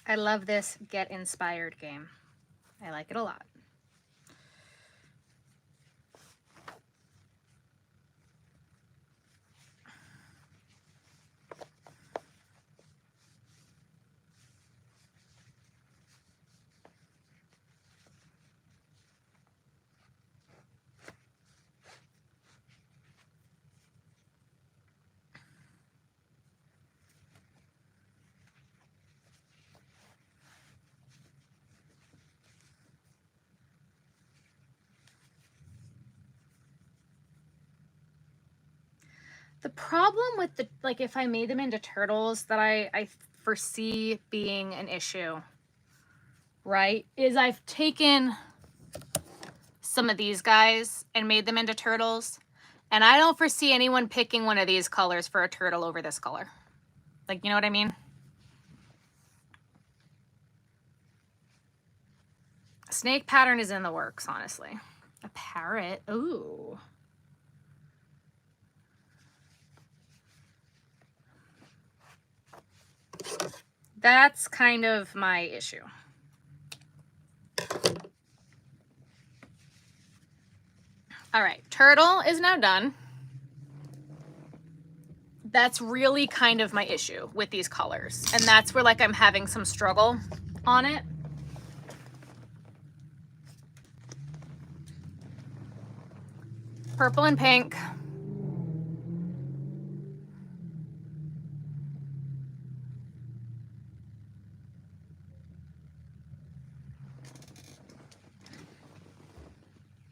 A: I love this Get Inspired game. I like it a lot. The problem with the, like, if I made them into turtles that I foresee being an issue, right, is I've taken some of these guys and made them into turtles, and I don't foresee anyone picking one of these colors for a turtle over this color. Like, you know what I mean? Snake pattern is in the works, honestly. A parrot. Ooh. That's kind of my issue. All right, turtle is now done. That's really kind of my issue with these colors. And that's where, like, I'm having some struggle on it. Purple and pink.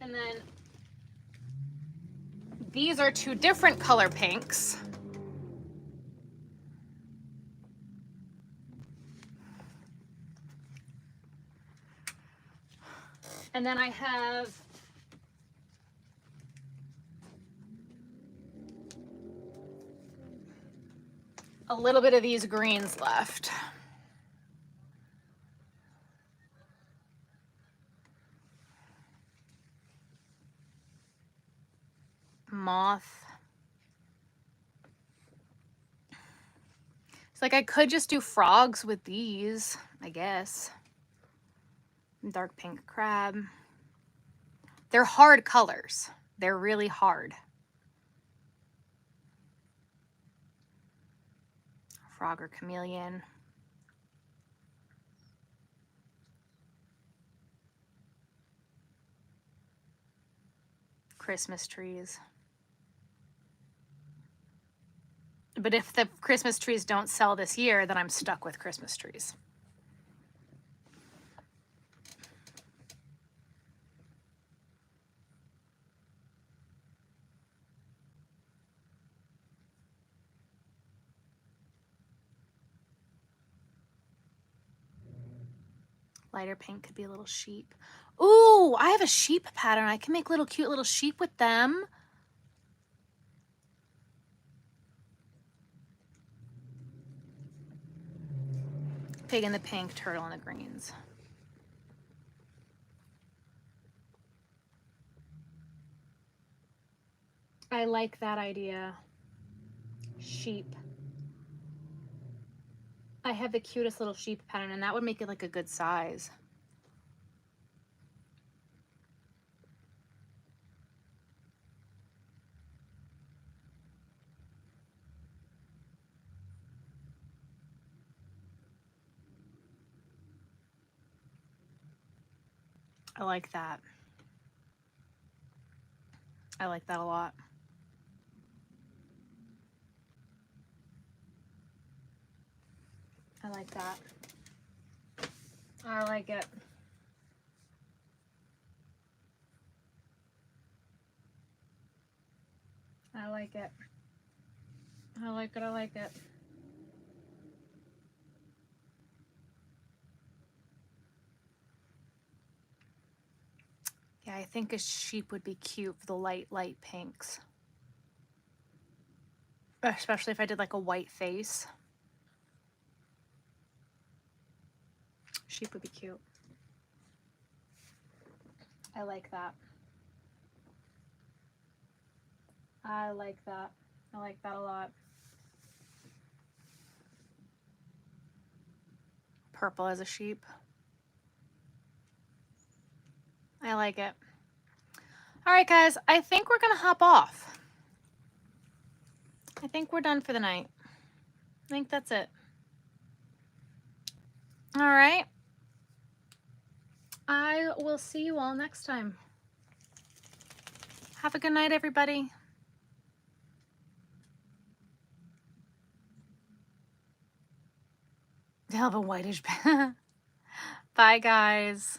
A: And then these are two different color pinks. And then I have a little bit of these greens left. Moth. It's like I could just do frogs with these, I guess. Dark pink crab. They're hard colors. They're really hard. Frog or chameleon. Christmas trees. But if the Christmas trees don't sell this year, then I'm stuck with Christmas trees. Lighter pink could be a little sheep. Ooh, I have a sheep pattern. I can make little cute little sheep with them. Pig in the pink, turtle in the greens. I like that idea. Sheep. I have the cutest little sheep pattern, and that would make it like a good size. I like that. I like that a lot. I like that. I like it. I like it. I like it. I like it. Yeah, I think a sheep would be cute for the light pinks. Especially if I did like a white face. Sheep would be cute. I like that. I like that. I like that a lot. purple as a sheep. I like it. All right, guys, I think we're gonna hop off. I think we're done for the night. I think that's it. All right. I will see you all next time. Have a good night, everybody. They have a whitish. Bye, guys.